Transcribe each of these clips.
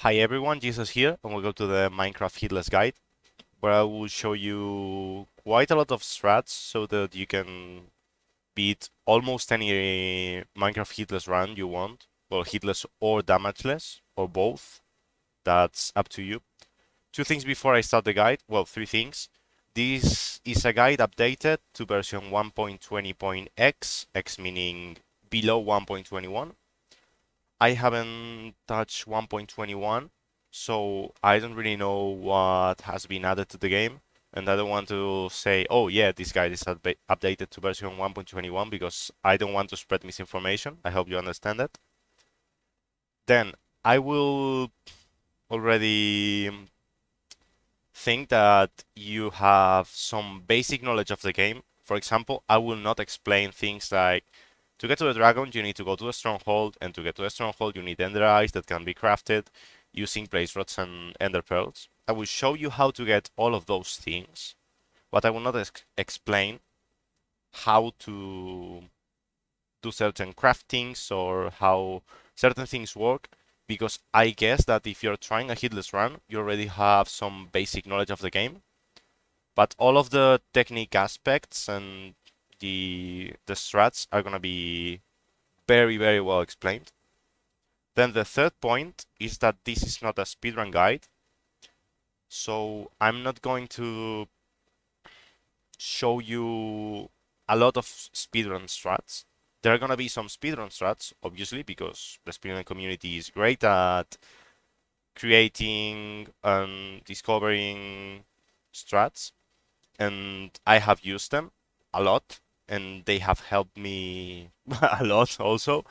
Hi everyone, Jesus here, and welcome to the Minecraft Hitless guide, where I will show you quite a lot of strats so that you can beat almost any Minecraft Hitless run you want. Well, hitless or damageless, or both. That's up to you. Two things before I start the guide. Well, three things. This is a guide updated to version 1.20.x, x meaning below 1.21. I haven't touched 1.21, so I don't really know what has been added to the game, and I don't want to say, oh yeah, this guide is updated to version 1.21 because I don't want to spread misinformation. I hope you understand that. Then I will already think that you have some basic knowledge of the game. For example, I will not explain things like to get to the dragon, you need to go to the stronghold, and to get to the stronghold, you need ender eyes that can be crafted using blaze rods and ender pearls. I will show you how to get all of those things, but I will not explain how to do certain craftings or how certain things work, because I guess that if you're trying a hitless run, you already have some basic knowledge of the game. But all of the technique aspects and the strats are gonna be very, very well explained. Then the third point is that this is not a speedrun guide, so I'm not going to show you a lot of speedrun strats. There are gonna be some speedrun strats, obviously, because the speedrun community is great at creating and discovering strats, and I have used them a lot, and they have helped me a lot also.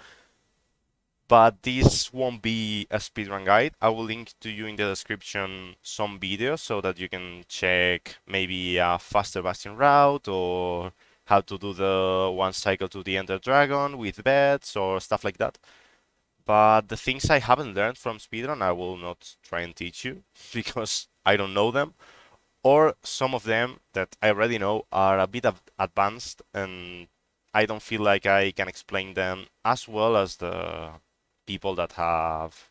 But this won't be a speedrun guide. I will link to you in the description some videos so that you can check maybe a faster bastion route or how to do the one cycle to the Ender Dragon with beds or stuff like that. But the things I haven't learned from speedrun, I will not try and teach you because I don't know them. Or some of them that I already know are a bit advanced and I don't feel like I can explain them as well as the people that have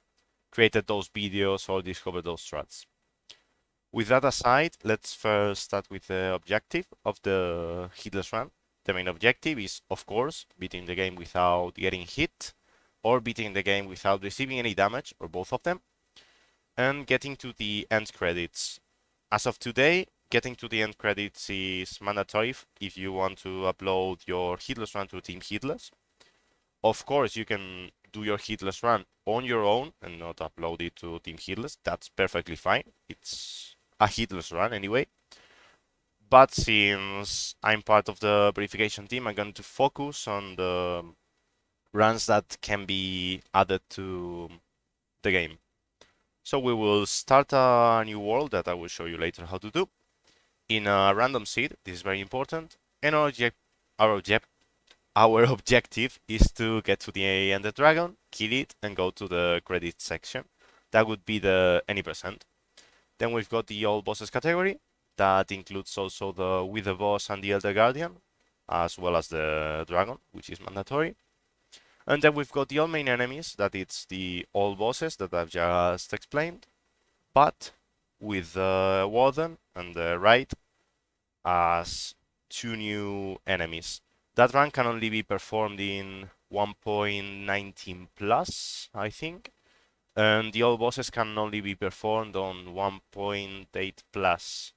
created those videos or discovered those strats. With that aside, let's first start with the objective of the hitless run. The main objective is, of course, beating the game without getting hit, or beating the game without receiving any damage, or both of them, and getting to the end credits. As of today, getting to the end credits is mandatory if you want to upload your hitless run to Team Hitless. Of course, you can do your hitless run on your own and not upload it to Team Hitless. That's perfectly fine. It's a hitless run anyway. But since I'm part of the verification team, I'm going to focus on the runs that can be added to the game. So we will start a new world that I will show you later how to do in a random seed. This is very important. And our object, our objective is to get to the Ender Dragon, kill it, and go to the credit section. That would be the any percent. Then we've got the all bosses category. That includes also the Wither boss and the Elder Guardian, as well as the dragon, which is mandatory. And then we've got the all main enemies, that it's the all bosses that I've just explained, but with the Warden and the Raid as two new enemies. That run can only be performed in 1.19 plus, I think, and the all bosses can only be performed on 1.8 plus.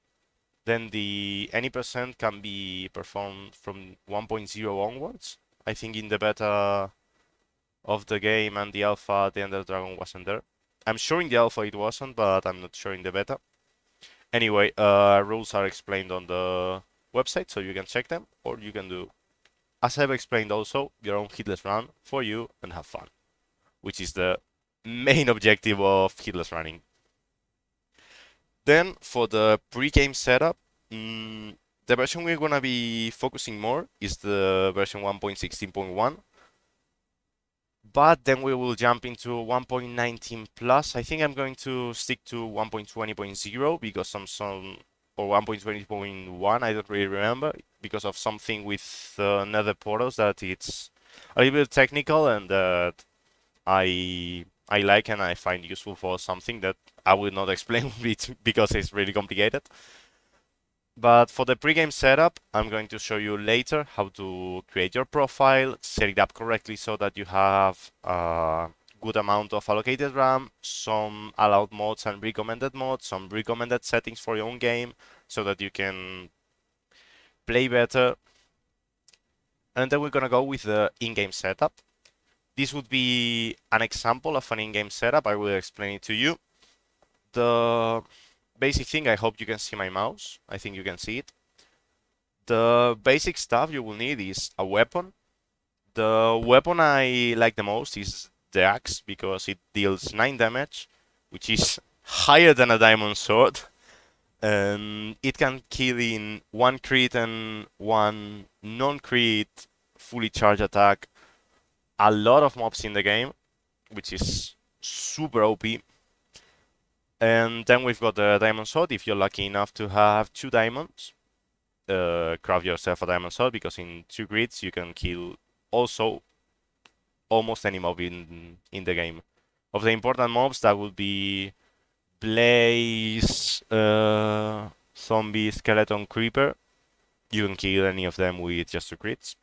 Then the any percent can be performed from 1.0 onwards. I think in the beta of the game and the alpha, the Ender Dragon wasn't there. I'm sure in the alpha it wasn't, but I'm not sure in the beta. Anyway, rules are explained on the website, so you can check them, or you can do, as I've explained also, your own hitless run for you and have fun, which is the main objective of hitless running. Then for the pre-game setup, the version we're gonna be focusing more is the version 1.16.1. But then we will jump into 1.19 plus. I think I'm going to stick to 1.20.0 because some or 1.20.1, I don't really remember, because of something with nether portals that it's a little bit technical and that I I like and I find useful for something that I will not explain because it's really complicated. But for the pregame setup, I'm going to show you later how to create your profile, set it up correctly so that you have a good amount of allocated RAM, some allowed mods and recommended mods, some recommended settings for your own game so that you can play better. And then we're gonna go with the in-game setup. This would be an example of an in-game setup. I will explain it to you. The basic thing, I hope you can see my mouse. I think you can see it. The basic stuff you will need is a weapon. The weapon I like the most is the axe because it deals 9 damage, which is higher than a diamond sword. And it can kill in 1 crit and 1 non-crit fully charged attack a lot of mobs in the game, which is super OP. And then we've got the diamond sword. If you're lucky enough to have 2 diamonds, craft yourself a diamond sword because in 2 crits you can kill also almost any mob in the game. Of the important mobs, that would be Blaze, Zombie, Skeleton, Creeper. You can kill any of them with just 2 crits.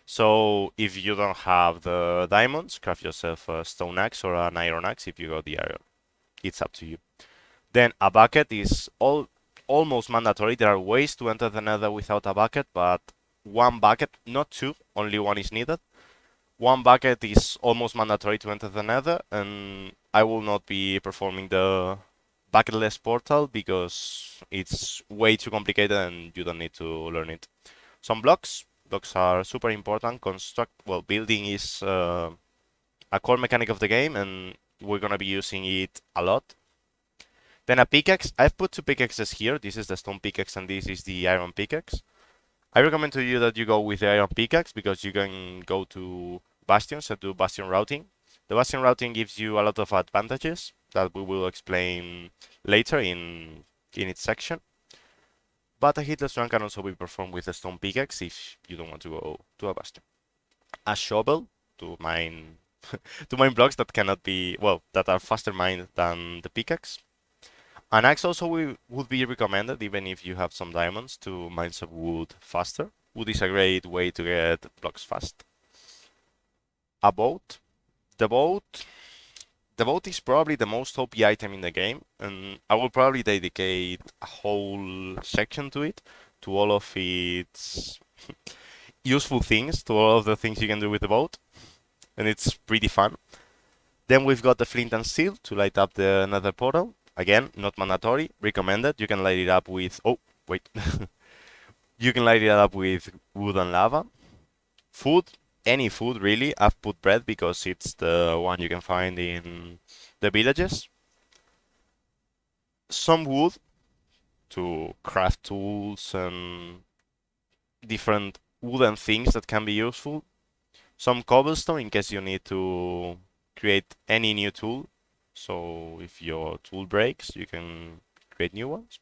So if you don't have the diamonds, craft yourself a stone axe or an iron axe if you got the iron. It's up to you. Then a bucket is almost mandatory. There are ways to enter the nether without a bucket, but 1 bucket, not 2, only 1 is needed. 1 bucket is almost mandatory to enter the nether, and I will not be performing the bucketless portal because it's way too complicated and you don't need to learn it. Some blocks. Blocks are super important. Building is a core mechanic of the game, and we're gonna be using it a lot. Then a pickaxe. I've put 2 pickaxes here. This is the stone pickaxe and this is the iron pickaxe. I recommend to you that you go with the iron pickaxe because you can go to bastions and do bastion routing. The bastion routing gives you a lot of advantages that we will explain later in its section. But a hitless run can also be performed with a stone pickaxe if you don't want to go to a bastion. A shovel to mine to mine blocks that cannot be that are faster mined than the pickaxe. An axe also would be recommended even if you have some diamonds to mine some wood faster. Wood is a great way to get blocks fast. A boat. The boat The boat is probably the most OP item in the game, and I will probably dedicate a whole section to it, to all of its useful things, to all of the things you can do with the boat, and it's pretty fun. Then we've got the flint and steel to light up the nether portal. Again, not mandatory, recommended. You can light it up with... Oh, wait. You can light it up with wood and lava. Food, any food really. I've put bread because it's the one you can find in the villages. Some wood to craft tools and different wooden things that can be useful. Some cobblestone in case you need to create any new tool. So if your tool breaks, you can create new ones.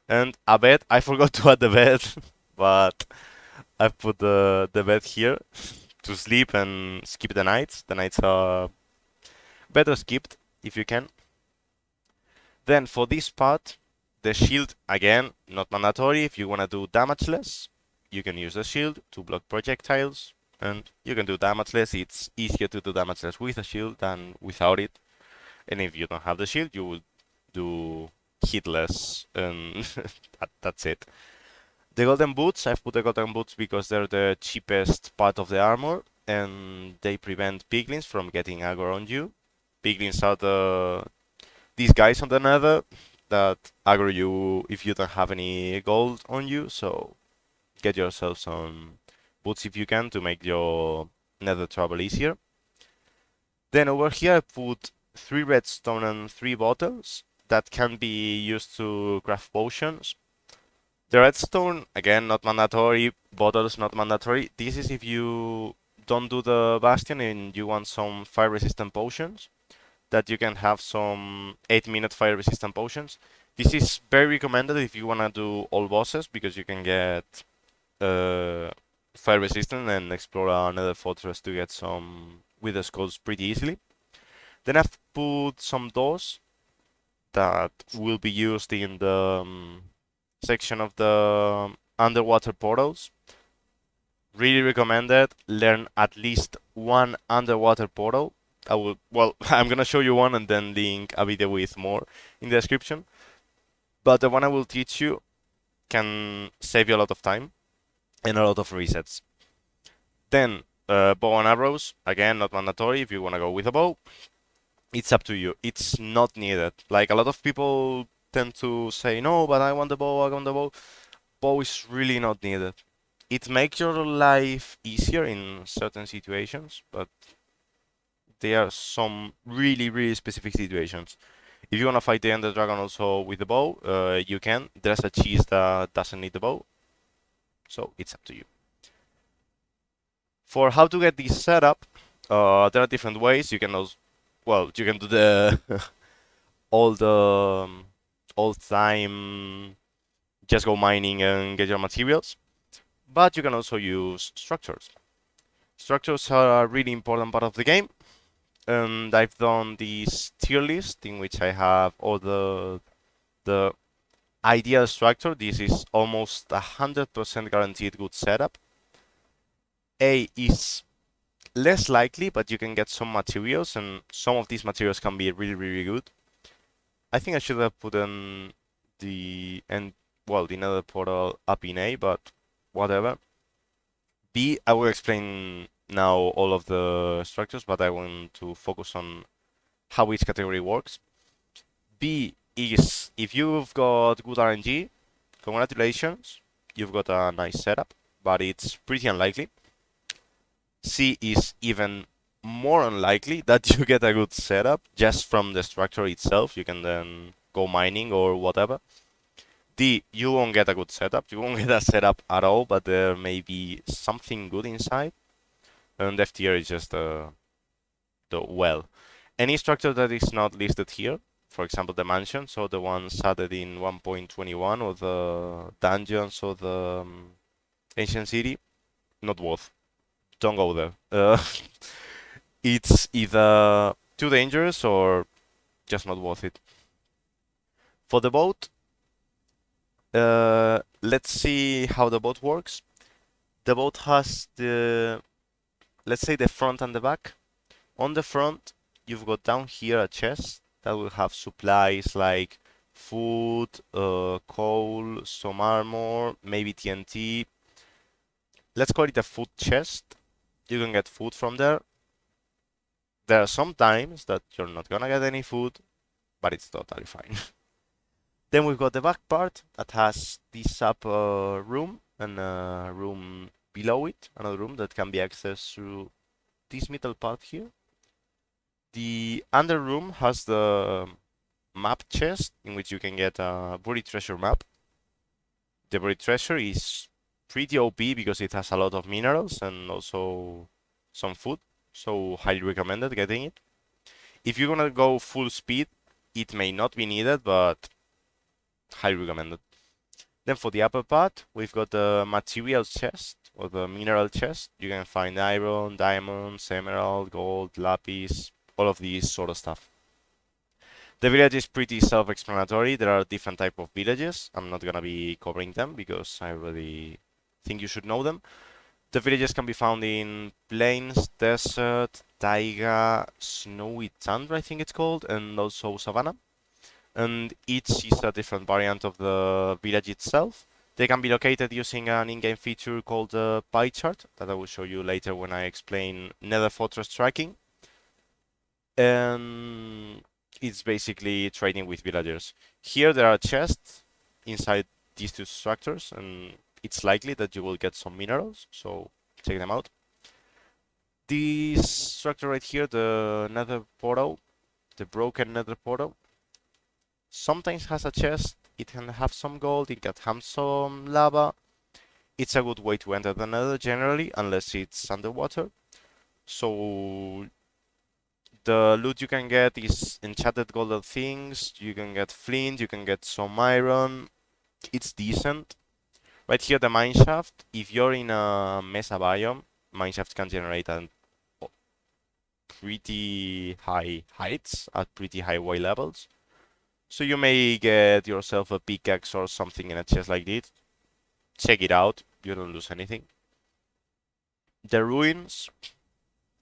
And a bed. I forgot to add the bed, but I've put the bed here to sleep and skip the nights. The nights are better skipped if you can. Then for this part, the shield, again, not mandatory. If you want to do damage less, you can use the shield to block projectiles, and you can do damage less. It's easier to do damage less with a shield than without it. And if you don't have the shield, you will do hitless, and that's it. The golden boots, I've put the golden boots because they're the cheapest part of the armor, and they prevent piglins from getting aggro on you. Piglins are these guys on the nether that aggro you if you don't have any gold on you, so get yourself some boots if you can to make your nether travel easier. Then over here I put 3 redstone and 3 bottles that can be used to craft potions. The redstone, again, not mandatory. Bottles, not mandatory. This is if you don't do the bastion and you want some fire resistant potions, that you can have some 8-minute fire resistant potions. This is very recommended if you want to do all bosses because you can get fire resistant and explore another fortress to get some wither skulls pretty easily. Then I've put some doors that will be used in the section of the underwater portals. Really recommended. Learn at least one underwater portal. I will, well, I'm gonna show you one and then link a video with more in the description. But the one I will teach you can save you a lot of time and a lot of resets. Then bow and arrows, again, not mandatory if you wanna go with a bow. It's up to you. It's not needed. Like a lot of people tend to say, no, but I want the bow, I want the bow. Bow is really not needed. It makes your life easier in certain situations, but there are some really, really specific situations. If you want to fight the Ender Dragon also with the bow, you can. There's a cheese that doesn't need the bow, so it's up to you. For how to get this set up, there are different ways. You can also, well, you can do the all the old time, just go mining and get your materials, but you can also use structures. Structures are a really important part of the game, and I've done this tier list in which I have all the ideal structure. This is almost 100% guaranteed good setup. A is less likely, but you can get some materials, and some of these materials can be really, really good. I think I should have put in the the nether portal up in A, but whatever. B, I will explain now all of the structures, but I want to focus on how each category works. B is if you've got good RNG, congratulations, you've got a nice setup, but it's pretty unlikely. C is even more unlikely that you get a good setup just from the structure itself. You can then go mining or whatever. D, you won't get a good setup. You won't get a setup at all, but there may be something good inside. And F tier is just well. Any structure that is not listed here, for example, the mansion, so the ones added in 1.21 or the dungeons or the ancient city, not worth. Don't go there. It's either too dangerous or just not worth it. For the boat, let's see how the boat works. The boat has let's say the front and the back. On the front, you've got down here a chest that will have supplies like food, coal, some armor, maybe TNT. Let's call it a food chest. You can get food from there. There are some times that you're not gonna get any food, but it's totally fine. Then we've got the back part that has this upper room and a room below it, another room that can be accessed through this middle part here. The under room has the map chest in which you can get a buried treasure map. The buried treasure is pretty OP because it has a lot of minerals and also some food, so highly recommended getting it. If you're gonna go full speed, it may not be needed, but highly recommended. Then for the upper part, we've got the material chest or the mineral chest. You can find iron, diamonds, emerald, gold, lapis, all of these sort of stuff. The village is pretty self-explanatory. There are different type of villages. I'm not gonna be covering them because I really think you should know them. The villages can be found in plains, desert, taiga, snowy tundra, I think it's called, and also savanna. And each is a different variant of the village itself. They can be located using an in-game feature called the pie chart that I will show you later when I explain Nether Fortress tracking. And it's basically trading with villagers. Here there are chests inside these two structures, and it's likely that you will get some minerals, so check them out. This structure right here, the nether portal, the broken nether portal, sometimes has a chest. It can have some gold, it can have some lava. It's a good way to enter the nether generally, unless it's underwater. So the loot you can get is enchanted golden things, you can get flint, you can get some iron. It's decent. Right here, the mineshaft. If you're in a mesa biome, mineshaft can generate pretty high heights, at pretty high way levels. So you may get yourself a pickaxe or something in a chest like this. Check it out, you don't lose anything. The ruins,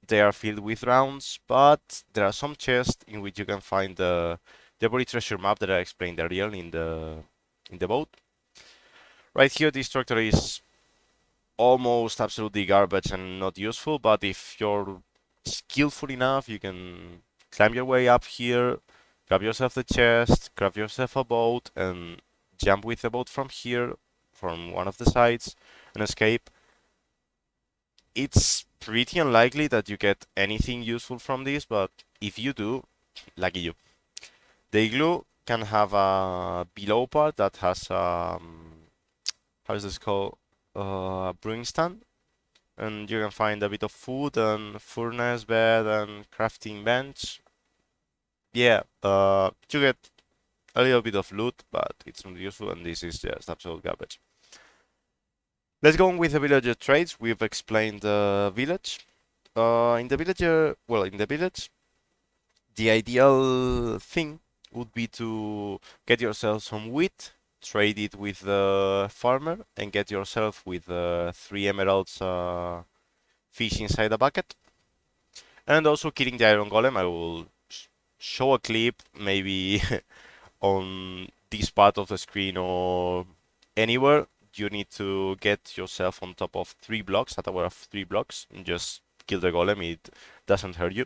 they are filled with rounds, but there are some chests in which you can find the buried treasure map that I explained earlier in the boat. Right here, this structure is almost absolutely garbage and not useful, but if you're skillful enough, you can climb your way up here, grab yourself the chest, grab yourself a boat, and jump with the boat from here, from one of the sides, and escape. It's pretty unlikely that you get anything useful from this, but if you do, lucky you. The igloo can have a below part that has how is this called? Brewing stand, and you can find a bit of food and furnace bed and crafting bench. Yeah, you get a little bit of loot, but it's not useful, and this is just absolute garbage. Let's go on with the villager trades. We've explained the village. In the villager, well, in the village, the ideal thing would be to get yourself some wheat, trade it with the farmer, and get yourself with 3 emeralds fish inside a bucket. And also killing the iron golem. I will show a clip maybe on this part of the screen or anywhere. You need to get yourself on top of 3 blocks, a tower of 3 blocks, and just kill the golem. It doesn't hurt you.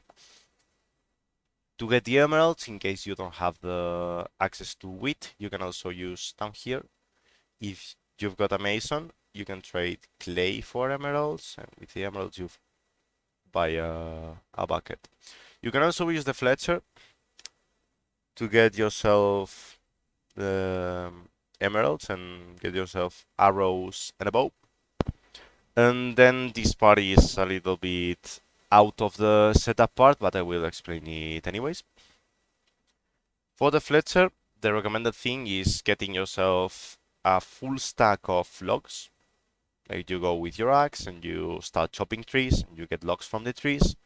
To get the emeralds, in case you don't have the access to wheat, you can also use down here. If you've got a mason, you can trade clay for emeralds, and with the emeralds you buy a bucket. You can also use the Fletcher to get yourself the emeralds and get yourself arrows and a bow. And then this part is a little bit out of the setup part, but I will explain it anyways. For the Fletcher, the recommended thing is getting yourself a full stack of logs. Like you go with your axe and you start chopping trees, and you get logs from the trees.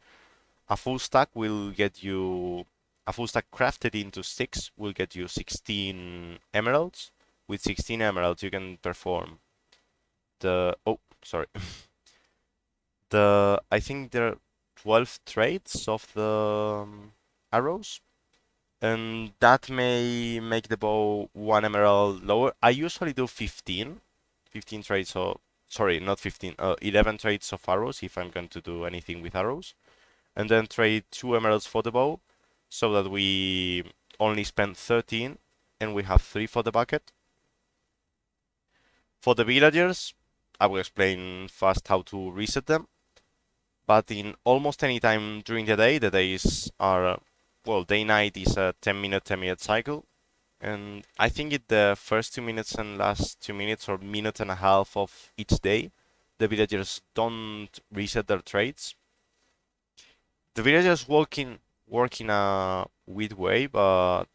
A full stack will get you, a full stack crafted into sticks will get you 16 emeralds. With 16 emeralds, you can perform oh, sorry. I think there are 12 trades of the arrows, and that may make the bow 1 emerald lower. I usually do 15 trades of, sorry, not 15, 11 trades of arrows if I'm going to do anything with arrows, and then trade 2 emeralds for the bow, so that we only spend 13 and we have 3 for the bucket. For the villagers, I will explain fast how to reset them. But in almost any time during the days are, well, day-night is a 10-minute cycle. And I think in the first 2 minutes and last 2 minutes or minute and a half of each day, the villagers don't reset their trades. The villagers work in a weird way, but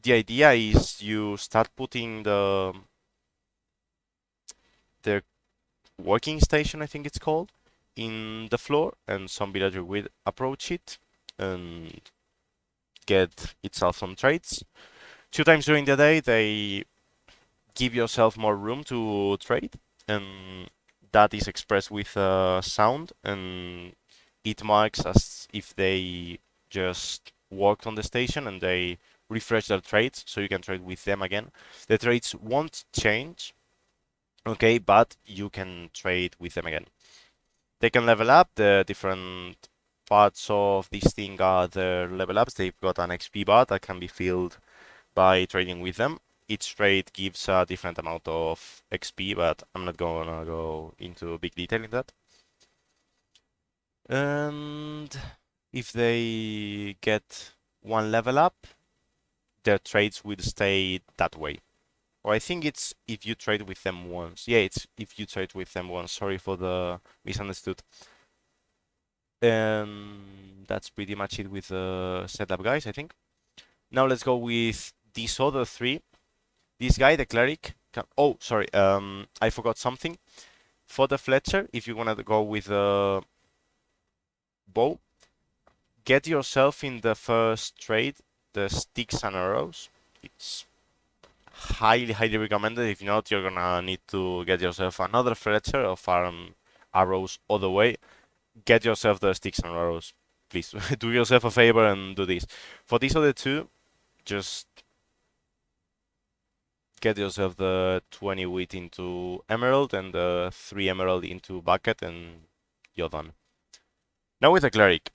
the idea is you start putting the working station, I think it's called, in the floor, and some villager will approach it and get itself some trades. 2 times during the day, they give yourself more room to trade, and that is expressed with sound, and it marks as if they just worked on the station and they refresh their trades, so you can trade with them again. The trades won't change, okay, but you can trade with them again. They can level up. The different parts of this thing are their level ups. They've got an XP bar that can be filled by trading with them. Each trade gives a different amount of XP, but I'm not gonna go into big detail in that. And if they get 1 level up, their trades will stay that way. Or I think it's if you trade with them once. Yeah, it's if you trade with them once. Sorry for the misunderstood. And that's pretty much it with the setup, guys, I think. Now let's go with these other 3. This guy, the cleric. Oh, sorry. I forgot something. For the Fletcher, if you want to go with a bow, get yourself in the first trade the sticks and arrows. It's highly recommended. If not, you're gonna need to get yourself another fletcher or farm arrows all the way. Get yourself the sticks and arrows. Please do yourself a favor and do this. For these other two, just get yourself the 20 wheat into emerald and the 3 emerald into bucket, and you're done. Now with the cleric.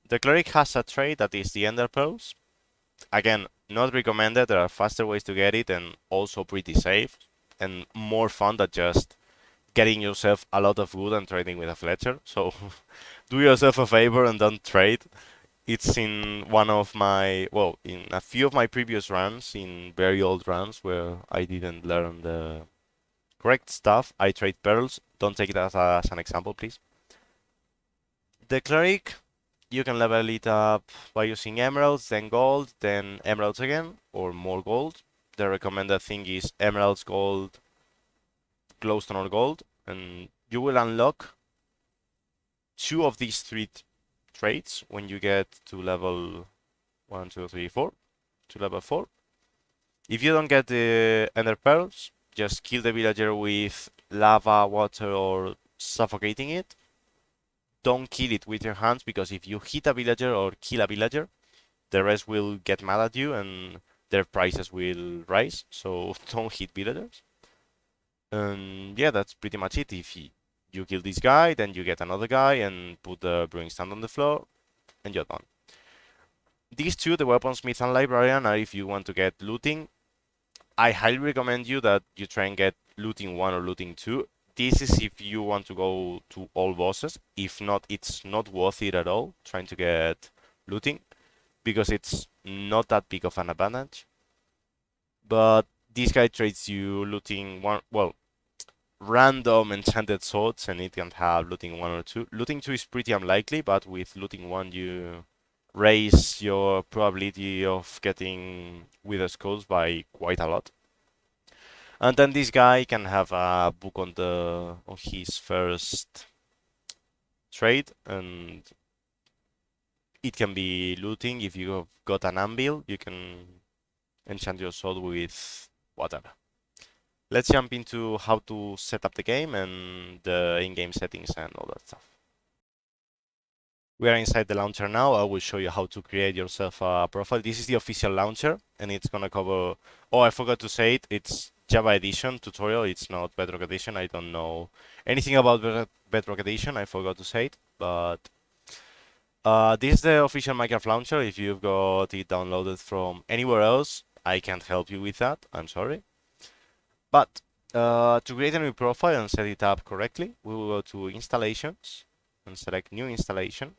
The cleric has a trade that is the ender pearls. Again, not recommended. There are faster ways to get it and also pretty safe and more fun than just getting yourself a lot of wood and trading with a fletcher. So do yourself a favor and don't trade. It's in one of my, well, in a few of my previous runs, in very old runs where I didn't learn the correct stuff. I trade pearls. Don't take it as an example, please. The cleric, you can level it up by using emeralds, then gold, then emeralds again, or more gold. The recommended thing is emeralds, gold, glowstone or gold, and you will unlock 2 of these 3 traits when you get to level 1, 2, 3, 4, to level 4. If you don't get the ender pearls, just kill the villager with lava, water, or suffocating it. Don't kill it with your hands, because if you hit a villager or kill a villager, the rest will get mad at you and their prices will rise. So don't hit villagers. And yeah, that's pretty much it. If you kill this guy, then you get another guy and put the brewing stand on the floor, and you're done. These two, the weaponsmith and librarian, are if you want to get looting. I highly recommend you that you try and get looting 1 or looting 2. This is if you want to go to all bosses. If not, it's not worth it at all trying to get looting, because it's not that big of an advantage. But this guy trades you looting 1, well, random enchanted swords, and it can have looting 1 or 2. Looting 2 is pretty unlikely, but with looting 1 you raise your probability of getting wither skulls by quite a lot. And then this guy can have a book on his first trade, and it can be looting. If you have got an anvil, you can enchant your sword with whatever. Let's jump into how to set up the game and the in-game settings and all that stuff. We are inside the launcher now. I will show you how to create yourself a profile. This is the official launcher, and it's gonna cover... Oh, I forgot to say it. It's Java Edition tutorial. It's not Bedrock Edition. I don't know anything about Bedrock Edition. I forgot to say it, but this is the official Minecraft launcher. If you've got it downloaded from anywhere else, I can't help you with that. I'm sorry. But to create a new profile and set it up correctly, we will go to Installations and select New Installation.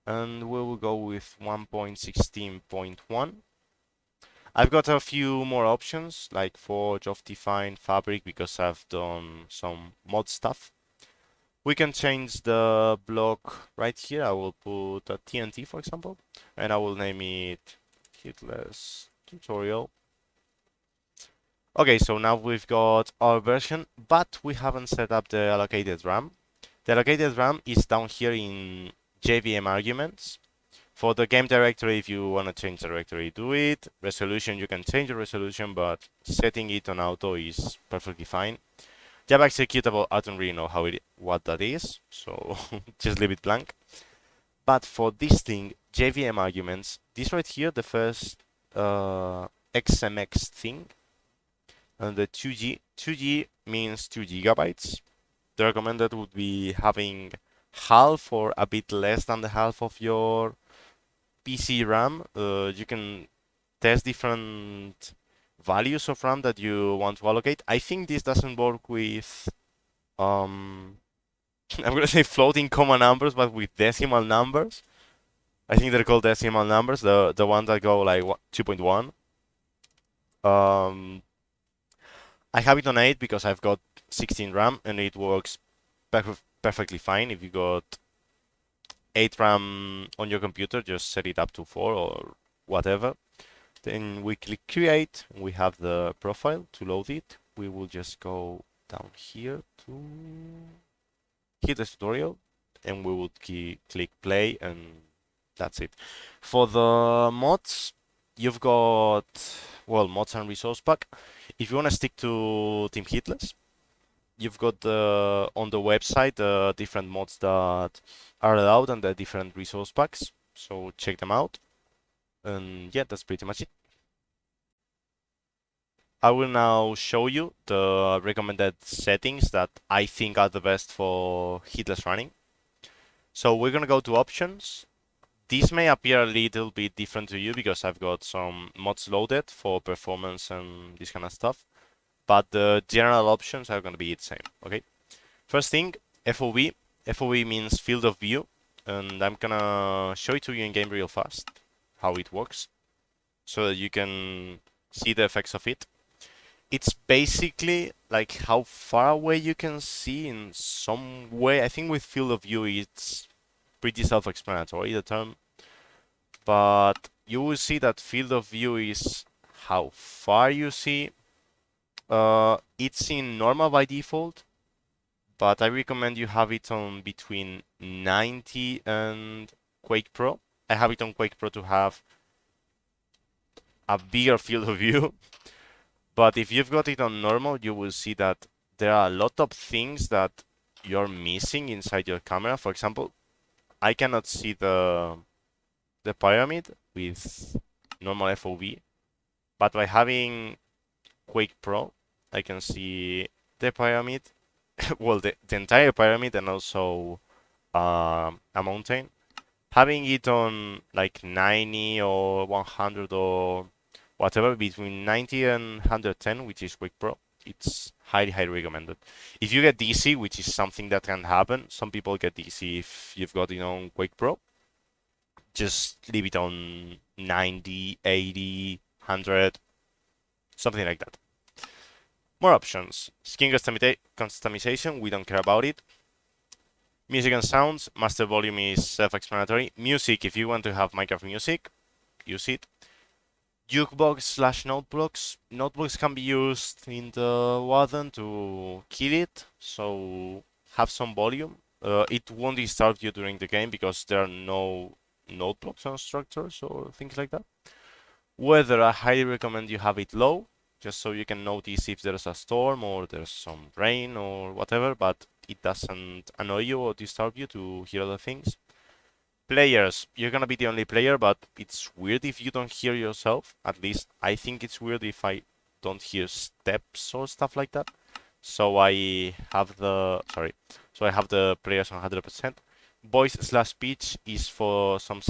And we will go with 1.16.1. I've got a few more options like Forge, Optifine, Fabric, because I've done some mod stuff. We can change the block right here. I will put a TNT, for example, and I will name it Hitless Tutorial. Okay, so now we've got our version, but we haven't set up the allocated RAM. The allocated RAM is down here in JVM arguments. For the game directory, if you want to change the directory, do it. Resolution, you can change the resolution, but setting it on auto is perfectly fine. Java executable, I don't really know what that is, so just leave it blank. But for this thing, JVM arguments, this right here, the first XMX thing, and the 2G. 2G means 2 gigabytes. The recommended would be having half or a bit less than the half of your PC RAM. You can test different values of RAM that you want to allocate. I think this doesn't work with I'm gonna say floating comma numbers, but with decimal numbers. I think they're called decimal numbers, the ones that go like 2.1. I have it on 8 because I've got 16 RAM and it works perfectly fine. If you got 8 RAM on your computer, just set it up to 4 or whatever. Then we click create, and we have the profile to load it. We will just go down here to hit the tutorial, and we will click play, and That's it. For the mods, you've got, well, mods and resource pack. If you want to stick to Team Hitless, you've got on the website the different mods that are allowed and the different resource packs. So check them out. And yeah, that's pretty much it. I will now show you the recommended settings that I think are the best for hitless running. So we're gonna go to options. This may appear a little bit different to you because I've got some mods loaded for performance and this kind of stuff, but the general options are gonna be the same, okay? First thing, FOV. FOV means field of view, and I'm gonna show it to you in game real fast, how it works, so that you can see the effects of it. It's basically like how far away you can see in some way. I think with field of view it's pretty self-explanatory, the term, but you will see that field of view is how far you see. It's in normal by default, but I recommend you have it on between 90 and Quake Pro. I have it on Quake Pro to have a bigger field of view, but if you've got it on normal, you will see that there are a lot of things that you're missing inside your camera. For example, I cannot see the pyramid with normal FOV, but by having Quake Pro, I can see the pyramid, well, the entire pyramid and also a mountain. Having it on like 90 or 100 or whatever, between 90 and 110, which is Quake Pro, it's highly, highly recommended. If you get DC, which is something that can happen, some people get DC if you've got it on Quake Pro, just leave it on 90, 80, 100, something like that. More options. Skin customization, we don't care about it. Music and sounds, master volume is self-explanatory. Music, if you want to have Minecraft music, use it. Jukebox slash notebooks. Notebooks can be used in the warden to kill it, so have some volume. It won't disturb you during the game because there are no notebooks on structures or things like that. Weather, I highly recommend you have it low, just so you can notice if there's a storm or there's some rain or whatever, but it doesn't annoy you or disturb you to hear other things. Players, you're gonna be the only player, but it's weird if you don't hear yourself. At least I think it's weird if I don't hear steps or stuff like that. So I have the players on 100%. Voice slash speech is for some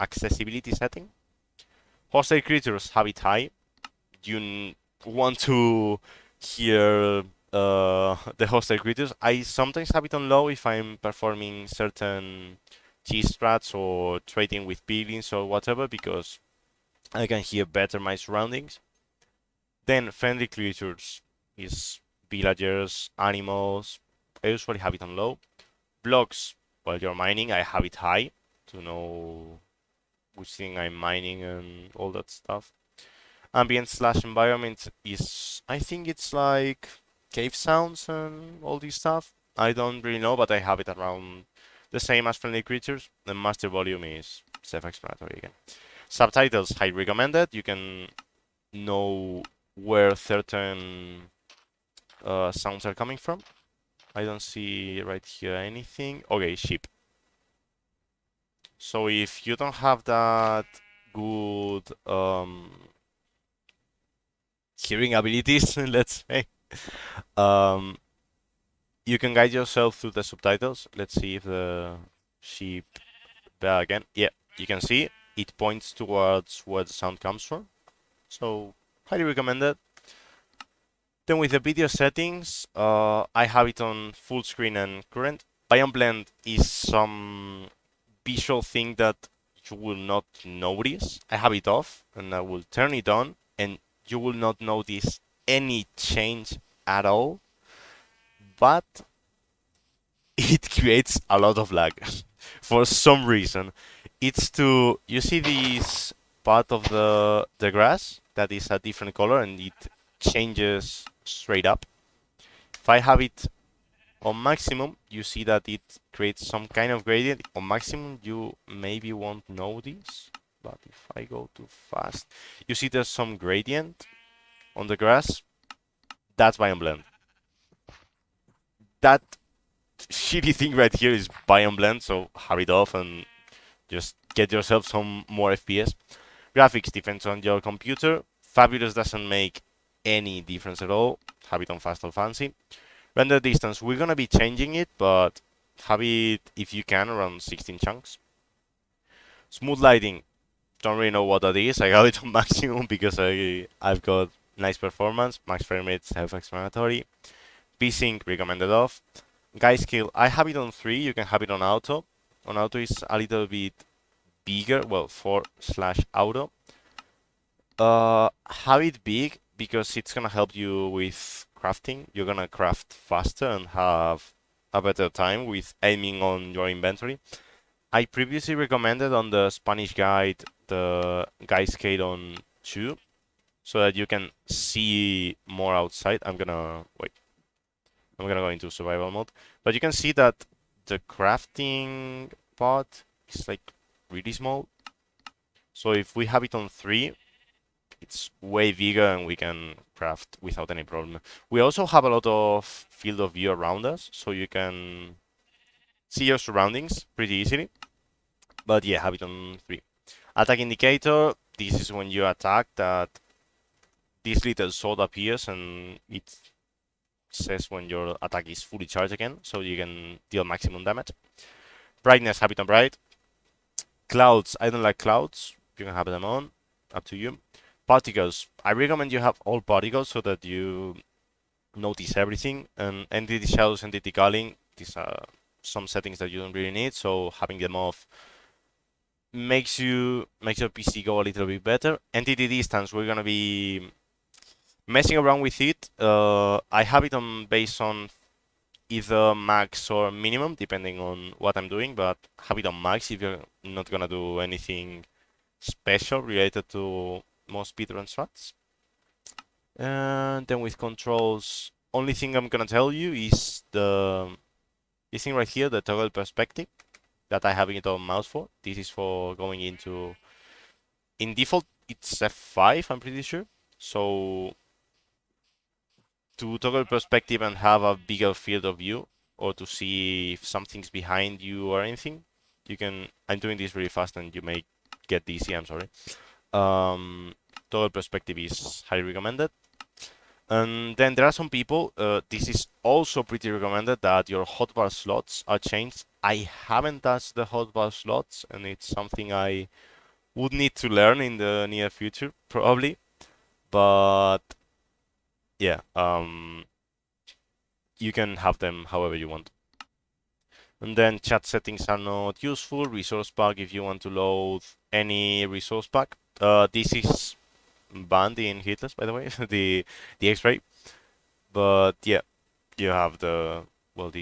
accessibility setting. Hostile creatures have it high. You want to hear the hostile creatures. I sometimes have it on low if I'm performing certain cheese strats or trading with piglins or whatever because I can hear better my surroundings. Then friendly creatures is villagers, animals. I usually have it on low. Blocks, while you're mining, I have it high to know which thing I'm mining and all that stuff. Ambient slash environment is, I think it's like cave sounds and all this stuff. I don't really know, but I have it around the same as friendly creatures. The master volume is self-explanatory again. Subtitles, highly recommended. You can know where certain sounds are coming from. I don't see right here anything. Okay, sheep. So if you don't have that good hearing abilities, let's say, um, you can guide yourself through the subtitles. Let's see if the sheep there again. Yeah, you can see it points towards where the sound comes from. So highly recommended. Then with the video settings, I have it on full screen and current. Biome blend is some visual thing that you will not notice. I have it off and I will turn it on and you will not notice any change at all. But it creates a lot of lag for some reason. It's to you see this part of the grass that is a different color and it changes straight up. If I have it On maximum, you see that it creates some kind of gradient. On maximum, you maybe won't know this, but if I go too fast, you see there's some gradient on the grass. That's biome blend. That shitty thing right here is biome blend, so have it off and just get yourself some more FPS. Graphics depends on your computer. Fabulous doesn't make any difference at all. Have it on fast or fancy. Render distance, we're gonna be changing it, but have it, if you can, around 16 chunks. Smooth lighting, don't really know what that is. I have it on maximum because I've got nice performance. Max frame rate, self-explanatory. P-Sync, recommended off. Guy scale, I have it on 3, you can have it on auto. On auto is a little bit bigger, well, 4/auto. Have it big because it's gonna help you with crafting. You're gonna craft faster and have a better time with aiming on your inventory. I previously recommended on the Spanish guide the guy scale on 2 so that you can see more outside. I'm gonna go into survival mode, but you can see that the crafting part is like really small. So if we have it on 3, it's way bigger and we can craft without any problem. We also have a lot of field of view around us, so you can see your surroundings pretty easily. But yeah, have it on 3. Attack indicator, this is when you attack that this little sword appears and it says when your attack is fully charged again, so you can deal maximum damage. Brightness, have it on bright. Clouds, I don't like clouds. You can have them on, up to you. Particles, I recommend you have all particles so that you notice everything. And entity shadows, entity culling, these are some settings that you don't really need, so having them off makes your PC go a little bit better. Entity distance, we're gonna be messing around with it. I have it on based on either max or minimum, depending on what I'm doing, but have it on max if you're not gonna do anything special related to most speedrun strats. And then with controls, only thing I'm gonna tell you is this thing right here, the toggle perspective that I have it on mouse for. This is for going into, in default, it's F5, I'm pretty sure. So to toggle perspective and have a bigger field of view, or to see if something's behind you or anything, you can, I'm doing this really fast and you may get dizzy, I'm sorry. Toggle perspective is highly recommended. And then there are some people, this is also pretty recommended, that your hotbar slots are changed. I haven't touched the hotbar slots, and it's something I would need to learn in the near future, probably. But yeah, you can have them however you want. And then chat settings are not useful. Resource pack, if you want to load any resource pack. This is banned in Hitless, by the way, the X-ray. But yeah, you have the, well,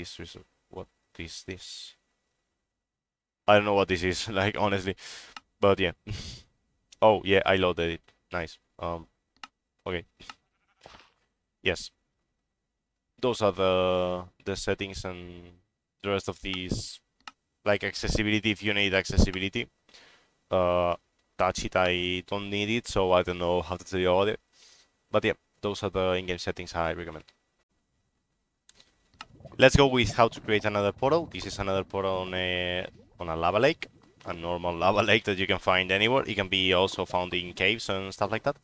what is this? I don't know what this is, like, honestly. But yeah. Oh yeah, I loaded it. Nice. Okay. Yes. Those are the settings, and the rest of these, like accessibility, if you need accessibility. Touch it, I don't need it, so I don't know how to tell you about it. But yeah, those are the in-game settings I recommend. Let's go with how to create another portal. This is another portal on a lava lake, a normal lava lake that you can find anywhere. It can be also found in caves and stuff like that.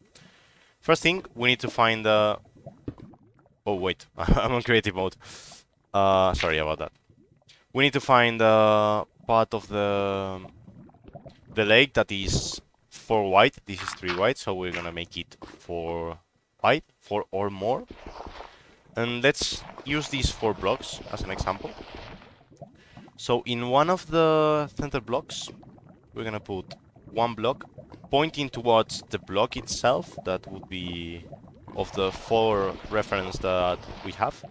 First thing, we need to find the... Oh wait, I'm on creative mode. Sorry about that. We need to find the part of the lake that is 4 white. This is 3 white, so we're gonna make it 4 white, 4 or more. And let's use these 4 blocks as an example. So in one of the center blocks, we're gonna put 1 block pointing towards the block itself. That would be of the 4 reference that we have.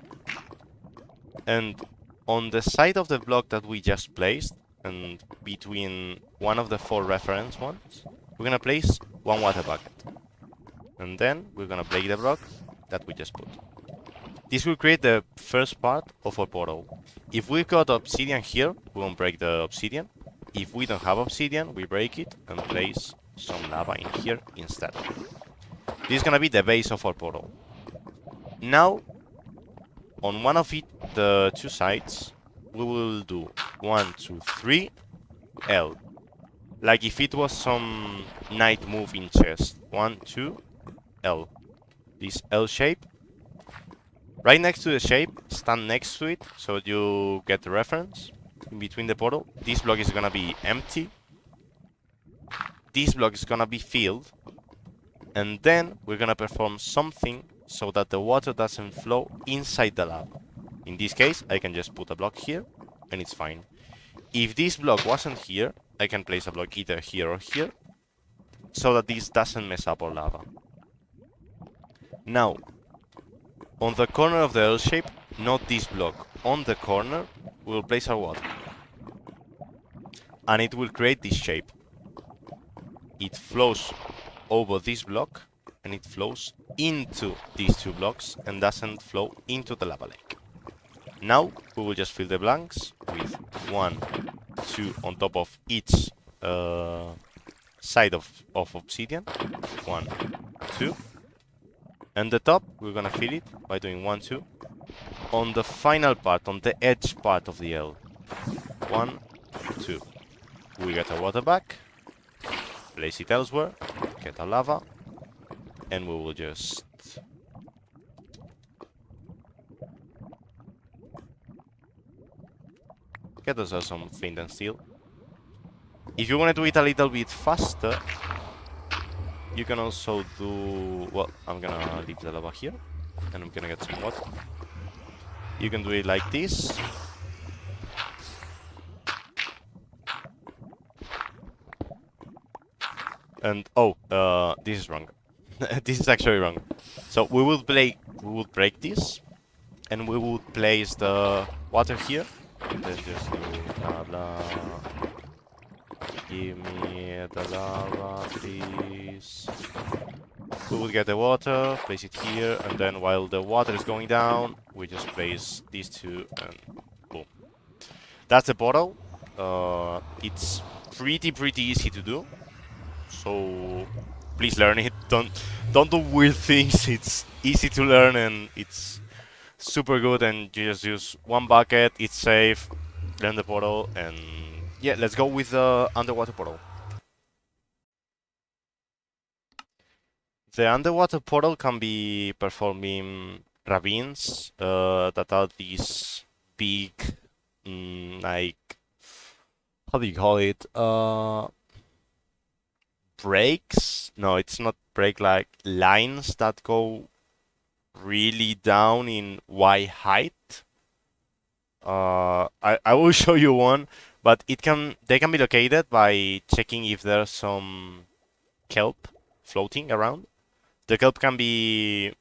And on the side of the block that we just placed, and between one of the 4 reference ones, we're gonna place 1 water bucket. And then we're gonna break the block that we just put. This will create the first part of our portal. If we've got obsidian here, we won't break the obsidian. If we don't have obsidian, we break it and place some lava in here instead. This is gonna be the base of our portal. Now, on one of the two sides, we will do 1, 2, 3, L. Like if it was some knight move in chess. 1, 2, L. This L shape. Right next to the shape, stand next to it, so you get the reference. In between the portal, this block is gonna be empty. This block is gonna be filled. And then we're gonna perform something so that the water doesn't flow inside the lava. In this case, I can just put a block here, and it's fine. If this block wasn't here, I can place a block either here or here, so that this doesn't mess up our lava. Now, on the corner of the L shape, not this block, on the corner, we'll place our water. And it will create this shape. It flows over this block, and it flows into these two blocks, and doesn't flow into the lava lake. Now, we will just fill the blanks with 1, 2 on top of each side of obsidian. 1, 2. And the top, we're gonna fill it by doing 1, 2. On the final part, on the edge part of the L. 1, 2. We get our water back. Place it elsewhere. Get our lava. And we will just... get ourselves some flint and steel. If you want to do it a little bit faster, you can also do... well, I'm gonna leave the lava here, and I'm gonna get some water. You can do it like this. And, oh, this is wrong. This is actually wrong. So we will break this, and we will place the water here. And then just do blah blah. Give me the lava, please. We will get the water, place it here, and then while the water is going down, we just place these two, and boom. That's the portal. It's pretty easy to do. So please learn it. Don't do weird things. It's easy to learn, and it's super good, and you just use one bucket, it's safe, learn the portal, and yeah, let's go with the underwater portal. The underwater portal can be performing ravines that are these big, like, how do you call it? Breaks? No, it's not break, like lines that go really down in Y height. I will show you one, but they can be located by checking if there's some kelp floating around. The kelp can be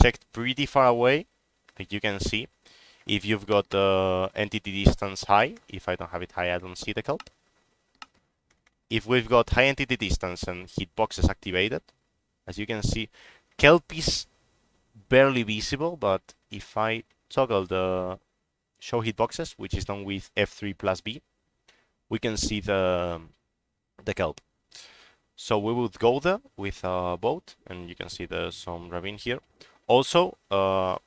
checked pretty far away, like you can see. If you've got the entity distance high, if I don't have it high, I don't see the kelp. If we've got high entity distance and hitboxes activated, as you can see, kelp is barely visible, but if I toggle the show hitboxes, which is done with F3 plus B, we can see the kelp. So we would go there with a boat, and you can see there's some ravine here. Also, I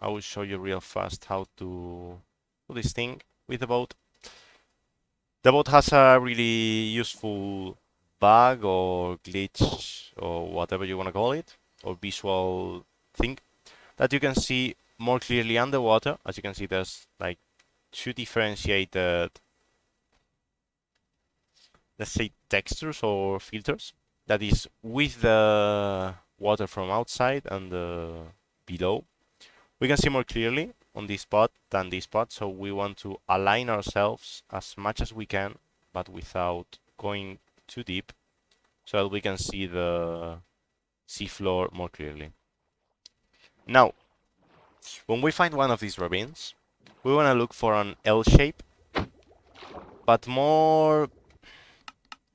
will show you real fast how to do this thing with the boat. The boat has a really useful bug or glitch or whatever you want to call it, or visual thing, that you can see more clearly underwater. As you can see, there's like two differentiated, let's say, textures or filters. That is with the water from outside and below. We can see more clearly on this spot than this spot, so we want to align ourselves as much as we can, but without going too deep, so that we can see the seafloor more clearly. Now, when we find one of these ravines, we want to look for an L shape, but more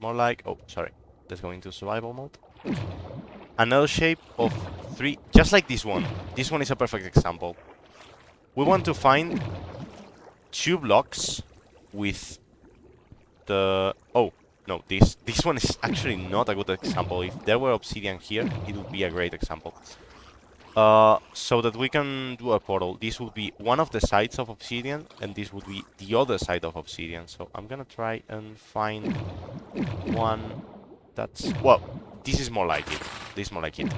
like, oh, sorry, let's go into survival mode. An L shape of 3, just like this one. This one is a perfect example. We want to find 2 blocks with the... Oh, no, this one is actually not a good example. If there were obsidian here, it would be a great example. So that we can do a portal. This would be one of the sides of obsidian, and this would be the other side of obsidian. So I'm gonna try and find one that's... Well, this is more like it. This is more like it.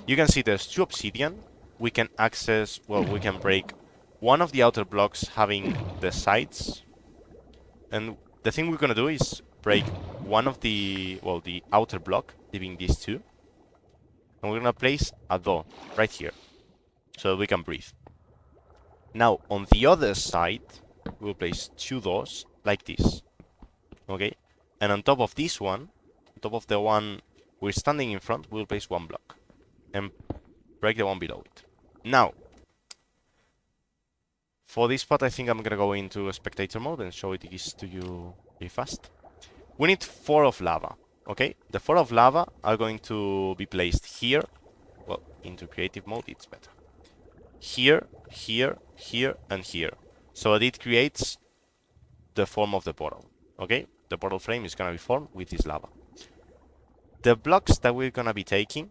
You can see there's 2 obsidian. We can access... Well, we can break one of the outer blocks having the sides. And the thing we're gonna do is break one of the... Well, the outer block, leaving these 2. And we're gonna place a door right here, so we can breathe. Now, on the other side, we'll place 2 doors, like this. Okay? And on top of this one, on top of the one we're standing in front, we'll place 1 block. And break the one below it. Now, for this part, I think I'm gonna go into spectator mode and show it to you really fast. We need 4 of lava. Okay, the 4 of lava are going to be placed here. Well, into creative mode, it's better. Here, here, here, and here. So that it creates the form of the portal. Okay, the portal frame is gonna be formed with this lava. The blocks that we're gonna be taking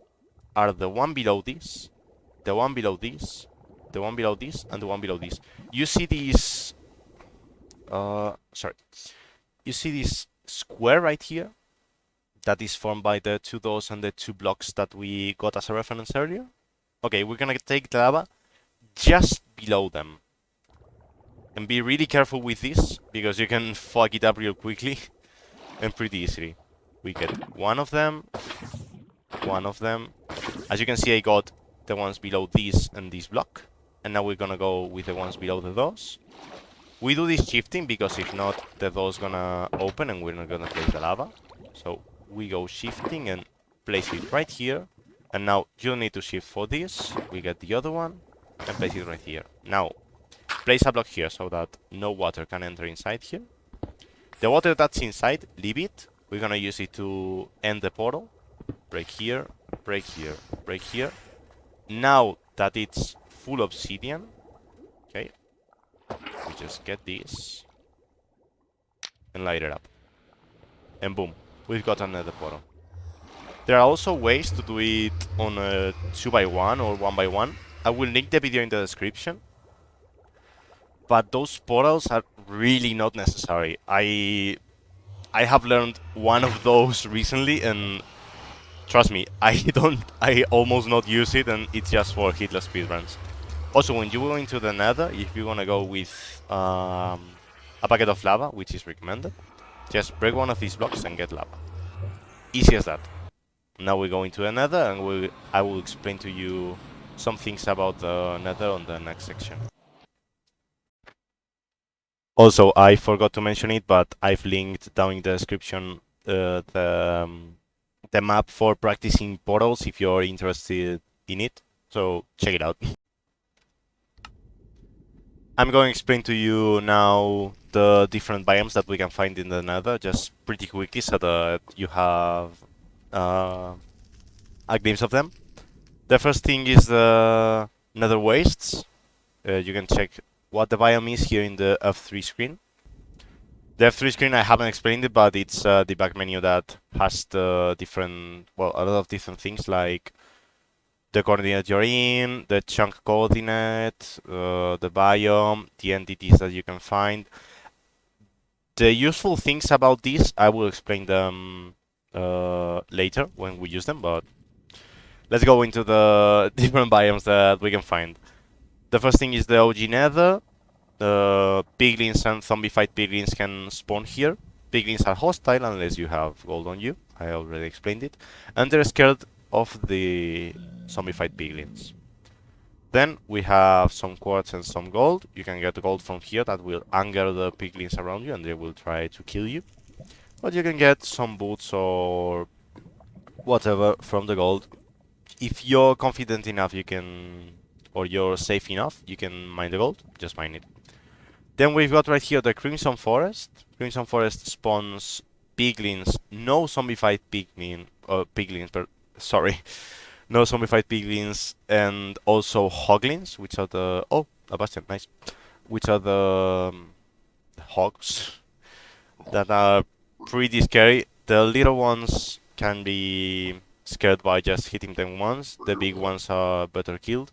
are the one below this, the one below this, the one below this, and the one below this. You see these... sorry. You see this square right here? That is formed by the 2 doors and the 2 blocks that we got as a reference earlier. Okay, we're gonna take the lava just below them. And be really careful with this, because you can fuck it up real quickly and pretty easily. We get one of them. As you can see, I got the ones below this and this block. And now we're gonna go with the ones below the doors. We do this shifting, because if not, the door's gonna open and we're not gonna place the lava. So we go shifting and place it right here. And now you don't need to shift for this. We get the other one and place it right here. Now, place a block here so that no water can enter inside here. The water that's inside, leave it. We're gonna use it to end the portal. Break here, break here, break here. Now that it's full obsidian, okay, we just get this and light it up. And boom. We've got another portal. There are also ways to do it on a 2x1 or 1x1. I will link the video in the description. But those portals are really not necessary. I have learned one of those recently, and trust me, I almost not use it, and it's just for Hitless speedruns. Also, when you go into the nether, if you want to go with a bucket of lava, which is recommended, just break one of these blocks and get lava. Easy as that. Now we go into the nether, and I will explain to you some things about the nether on the next section. Also, I forgot to mention it, but I've linked down in the description the map for practicing portals if you're interested in it. So check it out. I'm going to explain to you now the different biomes that we can find in the nether, just pretty quickly so that you have a glimpse of them. The first thing is the nether wastes. You can check what the biome is here in the F3 screen. The F3 screen, I haven't explained it, but it's a debug menu that has the different, well, a lot of different things like the coordinate you're in, the chunk coordinate, the biome, the entities that you can find. The useful things about this, I will explain them later when we use them, but let's go into the different biomes that we can find. The first thing is the OG Nether. Piglins and zombified piglins can spawn here. Piglins are hostile unless you have gold on you. I already explained it. And they're scared of the zombified piglins. Then we have some quartz and some gold. You can get gold from here that will anger the piglins around you and they will try to kill you. But you can get some boots or whatever from the gold. If you're confident enough, you can, or you're safe enough, you can mine the gold. Just mine it. Then we've got right here the Crimson Forest. Crimson Forest spawns piglins, no zombified piglins, sorry, No zombified piglins, and also hoglins, which are the a bastion, nice. Which are the hogs that are pretty scary. The little ones can be scared by just hitting them once. The big ones are better killed,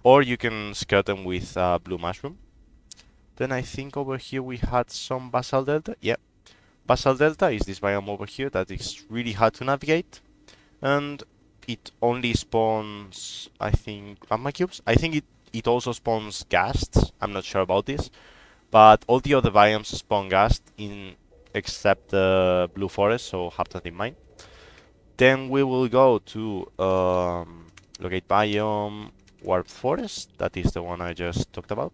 or you can scare them with blue mushroom. Then I think over here we had some basal delta. Yeah, basal delta is this biome over here that is really hard to navigate, and it only spawns, I think, magma cubes. I think it also spawns ghasts. I'm not sure about this, but all the other biomes spawn ghast in except the blue forest, so have that in mind. Then we will go to locate biome warp forest. That is the one I just talked about.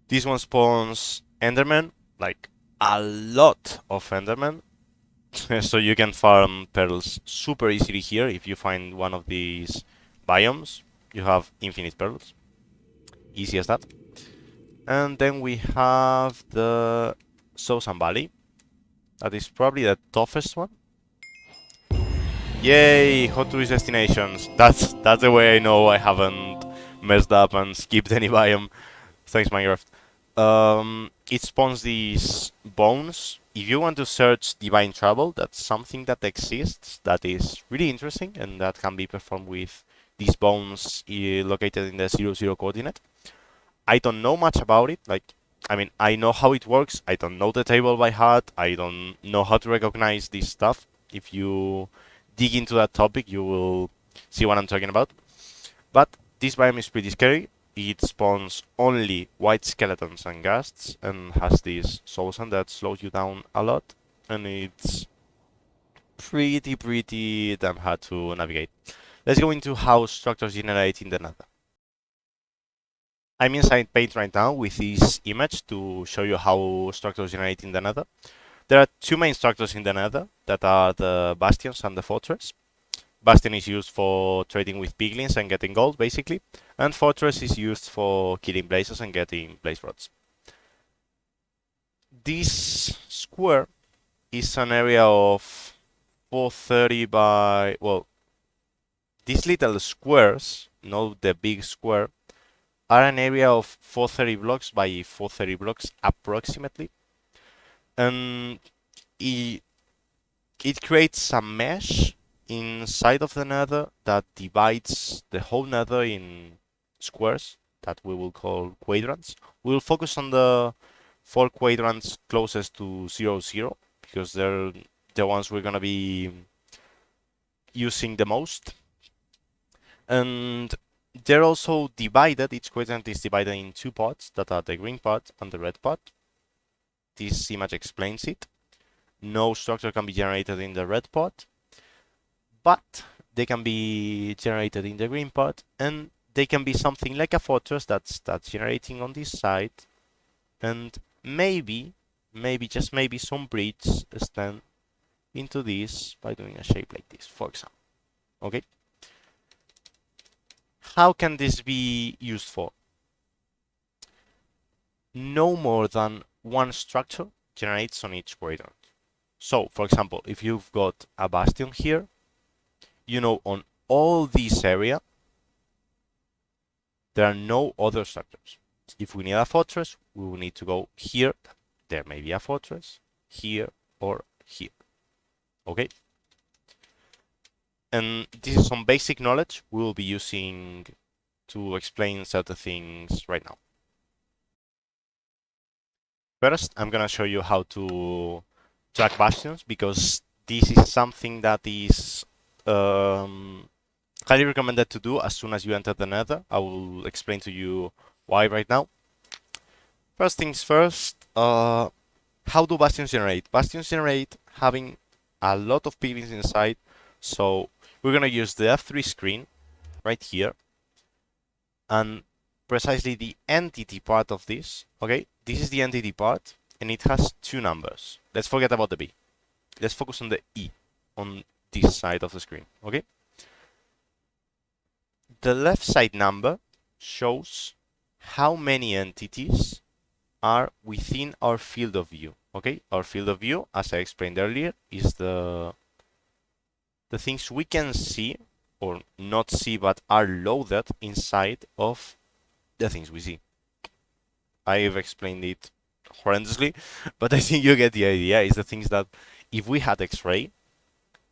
This one spawns enderman, like a lot of enderman. So you can farm pearls super easily here if you find one of these biomes. You have infinite pearls. Easy as that. And then we have the Sosan Valley. That is probably the toughest one. Yay, hot tourist destinations. That's the way I know I haven't messed up and skipped any biome. Thanks, Minecraft. It spawns these bones. If you want to search Divine Trouble, that's something that exists that is really interesting and that can be performed with these bones located in the 0, 0 coordinate. I don't know much about it. Like, I mean, I know how it works. I don't know the table by heart. I don't know how to recognize this stuff. If you dig into that topic, you will see what I'm talking about. But this biome is pretty scary. It spawns only white skeletons and ghasts and has this soul sand that slows you down a lot. And it's pretty damn hard to navigate. Let's go into how structures generate in the nether. I'm inside Paint right now with this image to show you how structures generate in the nether. There are two main structures in the nether that are the bastions and the fortress. Bastion is used for trading with piglins and getting gold, basically, and fortress is used for killing blazes and getting blaze rods. This square is an area of 430 by, well, these little squares, not the big square, are an area of 430 blocks by 430 blocks approximately. And it creates a mesh inside of the nether that divides the whole nether in squares that we will call quadrants. We'll focus on the 4 quadrants closest to 0, 0 because they're the ones we're gonna be using the most. And they're also divided, each quadrant is divided in 2 parts that are the green part and the red part. This image explains it. No structure can be generated in the red part, but they can be generated in the green part, and they can be something like a fortress that's generating on this side, and maybe just maybe some bridges extend into this by doing a shape like this, for example. Okay? How can this be used for? No more than one structure generates on each quadrant. So, for example, if you've got a bastion here, you know on all this area, there are no other structures. If we need a fortress, we will need to go here. There may be a fortress, here or here. Okay? And this is some basic knowledge we will be using to explain certain things right now. First, I'm gonna show you how to track bastions because this is something that is highly recommended to do as soon as you enter the nether. I will explain to you why right now. First things first, how do bastions generate? Bastions generate having a lot of piglins inside, so we're gonna use the F3 screen right here, and precisely the entity part of this, okay? This is the entity part, and it has 2 numbers. Let's forget about the B. Let's focus on the E, on this side of the screen, okay? The left side number shows how many entities are within our field of view. Okay, our field of view, as I explained earlier, is the the things we can see or not see but are loaded inside of the things we see. I've explained it horrendously, but I think you get the idea. Is the things that if we had X-ray,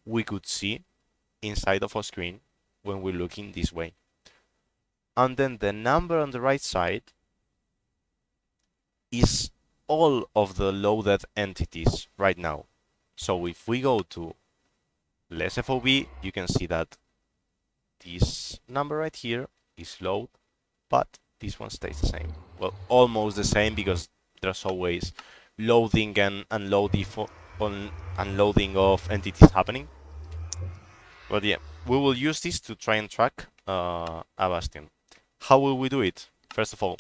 we could see inside of our screen when we're looking this way. And then the number on the right side is all of the loaded entities right now. So if we go to less FOV, you can see that this number right here is low, but this one stays the same. Well, almost the same because there's always loading and unloading of entities happening. But yeah, we will use this to try and track a bastion. How will we do it? First of all,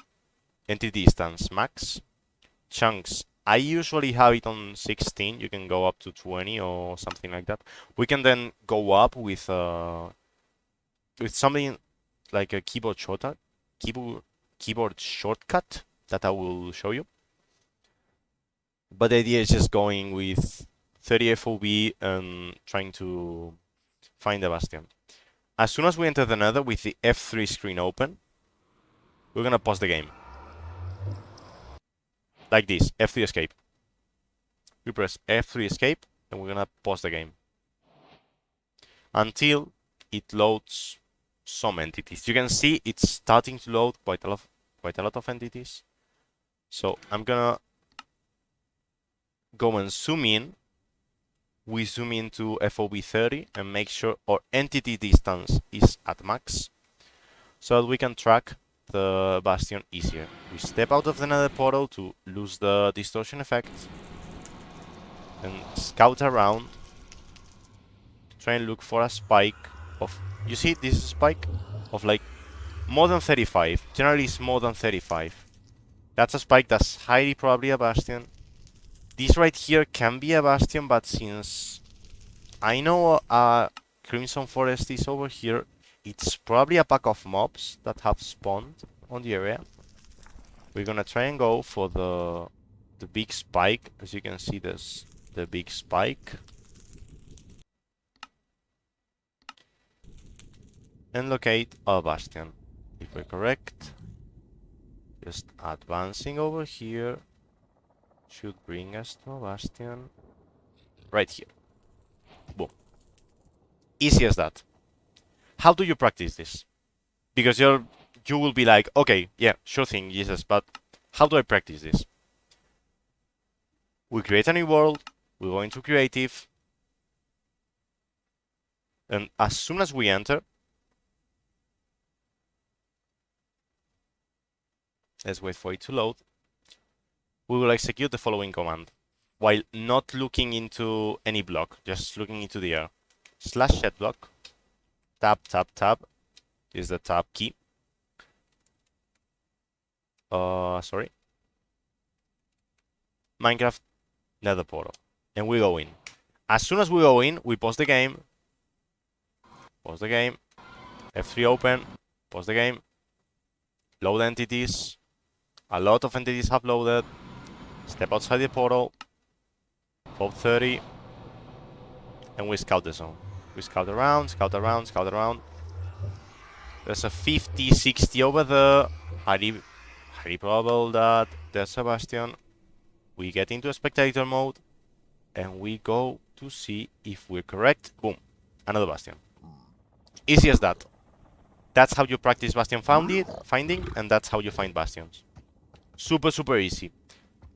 entity distance max. Chunks, I usually have it on 16. You can go up to 20 or something like that. We can then go up with something like a keyboard shortcut that I will show you. But the idea is just going with 30 FOV and trying to find the bastion. As soon as we enter the nether with the F3 screen open, we're gonna pause the game. Like this, F3 escape. We press F3 escape and we're gonna pause the game until it loads some entities. You can see it's starting to load quite a lot of entities. So I'm gonna go and zoom in. We zoom into FOV 30 and make sure our entity distance is at max so that we can track the bastion easier. We step out of the nether portal to lose the distortion effect and scout around to try and look for a spike of, you see this is a spike of like more than 35. Generally it's more than 35. That's a spike that's highly probably a bastion. This right here can be a bastion, but since I know Crimson Forest is over here, it's probably a pack of mobs that have spawned on the area. We're gonna try and go for the big spike. As you can see, there's the big spike. And locate a bastion. If we're correct, just advancing over here should bring us to a bastion right here. Boom. Easy as that. How do you practice this? Because you will be like, okay, yeah, sure thing, Jesus, but how do I practice this? We create a new world, we go into creative, and as soon as we enter, let's wait for it to load, we will execute the following command while not looking into any block, just looking into the air. Slash shed block, tab, tab, tab, is the tab key. Sorry. Minecraft nether portal. And we go in. As soon as we go in, we pause the game. Pause the game. F3 open. Pause the game. Load entities. A lot of entities have loaded. Step outside the portal. Pop 30. And we scout the zone. We scout around, scout around, scout around. There's a 50, 60 over there. Highly probable that there's a bastion. We get into a spectator mode. And we go to see if we're correct. Boom. Another bastion. Easy as that. That's how you practice bastion finding, and that's how you find bastions. Super, super easy.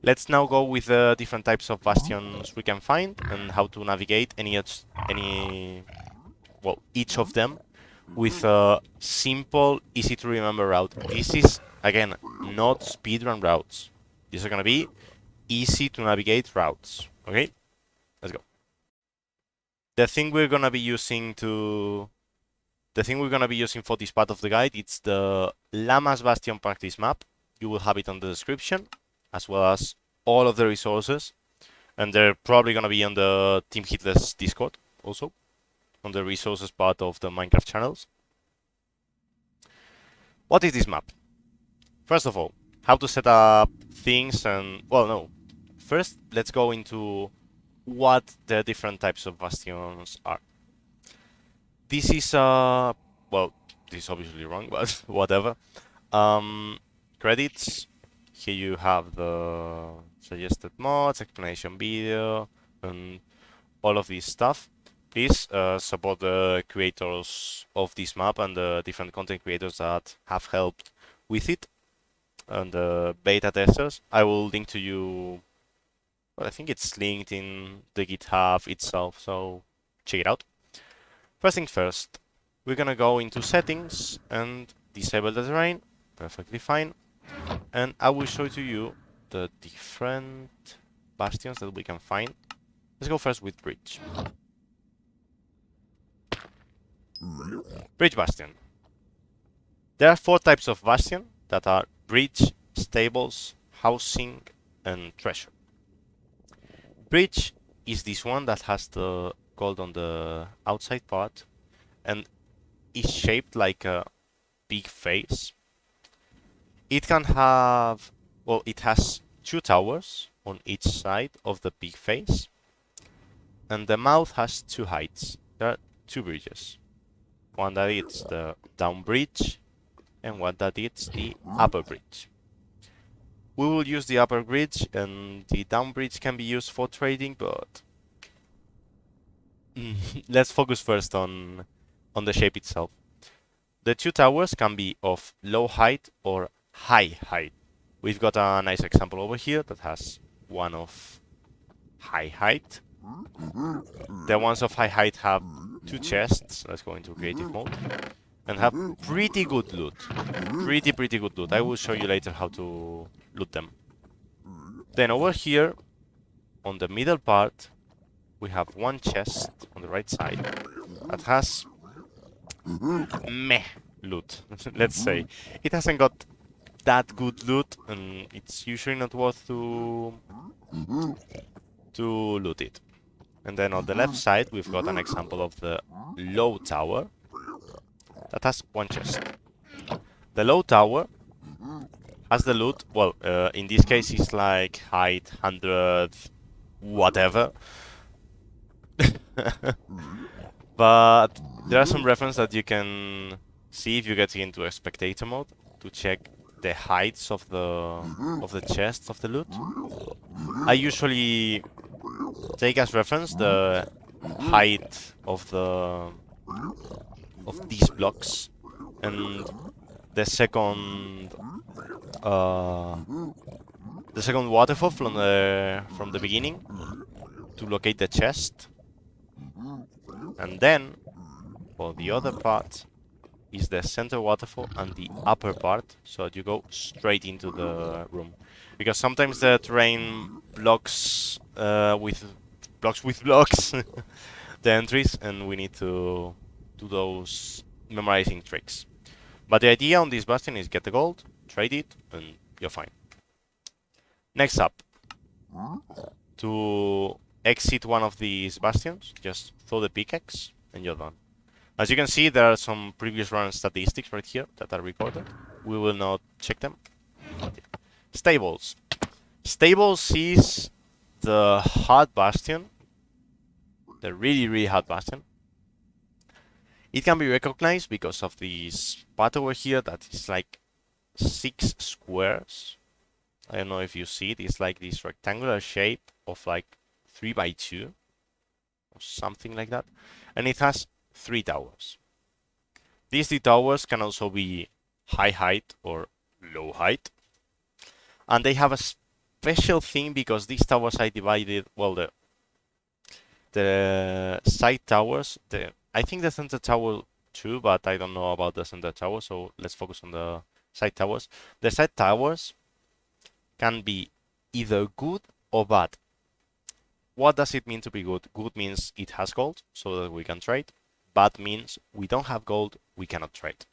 Let's now go with the different types of bastions we can find and how to navigate each of them with a simple, easy to remember route. This is, again, not speedrun routes. These are gonna be easy to navigate routes. Okay? Let's go. The thing we're gonna be using for this part of the guide, it's the Llamas Bastion practice map. You will have it on the description, as well as all of the resources. And they're probably gonna be on the Team Hitless Discord also, on the resources part of the Minecraft channels. What is this map? First of all, how to set up things and, well, no. First, let's go into what the different types of bastions are. This is well, this is obviously wrong, but whatever. Credits. Here you have the suggested mods, explanation video, and all of this stuff. Please support the creators of this map and the different content creators that have helped with it and the beta testers. I will link to you. Well, I think it's linked in the GitHub itself, so check it out. First things first, we're gonna go into settings and disable the terrain. Perfectly fine. And I will show to you the different bastions that we can find. Let's go first with bridge. Bridge bastion. There are 4 types of bastion that are bridge, stables, housing, and treasure. Bridge is this one that has the gold on the outside part and is shaped like a big face. It can have, well, it has 2 towers on each side of the big face, and the mouth has 2 heights. There are 2 bridges. One that is the down bridge, and one that is the upper bridge. We will use the upper bridge, and the down bridge can be used for trading, but let's focus first on the shape itself. The 2 towers can be of low height or high height. We've got a nice example over here that has one of high height. The ones of high height have 2 chests. Let's go into creative mode. And have pretty good loot. Pretty good loot. I will show you later how to loot them. Then over here, on the middle part, we have 1 chest on the right side that has meh loot, let's say. It hasn't got that good loot, and it's usually not worth to loot it. And then on the left side, we've got an example of the low tower that has 1 chest. The low tower has the loot, well, in this case it's like height 100 whatever. But there are some references that you can see if you get into a spectator mode to check the heights of the chests of the loot. I usually take as reference the height of these blocks and the second waterfall from the beginning to locate the chest. And then for the other part is the center waterfall and the upper part, so that you go straight into the room. Because sometimes the terrain blocks with blocks the entries, and we need to do those memorizing tricks. But the idea on this bastion is get the gold, trade it, and you're fine. Next up, to exit one of these bastions, just throw the pickaxe and you're done. As you can see, there are some previous run statistics right here that are recorded. We will not check them. Stables. Stables is the hard bastion, the really hard bastion. It can be recognized because of this part over here that is like 6 squares. I don't know if you see it. It's like this rectangular shape of like 3 by 2 or something like that, and it has 3 towers. These 3 towers can also be high height or low height, and they have a special thing because these towers are divided. Well, the side towers. I think the center tower too, but I don't know about the center tower. So let's focus on the side towers. The side towers can be either good or bad. What does it mean to be good? Good means it has gold, so that we can trade. Bad means we don't have gold, we cannot trade.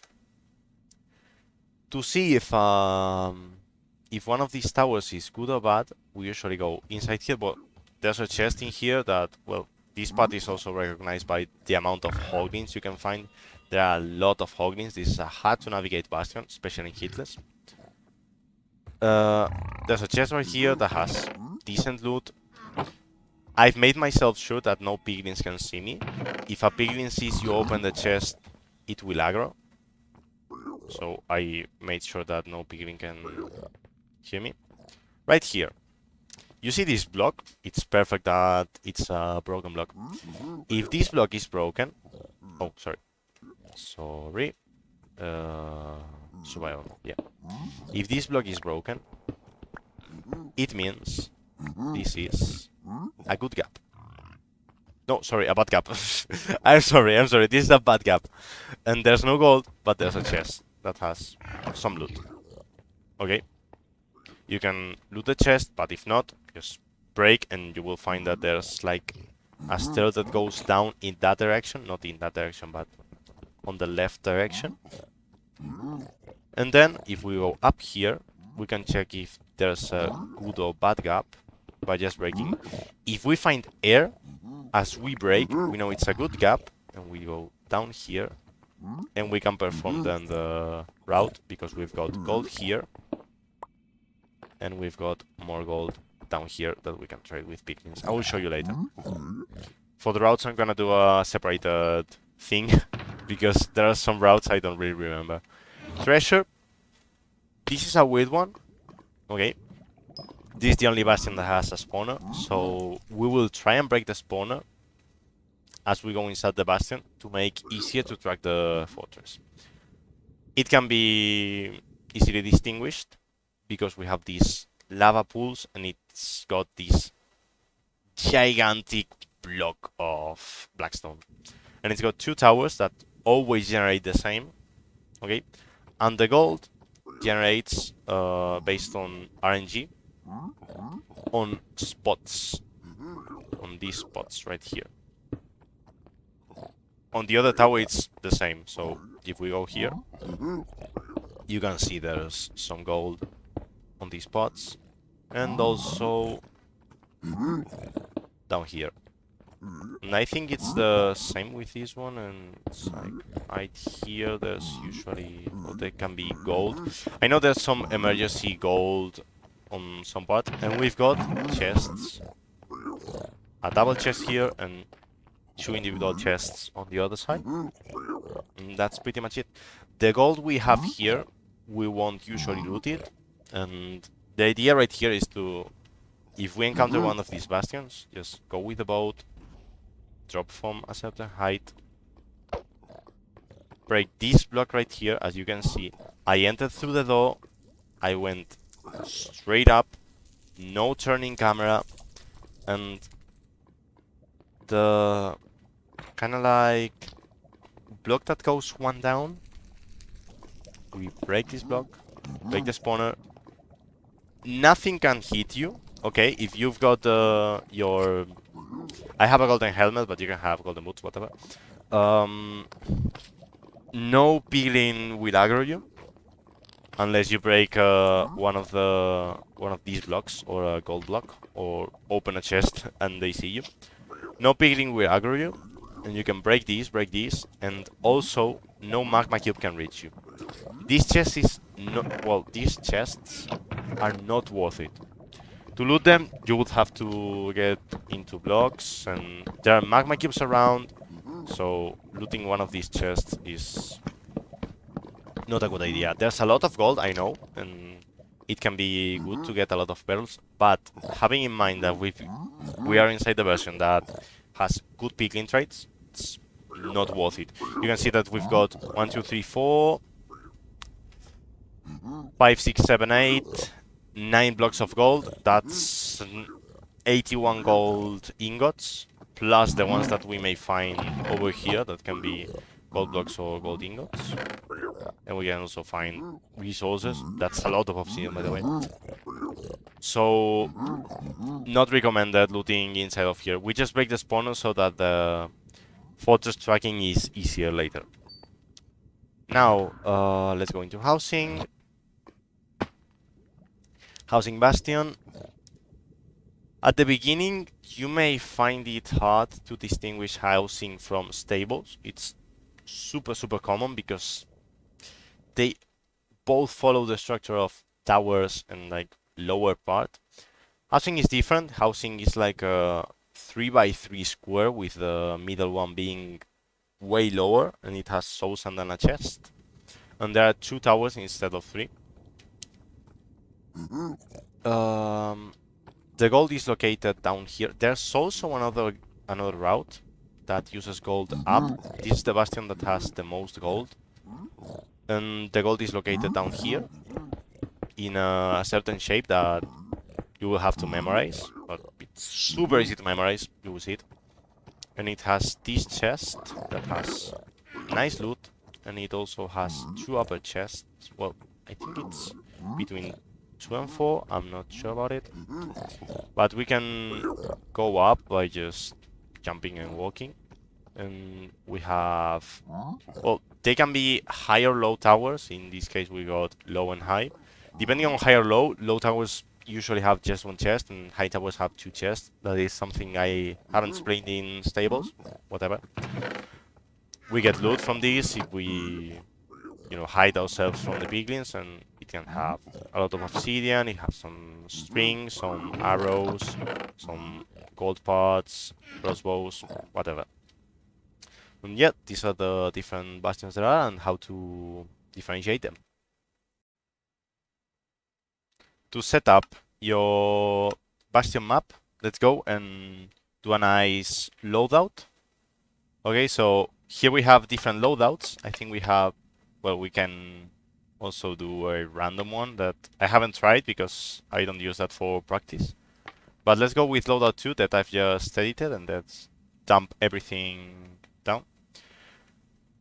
To see if one of these towers is good or bad, we usually go inside here, but there's a chest in here that, well, this part is also recognized by the amount of hoglins you can find. There are a lot of hoglins. This is a hard to navigate bastion, especially in Hitless. There's a chest right here that has decent loot. I've made myself sure that no piglins can see me. If a piglin sees you open the chest, it will aggro. So I made sure that no piglin can hear me. Right here. You see this block? It's perfect that it's a broken block. If this block is broken... Oh, sorry. Sorry. Survival. Yeah. If this block is broken, it means this is a good gap. No, sorry, a bad gap. I'm sorry. This is a bad gap. And there's no gold, but there's a chest that has some loot. Okay? You can loot the chest, but if not, just break and you will find that there's like a stair that goes down in that direction. Not in that direction, but on the left direction. And then, if we go up here, we can check if there's a good or bad gap by just breaking. If we find air, as we break, we know it's a good gap, and we go down here, and we can perform then the route, because we've got gold here, and we've got more gold down here that we can trade with piglins. I will show you later. For the routes, I'm gonna do a separated thing, because there are some routes I don't really remember. Treasure. This is a weird one. Okay. This is the only bastion that has a spawner, so we will try and break the spawner as we go inside the bastion to make easier to track the fortress. It can be easily distinguished because we have these lava pools and it's got this gigantic block of blackstone. And it's got two towers that always generate the same. Okay, and the gold generates based on RNG on spots, on these spots right here. On the other tower it's the same, so if we go here, you can see there's some gold on these spots, and also down here. And I think it's the same with this one, and it's like right here there's usually, well, there can be gold. I know there's some emergency gold on some part, and we've got chests. A double chest here and two individual chests on the other side. And that's pretty much it. The gold we have here, we won't usually loot it, and the idea right here is to, if we encounter one of these bastions, just go with the boat, drop from a certain height, break this block right here. As you can see, I entered through the door, I went straight up, no turning camera, and the kind of like block that goes one down, we break this block, break the spawner, nothing can hit you. Okay, if you've got your... I have a golden helmet, but you can have golden boots, whatever. No piglin will aggro you unless you break one of these blocks or a gold block or open a chest and they see you. No piglin will aggro you, and you can break these, and also no magma cube can reach you. These chests is not, well, these chests are not worth it. To loot them, you would have to get into blocks, and there are magma cubes around, so looting one of these chests is not a good idea. There's a lot of gold, I know, and it can be good to get a lot of pearls, but having in mind that we are inside the version that has good piglin traits, it's not worth it. You can see that we've got 1, 2, 3, 4, 5, 6, 7, 8, 9 blocks of gold. That's 81 gold ingots, plus the ones that we may find over here that can be gold blocks or gold ingots. And we can also find resources. That's a lot of obsidian, by the way. So, not recommended looting inside of here. We just break the spawner so that the fortress tracking is easier later. Now, let's go into housing. Housing bastion. At the beginning, you may find it hard to distinguish housing from stables. It's super common because they both follow the structure of towers and like lower part. Housing is different. Housing is like a 3x3 square with the middle one being way lower, and it has souls and then a chest. And there are 2 towers instead of 3. Um, the gold is located down here. There's also another route that uses gold up. This is the bastion that has the most gold, and the gold is located down here in a certain shape that you will have to memorize, but it's super easy to memorize. You will see it. And it has this chest that has nice loot, and it also has 2 upper chests. Well, I think it's between 2 and 4. I'm not sure about it, but we can go up by just jumping and walking. And we have, well, they can be high or low towers. In this case, we got low and high. Depending on high or low, low towers usually have just 1 chest, and high towers have 2 chests. That is something I haven't explained in stables. Whatever. We get loot from this if we, hide ourselves from the piglins, and it can have a lot of obsidian. It has some strings, some arrows, some gold pots, crossbows, whatever. And yeah, these are the different bastions there are and how to differentiate them. To set up your bastion map, let's go and do a nice loadout. Okay, so here we have different loadouts. I think we have, well, we can also do a random one that I haven't tried because I don't use that for practice. But let's go with loadout 2 that I've just edited, and let's dump everything down.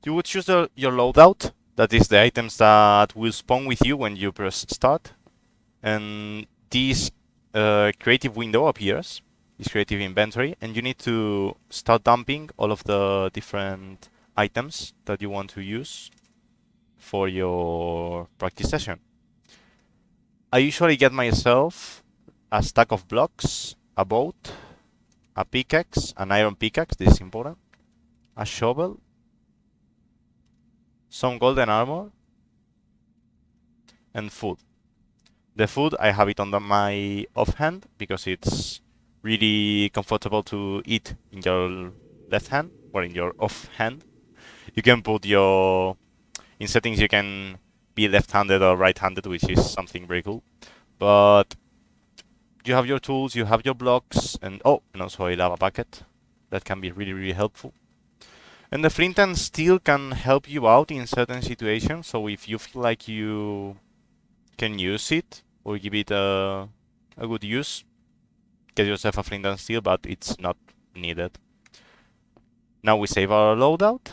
You would choose your loadout, that is the items that will spawn with you when you press start. And this creative window appears, this creative inventory, and you need to start dumping all of the different items that you want to use for your practice session. I usually get myself a stack of blocks, a boat, a pickaxe, an iron pickaxe, this is important, a shovel, some golden armor, and food. The food, I have it on my offhand because it's really comfortable to eat in your left hand or in your offhand. You can put in settings, you can be left-handed or right-handed, which is something very cool. But you have your tools, you have your blocks, and also a lava bucket. That can be really, really helpful. And the flint and steel can help you out in certain situations. So if you feel like you can use it or give it a good use, get yourself a flint and steel, but it's not needed. Now we save our loadout,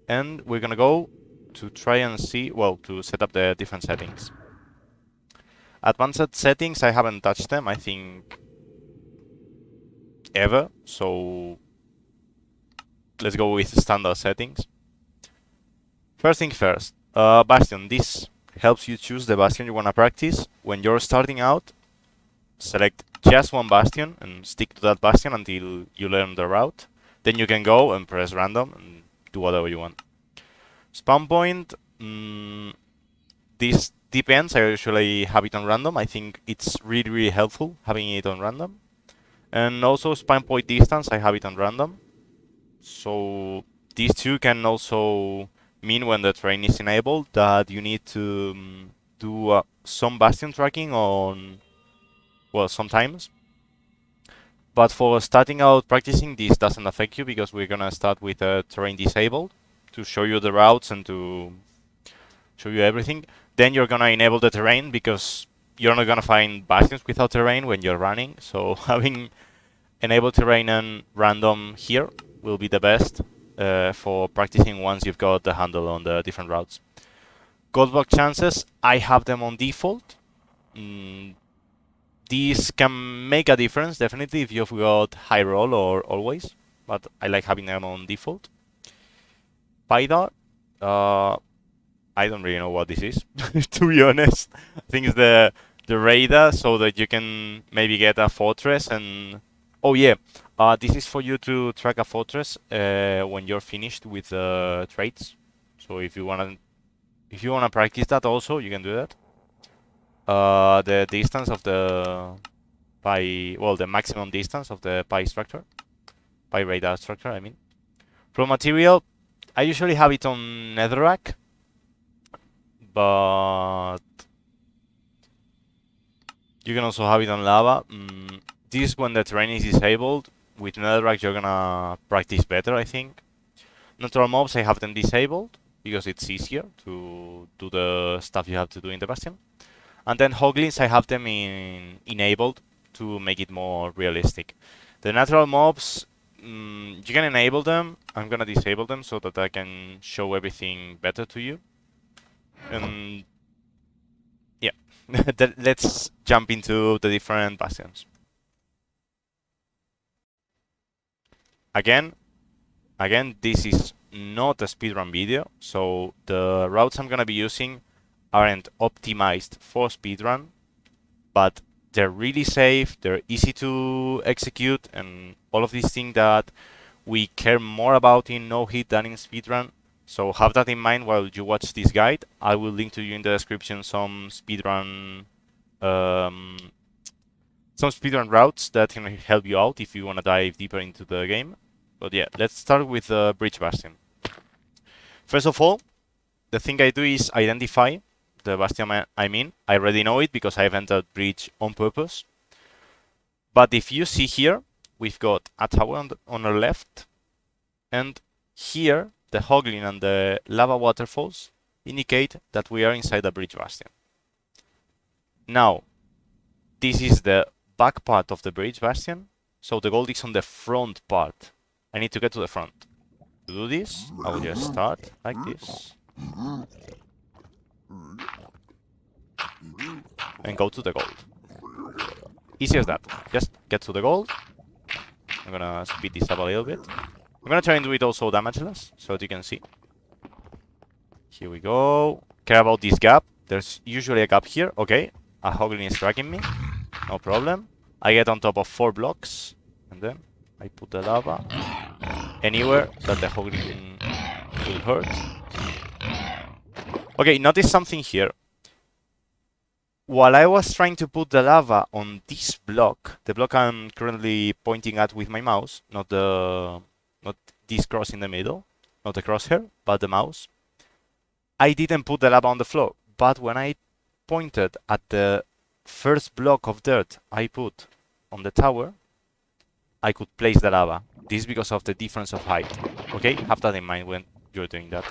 and we're gonna go to try and see, well, to set up the different settings. Advanced settings, I haven't touched them, I think, ever, so let's go with standard settings. First thing first, Bastion. This helps you choose the Bastion you want to practice. When you're starting out, select just one Bastion and stick to that Bastion until you learn the route. Then you can go and press random and do whatever you want. Spawn point, this depends. I usually have it on random. I think it's really, really helpful having it on random. And also spawn point distance, I have it on random. So these two can also mean when the terrain is enabled that you need to do some bastion tracking on, well, sometimes. But for starting out practicing, this doesn't affect you because we're gonna start with terrain disabled to show you the routes and to show you everything. Then you're gonna enable the terrain because you're not gonna find bastions without terrain when you're running. So having enabled terrain and random here will be the best for practicing once you've got the handle on the different routes. Gold block chances, I have them on default. These can make a difference, definitely, if you've got high roll or always, but I like having them on default. Pydar, I don't really know what this is, to be honest. I think it's the radar, so that you can maybe get a fortress and... Oh yeah, this is for you to track a fortress when you're finished with the traits. So if you wanna practice that also, you can do that. The distance of the pi, well, the maximum distance of the pi structure, pi radar structure, I mean. From material, I usually have it on netherrack, but you can also have it on lava. This is when the terrain is disabled. With netherrack, you're gonna practice better, I think. Natural mobs, I have them disabled because it's easier to do the stuff you have to do in the bastion. And then hoglins, I have them enabled to make it more realistic. The natural mobs, you can enable them. I'm gonna disable them so that I can show everything better to you. And yeah, let's jump into the different bastions. Again, this is not a speedrun video, so the routes I'm gonna be using aren't optimized for speedrun, but they're really safe, they're easy to execute, and all of these things that we care more about in no hit than in speedrun. So have that in mind while you watch this guide. I will link to you in the description some speedrun routes that can help you out if you want to dive deeper into the game. But yeah, let's start with the bridge bastion. First of all, the thing I do is identify the bastion I'm in. I already know it because I've entered bridge on purpose. But if you see here, we've got a tower on our left, and here the hoglin and the lava waterfalls indicate that we are inside the bridge bastion. Now, this is the back part of the bridge bastion, so the gold is on the front part. I need to get to the front. To do this, I will just start like this. And go to the gold. Easy as that. Just get to the gold. I'm gonna speed this up a little bit. I'm gonna try and do it also damageless, so that you can see. Here we go. Care about this gap. There's usually a gap here. Okay, a hoglin is tracking me. No problem. I get on top of 4 blocks, and then I put the lava anywhere that the hoglin will hurt. Okay, notice something here. While I was trying to put the lava on this block, the block I'm currently pointing at with my mouse, not this cross in the middle, not the crosshair, but the mouse, I didn't put the lava on the floor. But when I pointed at the first block of dirt I put on the tower, I could place the lava. This is because of the difference of height. Okay, have that in mind when you're doing that.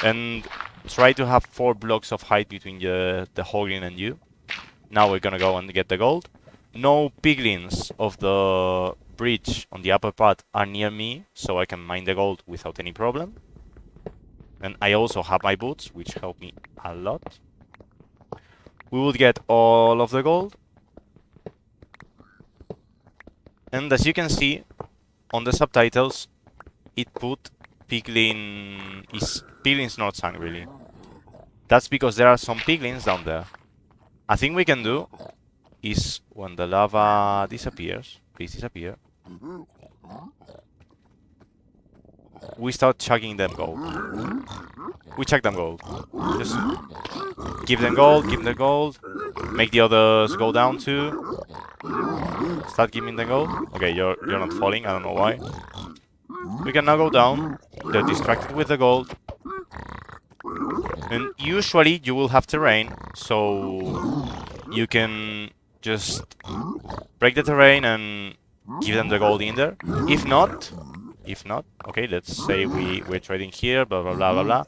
And try to have 4 blocks of height between the hoglin and you. Now we're gonna go and get the gold. No piglins of the bridge on the upper part are near me, so I can mine the gold without any problem. And I also have my boots, which help me a lot. We will get all of the gold. And as you can see, on the subtitles, it put piglins not sunk, really. That's because there are some piglins down there. A thing we can do is when the lava disappears, please disappear, we start chugging them gold. We chuck them gold. Just give them gold, make the others go down too. Start giving them gold. Okay, you're not falling, I don't know why. We can now go down. They're distracted with the gold. And usually you will have terrain, so you can just break the terrain and give them the gold in there. If not, okay, let's say we're trading here, blah blah blah blah blah.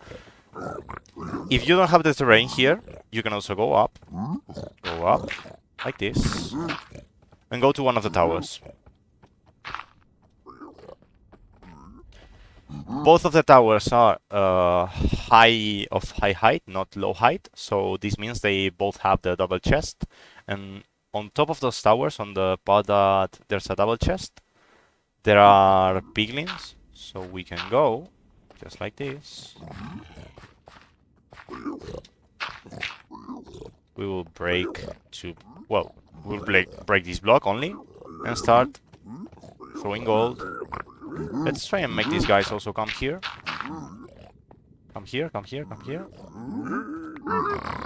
If you don't have the terrain here, you can also go up like this, and go to one of the towers. Both of the towers are high height, not low height, so this means they both have the double chest. And on top of those towers, on the part that there's a double chest, there are piglins, so we can go just like this. We will break this block only and start throwing gold. Let's try and make these guys also come here. Come here.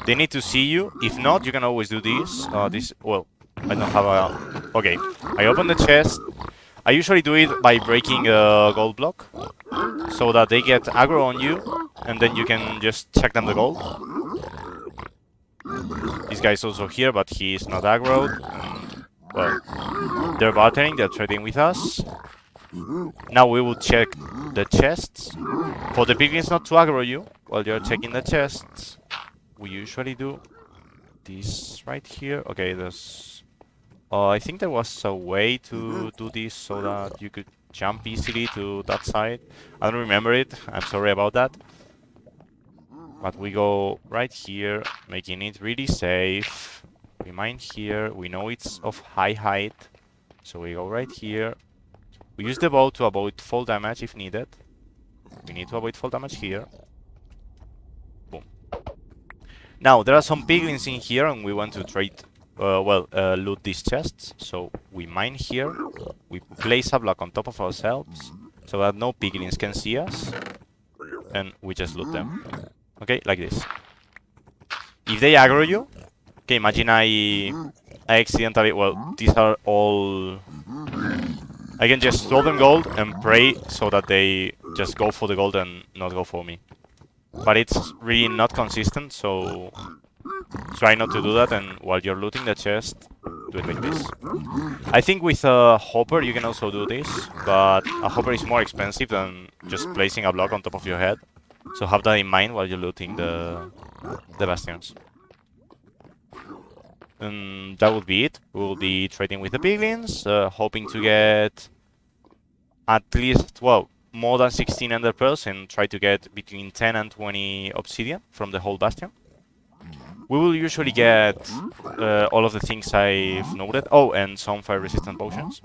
They need to see you. If not, you can always do this. Well, I don't have a Okay, I open the chest. I usually do it by breaking a gold block, so that they get aggro on you, and then you can just check them the gold. This guy's also here, but he is not aggroed, and, well, they're bartering, they're trading with us. Now we will check the chests. For the piglins not to aggro you while you're checking the chests, we usually do this right here. Okay, there's... I think there was a way to do this so that you could jump easily to that side. I don't remember it. I'm sorry about that. But we go right here, making it really safe. We mine here. We know it's of high height. So we go right here. We use the bow to avoid fall damage if needed. We need to avoid fall damage here. Boom. Now, there are some piglins in here and we want to trade, loot these chests. So we mine here. We place a block on top of ourselves so that no piglins can see us. And we just loot them. Okay, like this. If they aggro you, okay, imagine I accidentally, well, these are all... I can just throw them gold and pray so that they just go for the gold and not go for me. But it's really not consistent, so try not to do that, and while you're looting the chest, do it like this. I think with a hopper you can also do this, but a hopper is more expensive than just placing a block on top of your head. So have that in mind while you're looting the bastions. And that would be it. We will be trading with the piglins, hoping to get at least, well, more than 16 ender pearls and try to get between 10 and 20 obsidian from the whole bastion. We will usually get all of the things I've noted. Oh, and some fire resistant potions.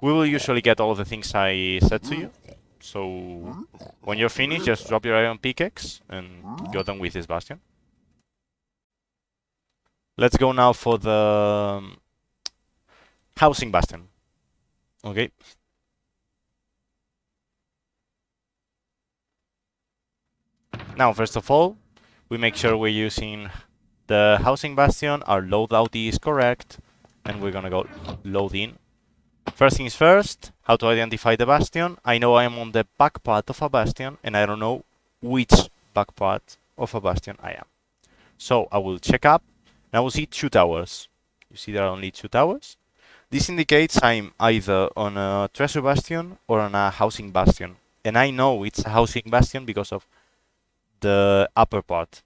We will usually get all of the things I said to you. So when you're finished, just drop your iron pickaxe and go done with this bastion. Let's go now for the housing bastion. Okay. Now, first of all, we make sure we're using the housing bastion, our loadout is correct, and we're gonna go load in. First things first, how to identify the bastion. I know I am on the back part of a bastion, and I don't know which back part of a bastion I am. So I will check up, and I will see 2 towers. You see there are only 2 towers. This indicates I'm either on a treasure bastion or on a housing bastion. And I know it's a housing bastion because of the upper part.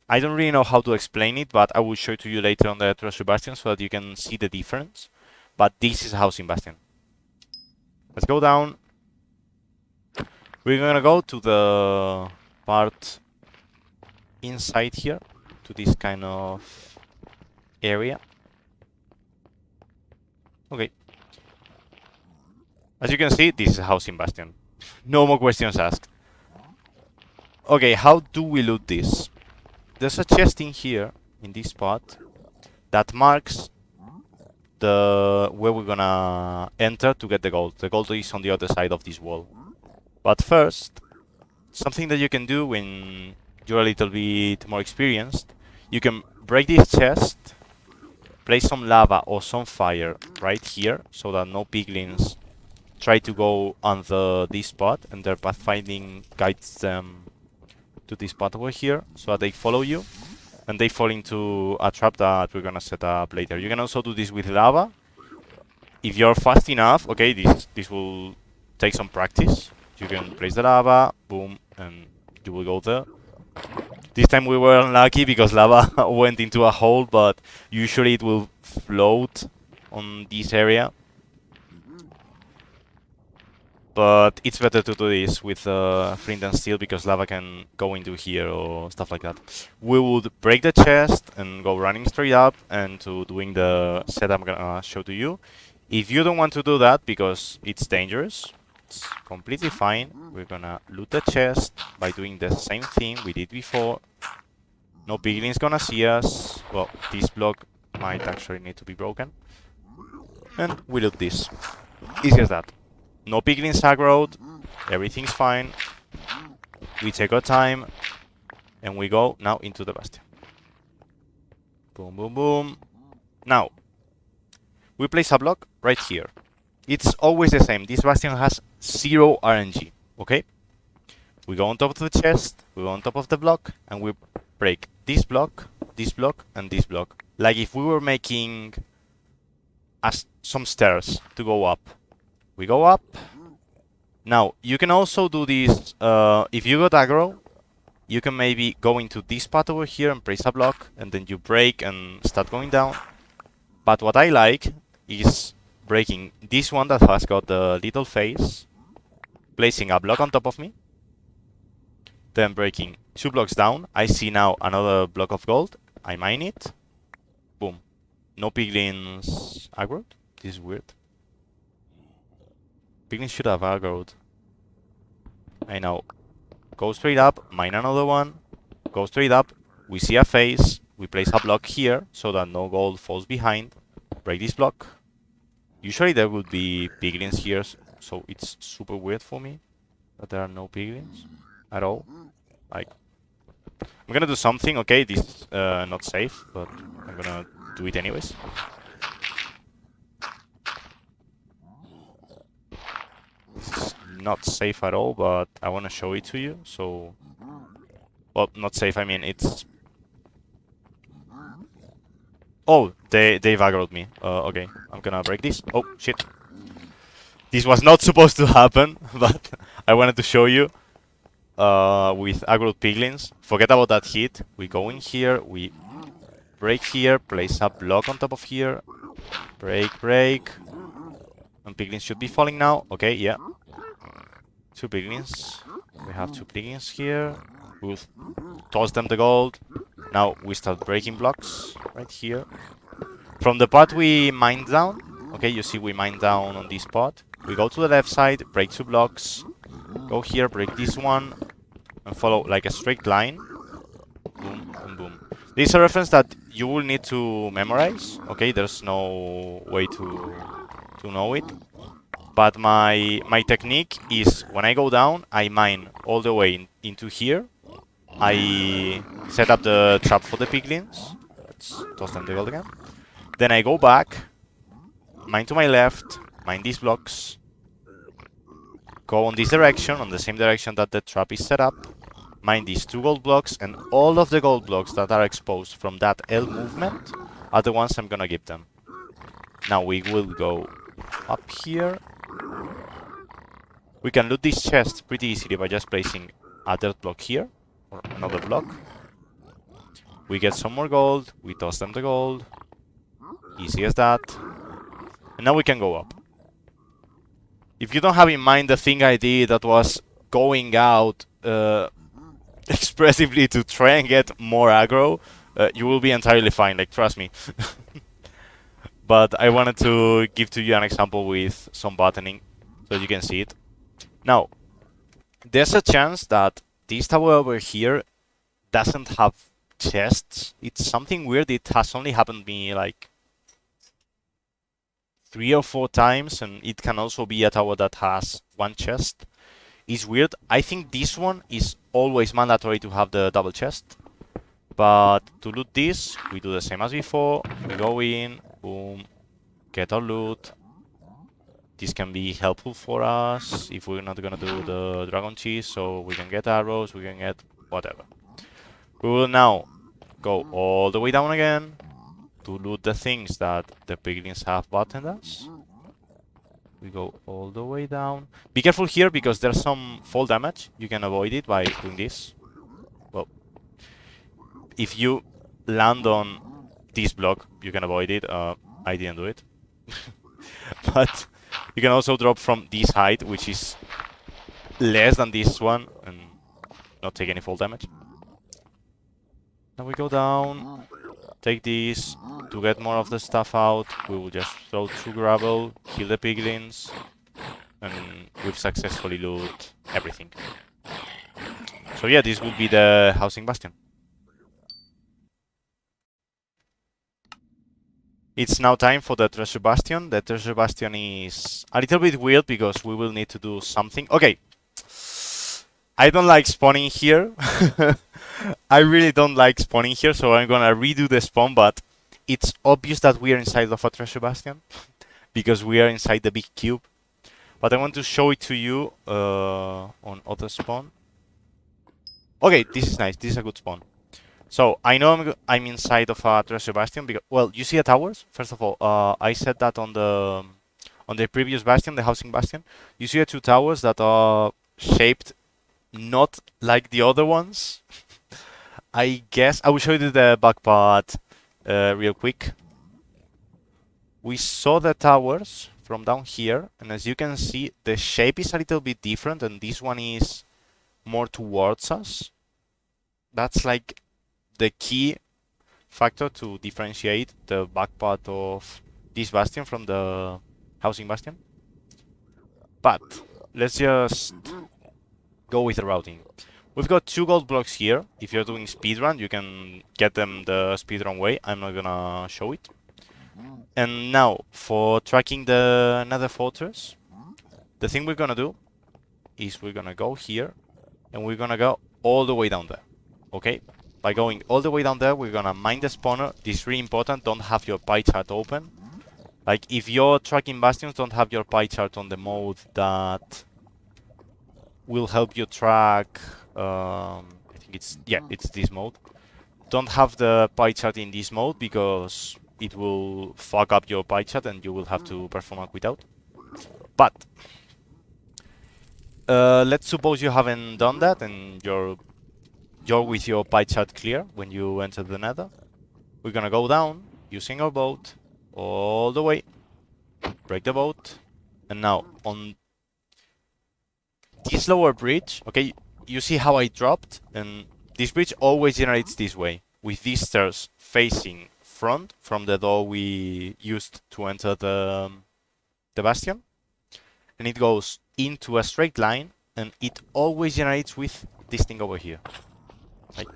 I don't really know how to explain it, but I will show it to you later on the treasure bastion so that you can see the difference. But this is a housing bastion. Let's go down. We're gonna go to the part inside here, to this kind of area. Okay. As you can see, this is a housing bastion. No more questions asked. Okay, how do we loot this? There's a chest in here, in this spot, that marks the where we're gonna enter to get the gold. The gold is on the other side of this wall. But first, something that you can do when you're a little bit more experienced, you can break this chest, place some lava or some fire right here, so that no piglins try to go on this spot, and their pathfinding guides them to this spot over here, so that they follow you, and they fall into a trap that we're gonna set up later. You can also do this with lava. If you're fast enough, okay, this will take some practice. You can place the lava, boom, and you will go there. This time we were unlucky because lava went into a hole, but usually it will float on this area. But it's better to do this with flint and steel because lava can go into here or stuff like that. We would break the chest and go running straight up and to doing the set I'm gonna show to you. If you don't want to do that because it's dangerous, it's completely fine. We're gonna loot the chest by doing the same thing we did before. No piglin's gonna see us. Well, this block might actually need to be broken. And we loot this. Easy as that. No piglins aggroed, everything's fine. We take our time, and we go now into the bastion. Boom, boom, boom. Now, We place a block right here. It's always the same. This bastion has 0 RNG, okay? We go on top of the chest, we go on top of the block, and we break this block, and this block. Like if we were making some stairs to go up. We go up. Now, you can also do this, if you got aggro, you can maybe go into this path over here and place a block, and then you break and start going down. But what I like is breaking this one that has got the little face, placing a block on top of me, then breaking 2 blocks down. I see now another block of gold. I mine it. Boom. No piglins aggroed. This is weird. Piglins should have aggroed. I know. Go straight up, mine another one. Go straight up. We see a face. We place a block here so that no gold falls behind. Break this block. Usually there would be piglins here, so it's super weird for me that there are no piglins at all. Like, I'm gonna do something, okay, this is not safe, but I'm gonna do it anyways. This is not safe at all, but I wanna show it to you, so... Well, not safe, I mean, it's... Oh, they've aggroed me. Okay, I'm gonna break this. Oh, shit. This was not supposed to happen, but I wanted to show you. With aggroed piglins. Forget about that hit. We go in here, we break here, place a block on top of here, break. And piglins should be falling now. Okay, yeah. 2 piglins. We have 2 piglins here. We'll toss them the gold. Now we start breaking blocks right here. From the part we mine down, okay, you see we mine down on this spot. We go to the left side, break 2 blocks. Go here, break this one, and follow like a straight line. Boom, boom, boom. This is a reference that you will need to memorize. Okay, there's no way to know it. But my technique is when I go down, I mine all the way into here. I set up the trap for the piglins. Let's toss them the gold again. Then I go back, mine to my left, mine these blocks. Go on this direction, on the same direction that the trap is set up. Mine these 2 gold blocks, and all of the gold blocks that are exposed from that L movement are the ones I'm gonna give them. Now we will go up here. We can loot this chest pretty easily by just placing a dirt block here, or another block. We get some more gold, we toss them the gold. Easy as that. And now we can go up. If you don't have in mind the thing I did that was going out expressively to try and get more aggro, you will be entirely fine, like, trust me. But I wanted to give to you an example with some buttoning, so you can see it. Now, there's a chance that this tower over here doesn't have chests. It's something weird. It has only happened to me like 3 or 4 times, and it can also be a tower that has 1 chest. It's weird. I think this one is always mandatory to have the double chest. But to loot this, we do the same as before. We go in, boom, get our loot. This can be helpful for us if we're not gonna do the dragon cheese, so we can get arrows, we can get whatever. We will now go all the way down again to loot the things that the piglins have buttoned us. We go all the way down. Be careful here because there's some fall damage. You can avoid it by doing this. Well, if you land on this block, you can avoid it. I didn't do it. But you can also drop from this height, which is less than this one, and not take any fall damage. Now we go down, take this. To get more of the stuff out, we will just throw 2 gravel, kill the piglins, and we've successfully looted everything. So yeah, this will be the housing bastion. It's now time for the treasure bastion. The treasure bastion is a little bit weird because we will need to do something. Okay, I don't like spawning here. I really don't like spawning here, so I'm gonna redo the spawn, but it's obvious that we are inside of a treasure bastion because we are inside the big cube. But I want to show it to you on other spawn. Okay, this is nice. This is a good spawn. So I know I'm inside of a treasure bastion because, well, you see the towers. First of all, I said that on the previous bastion, the housing bastion. You see the two towers that are shaped not like the other ones. I guess I will show you the back part real quick. We saw the towers from down here, and as you can see, the shape is a little bit different, and this one is more towards us. That's like the key factor to differentiate the back part of this bastion from the housing bastion. But let's just go with the routing. We've got 2 gold blocks here. If you're doing speedrun, you can get them the speedrun way. I'm not gonna show it. And now, for tracking the nether fortress, the thing we're gonna do is we're gonna go here, and we're gonna go all the way down there. Okay? By going all the way down there, we're gonna mine the spawner. This is really important. Don't have your pie chart open. Like, if you're tracking bastions, don't have your pie chart on the mode that will help you track. I think it's this mode. Don't have the pie chart in this mode because it will fuck up your pie chart and you will have to perform a quit out. But let's suppose you haven't done that and you're with your pie chart clear when you enter the nether. We're gonna go down using our boat all the way, break the boat, and now on this lower bridge, okay, you see how I dropped, and this bridge always generates this way, with these stairs facing front from the door we used to enter the bastion, and it goes into a straight line, and it always generates with this thing over here. Like,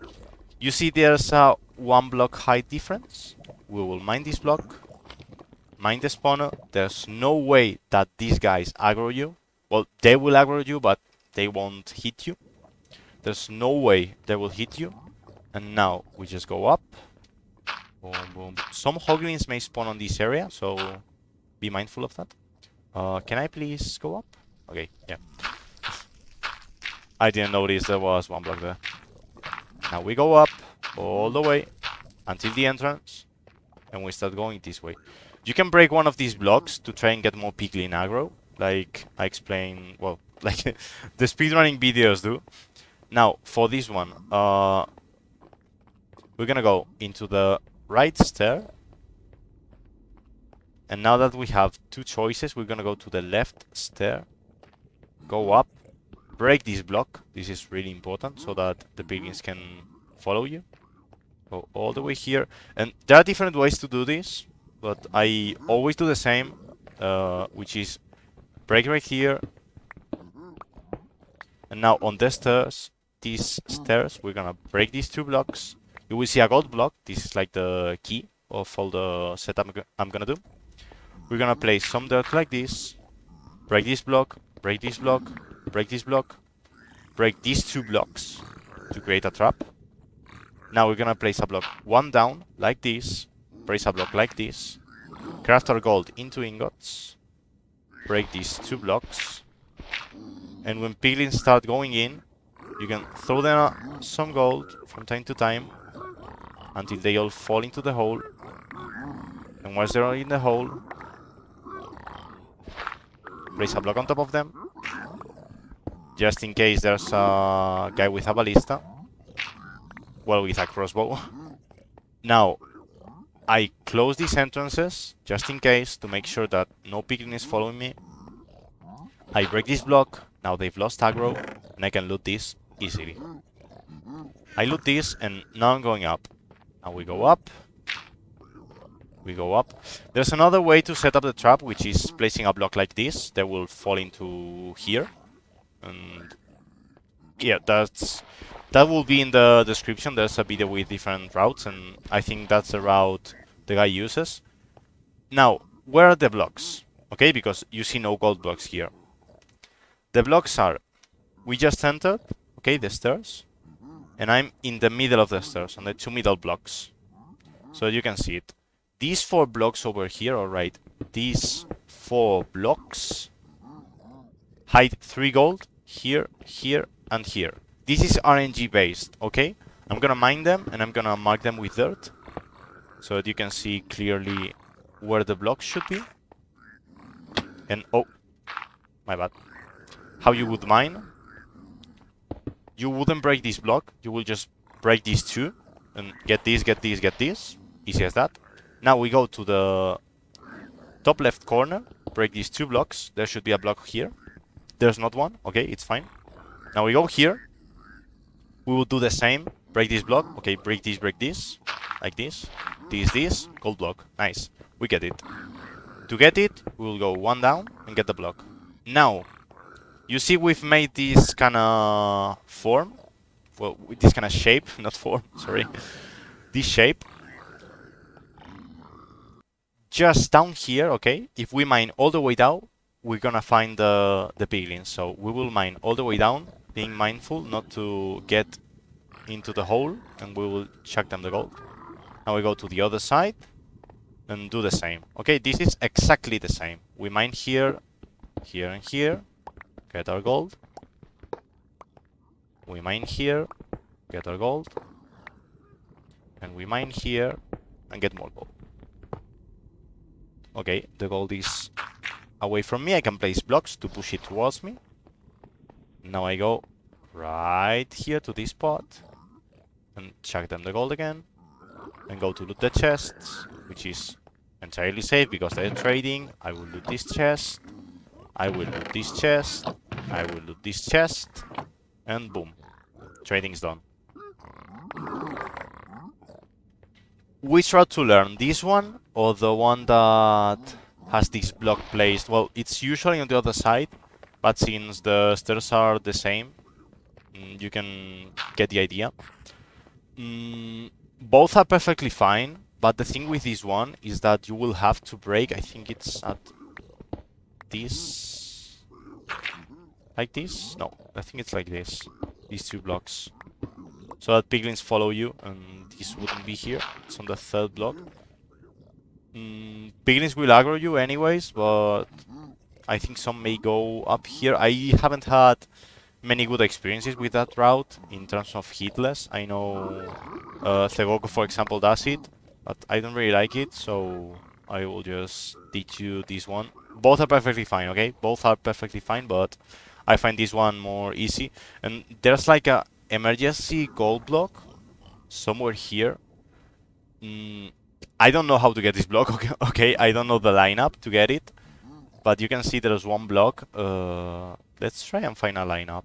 you see there's a 1 block height difference. We will mine this block, mine the spawner. There's no way that these guys aggro you. Well, they will aggro you, but they won't hit you. There's no way they will hit you. And now we just go up. Boom, boom. Some hoglins may spawn on this area, so be mindful of that. Can I please go up? Okay, yeah. I didn't notice there was 1 block there. Now we go up all the way until the entrance, and we start going this way. You can break one of these blocks to try and get more piglin aggro, like I explained, well, like the speedrunning videos do. Now, for this one, we're gonna go into the right stair. And now that we have 2 choices, we're gonna go to the left stair, go up, break this block. This is really important so that the piglins can follow you. Go all the way here. And there are different ways to do this, but I always do the same, which is break right here. And now on the stairs, these stairs, we're gonna break these 2 blocks. You will see a gold block. This is like the key of all the setup I'm gonna do. We're gonna place some dirt like this, break this block, break this block, break this block, break these 2 blocks to create a trap. Now we're gonna place a block 1 down like this, place a block like this, craft our gold into ingots, break these 2 blocks, and when piglins start going in, you can throw them some gold from time to time until they all fall into the hole. And once they're in the hole, place a block on top of them, just in case there's a guy with a ballista. Well, with a crossbow. Now, I close these entrances, just in case, to make sure that no piglin is following me. I break this block, now they've lost aggro, and I can loot this easily. I loot this, and now I'm going up. Now we go up. We go up. There's another way to set up the trap, which is placing a block like this. They will fall into here. And yeah, that will be in the description. There's a video with different routes, and I think that's the route the guy uses. Now, where are the blocks? Okay, because you see no gold blocks here. The blocks are, we just entered, okay, the stairs, and I'm in the middle of the stairs, on the 2 middle blocks. So you can see it. These 4 blocks over here, alright. These 4 blocks hide 3 gold here, here, and here. This is RNG based, okay? I'm gonna mine them and I'm gonna mark them with dirt so that you can see clearly where the blocks should be. And oh, my bad. How you would mine? You wouldn't break this block, you will just break these 2 and get this, get this, get this. Easy as that. Now we go to the top left corner, break these 2 blocks. There should be a block here. There's not one, okay, it's fine. Now we go here. We will do the same. Break this block. Okay, break this, like this. This, gold block. Nice. We get it. To get it, we will go 1 down and get the block. Now, you see we've made this kind of form. Well, with this kind of shape, not form, sorry. This shape. Just down here, okay, if we mine all the way down, we're gonna find the piglins. So we will mine all the way down, being mindful not to get into the hole, and we will chuck them the gold. Now we go to the other side and do the same. Okay, this is exactly the same. We mine here, here, and here, get our gold. We mine here, get our gold. And we mine here and get more gold. Okay, the gold is away from me. I can place blocks to push it towards me. Now I go right here to this spot and chuck them the gold again. And go to loot the chests, which is entirely safe because they're trading. I will loot this chest. I will loot this chest. I will loot this chest. And boom. Trading's done. Which route to learn? This one or the one that has this block placed? Well, it's usually on the other side, but since the stairs are the same, you can get the idea. Both are perfectly fine, but the thing with this one is that you will have to break, I think it's at this, like this? No, I think it's like this, these 2 blocks. So that piglins follow you, and this wouldn't be here, it's on the 3rd block. Piglins will aggro you anyways, but I think some may go up here. I haven't had many good experiences with that route in terms of Hitless. I know Segoku, for example, does it, but I don't really like it, so I will just teach you this one. Both are perfectly fine, okay? Both are perfectly fine, but I find this one more easy. And there's like a emergency gold block somewhere here. I don't know how to get this block, okay? I don't know the lineup to get it, but you can see there's one block. Let's try and find a lineup.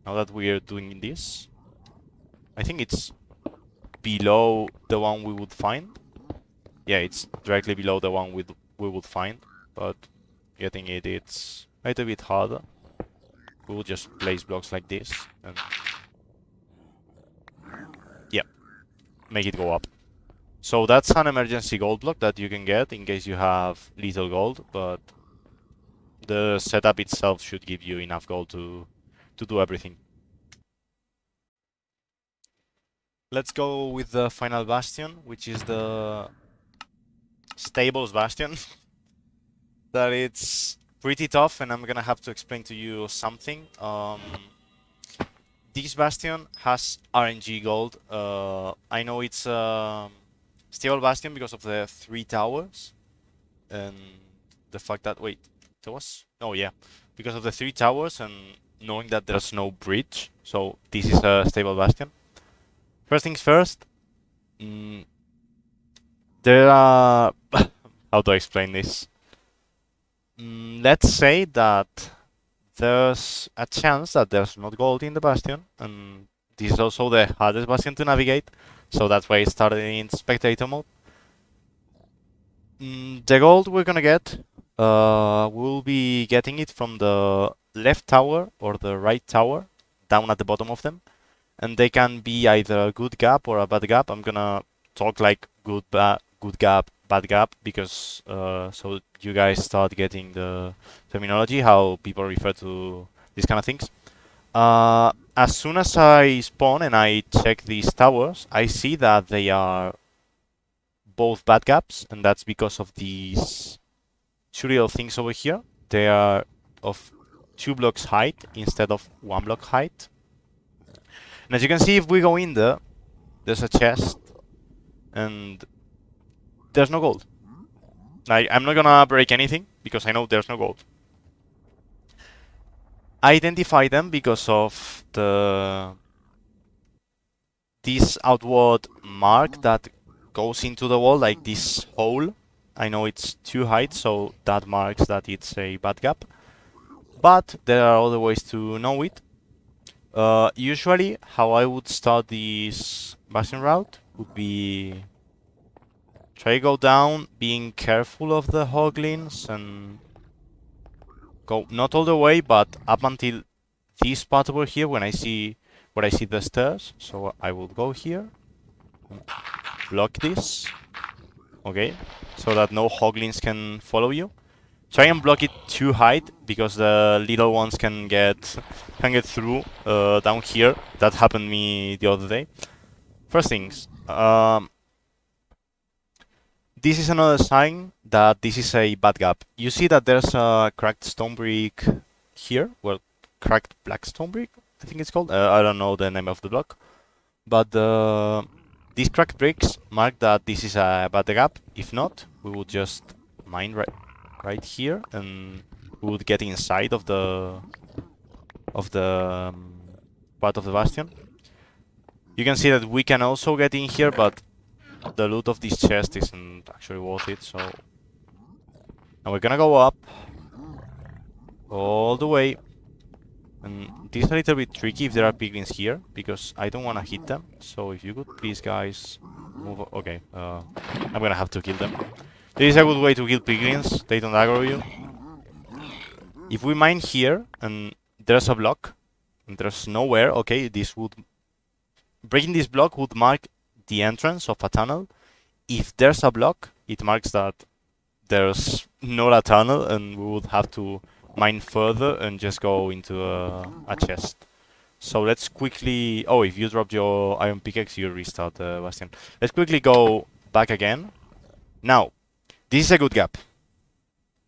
Now that we're doing this, I think it's below the one we would find. Yeah, it's directly below the one we would find, but getting it's a little bit harder. We will just place blocks like this and yeah, make it go up. So that's an emergency gold block that you can get in case you have little gold, but the setup itself should give you enough gold to do everything. Let's go with the final bastion, which is the stables bastion. That it's pretty tough, and I'm gonna have to explain to you something. This bastion has RNG gold. I know it's stable bastion because of the 3 towers and the fact that oh yeah, because of the 3 towers and knowing that there's no bridge, so this is a stable bastion. First things first, there are how do I explain this? Let's say that there's a chance that there's not gold in the bastion, and this is also the hardest bastion to navigate, so that's why I started in spectator mode. The gold we're gonna get, we'll be getting it from the left tower or the right tower, down at the bottom of them, and they can be either a good gap or a bad gap. I'm gonna talk like good gap, bad gap, because so you guys start getting the terminology, how people refer to these kind of things. As soon as I spawn and I check these towers, I see that they are both bad gaps, and that's because of these two little things over here. They are of 2 blocks height instead of 1 block height. And as you can see, if we go in there, there's a chest, and there's no gold. I'm not gonna break anything, because I know there's no gold. I identify them because of this outward mark that goes into the wall, like this hole. I know it's too high, so that marks that it's a bad gap. But there are other ways to know it. Usually, how I would start this bastion route would be try to go down, being careful of the hoglins, and go not all the way, but up until this part over here when I see where I see the stairs. So I will go here, block this, okay, so that no hoglins can follow you. Try and block it too high because the little ones can get through down here. That happened to me the other day. First things, this is another sign that this is a bad gap. You see that there's a cracked stone brick here, well, cracked black stone brick, I think it's called. I don't know the name of the block, but these cracked bricks mark that this is a bad gap. If not, we would just mine right here, and we would get inside of the part of the bastion. You can see that we can also get in here, but the loot of this chest isn't actually worth it. So now we're gonna go up all the way, and this is a little bit tricky if there are piglins here, because I don't want to hit them. So if you could please, guys, move. Okay, I'm gonna have to kill them. This is a good way to kill piglins. They don't aggro you. If we mine here and there's a block and there's nowhere, okay, breaking this block would mark the entrance of a tunnel. If there's a block, it marks that there's not a tunnel, and we would have to mine further and just go into a chest. So let's quickly... Oh, if you drop your iron pickaxe, you restart the bastion. Let's quickly go back again. Now, this is a good gap.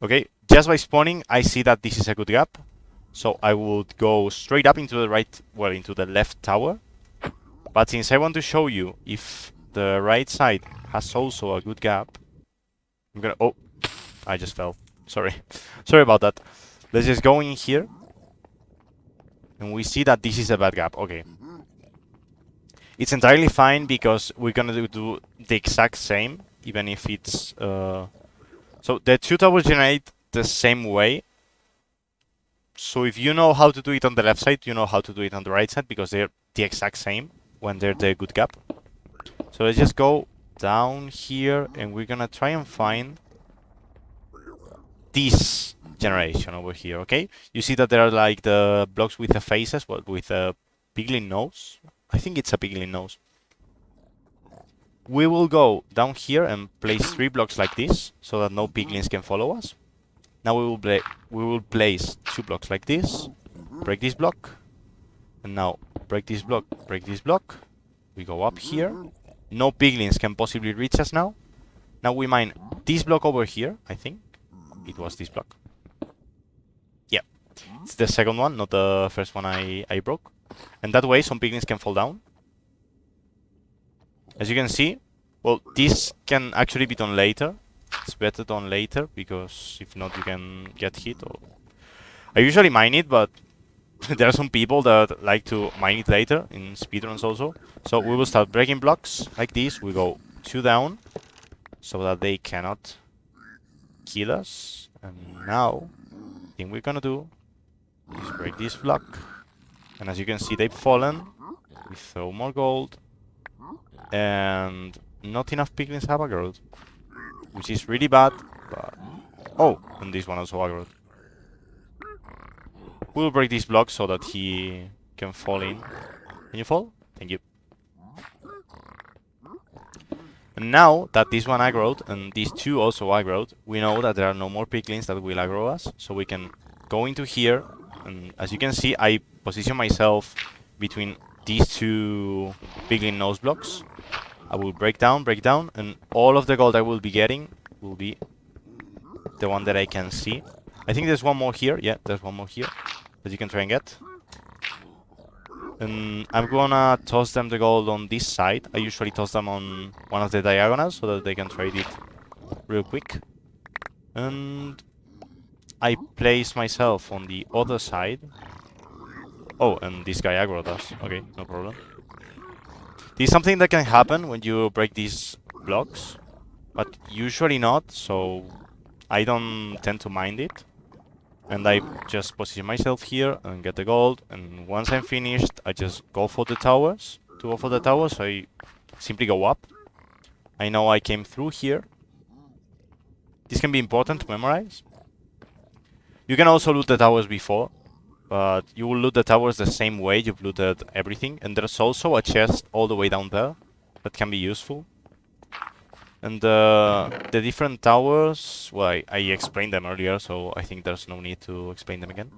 Okay, just by spawning, I see that this is a good gap. So I would go straight up into the right, well, into the left tower. But since I want to show you if the right side has also a good gap, I'm gonna... Oh, I just fell. Sorry. Sorry about that. Let's just go in here. And we see that this is a bad gap. Okay. It's entirely fine because we're gonna do the exact same, even if it's... So the two towers generate the same way. So if you know how to do it on the left side, you know how to do it on the right side, because they're the exact same when they're the good gap. So let's just go down here, and we're gonna try and find this generation over here, okay? You see that there are like the blocks with the faces, well, with a piglin nose. I think it's a piglin nose. We will go down here and place 3 blocks like this, so that no piglins can follow us. Now we will place 2 blocks like this, break this block, and now break this block, break this block. We go up here. No piglins can possibly reach us now. Now we mine this block over here, I think. It was this block. Yeah, it's the second one, not the first one I broke. And that way some piglins can fall down. As you can see, well, this can actually be done later. It's better done later, because if not, you can get hit. Or I usually mine it, but there are some people that like to mine it later in speedruns also. So we will start breaking blocks like this. We go 2 down, so that they cannot kill us. And now, the thing we're gonna do is break this block. And as you can see, they've fallen. We throw more gold. And not enough piglins have aggroed, which is really bad. But oh, and this one also aggroed. We'll break this block so that he can fall in. Can you fall? Thank you. And now that this one aggroed and these 2 also aggroed, we know that there are no more piglins that will aggro us. So we can go into here, and as you can see, I position myself between these 2 piglin nose blocks. I will break down, and all of the gold I will be getting will be the one that I can see. I think there's one more here. Yeah, there's one more here that you can try and get. And I'm gonna toss them the gold on this side. I usually toss them on one of the diagonals so that they can trade it real quick. And I place myself on the other side. Oh, and this guy aggroed us. Okay, no problem. This is something that can happen when you break these blocks, but usually not, so I don't tend to mind it. And I just position myself here and get the gold, and once I'm finished, I just go for the towers. To go for the towers, I simply go up. I know I came through here. This can be important to memorize. You can also loot the towers before, but you will loot the towers the same way you've looted everything. And there's also a chest all the way down there that can be useful. And the different towers, well, I explained them earlier, so I think there's no need to explain them again.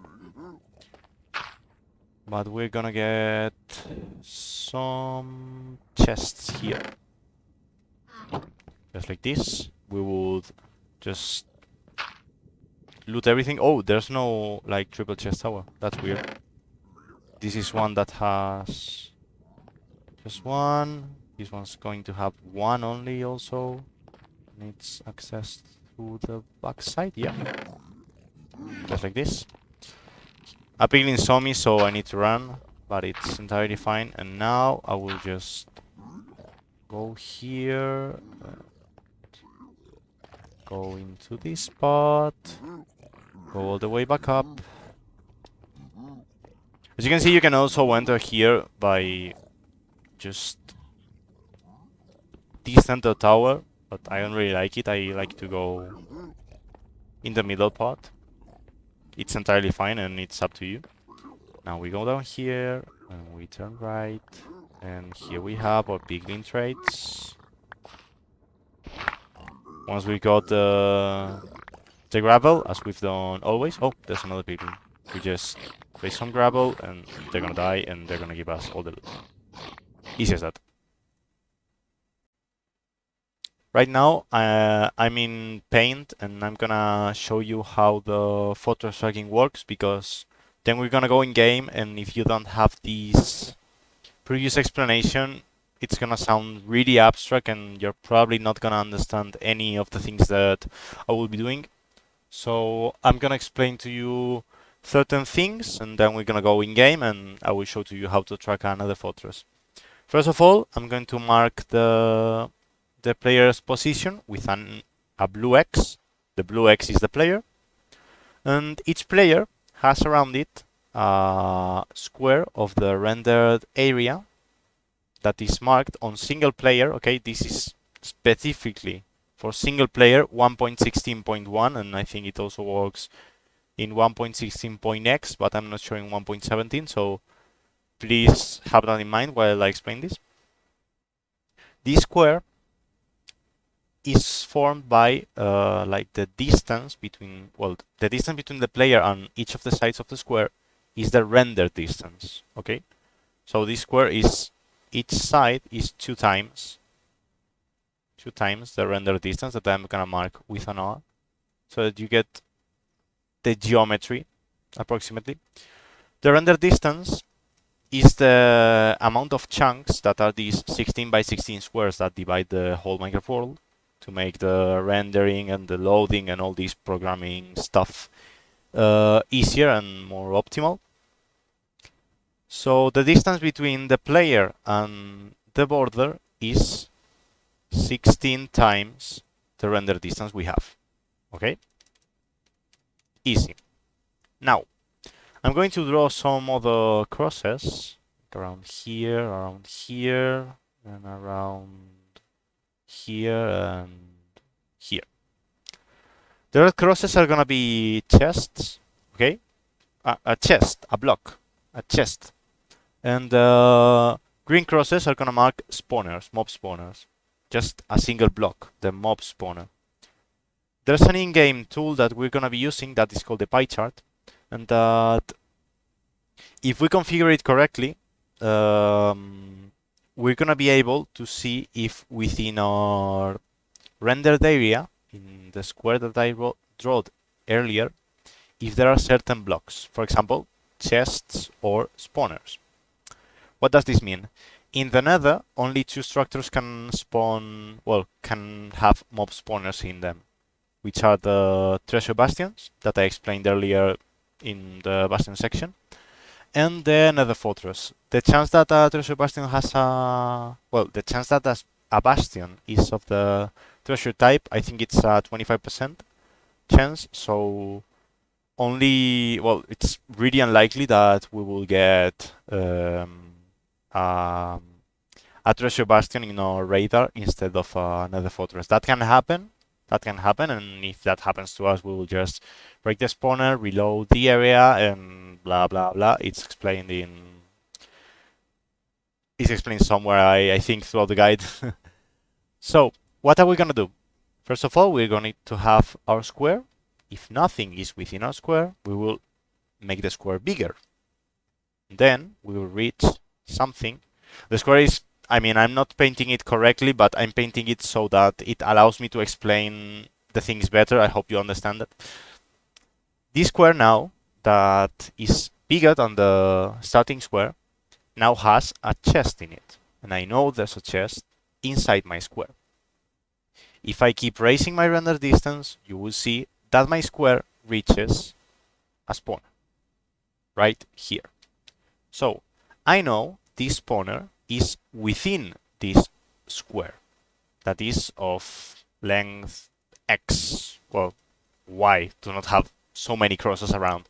But we're gonna get some chests here. Just like this. We would just loot everything. Oh, there's no, like, triple chest tower. That's weird. This is one that has just one. This one's going to have one only also. Needs access to the backside, yeah. Just like this. A piglin saw me, so I need to run, but it's entirely fine. And now I will just go here, go into this spot, go all the way back up. As you can see, you can also enter here by just this center tower, but I don't really like it. I like to go in the middle part. It's entirely fine and it's up to you. Now we go down here and we turn right, and here we have our piglin traits. Once we got the gravel, as we've done always. Oh, there's another piglin. We just place some gravel and they're gonna die and they're gonna give us all the loot. Easy as that. Right now, I'm in Paint, and I'm gonna show you how the fortress tracking works, because then we're gonna go in game, and if you don't have this previous explanation, it's gonna sound really abstract, and you're probably not gonna understand any of the things that I will be doing. So I'm gonna explain to you certain things, and then we're gonna go in game, and I will show to you how to track another fortress. First of all, I'm going to mark the player's position with a blue X. The blue X is the player. And each player has around it a square of the rendered area that is marked on single player. Okay, this is specifically for single player 1.16.1, and I think it also works in 1.16.x, but I'm not showing 1.17, so please have that in mind while I explain this. This square is formed by like the distance between, well, the distance between the player and each of the sides of the square is the render distance. Okay, so this square is, each side is two times the render distance that I'm gonna mark with an R, so that you get the geometry approximately. The render distance is the amount of chunks that are these 16 by 16 squares that divide the whole Minecraft world, to make the rendering and the loading and all this programming stuff easier and more optimal. So the distance between the player and the border is 16 times the render distance we have. Okay? Easy. Now, I'm going to draw some other crosses around here, and around here and here. The red crosses are gonna be chests, okay? A chest, a block, a chest. And green crosses are gonna mark spawners, mob spawners. Just a single block, the mob spawner. There's an in-game tool that we're gonna be using that is called the pie chart, and that if we configure it correctly, we're gonna be able to see if within our rendered area, in the square that I drew earlier, if there are certain blocks, for example, chests or spawners. What does this mean? In the Nether, only two structures can spawn, well, can have mob spawners in them, which are the treasure bastions that I explained earlier in the bastion section, and the Nether fortress. The chance that a treasure bastion has a, well, the chance that a bastion is of the treasure type, I think it's a 25% chance, so only, well, it's really unlikely that we will get um, a treasure bastion in our radar instead of another fortress. That can happen. That can happen, and if that happens to us, we will just break the spawner, reload the area, and blah blah blah. It's explained somewhere, I think, throughout the guide. So, what are we gonna do? First of all, we're going to have our square. If nothing is within our square, we will make the square bigger. Then we will reach something. The square is, I mean, I'm not painting it correctly, but I'm painting it so that it allows me to explain the things better. I hope you understand that. This square now, that is bigger than the starting square, now has a chest in it. And I know there's a chest inside my square. If I keep raising my render distance, you will see that my square reaches a spawner right here. So I know this spawner is within this square that is of length x, well, y, do not have so many crosses around.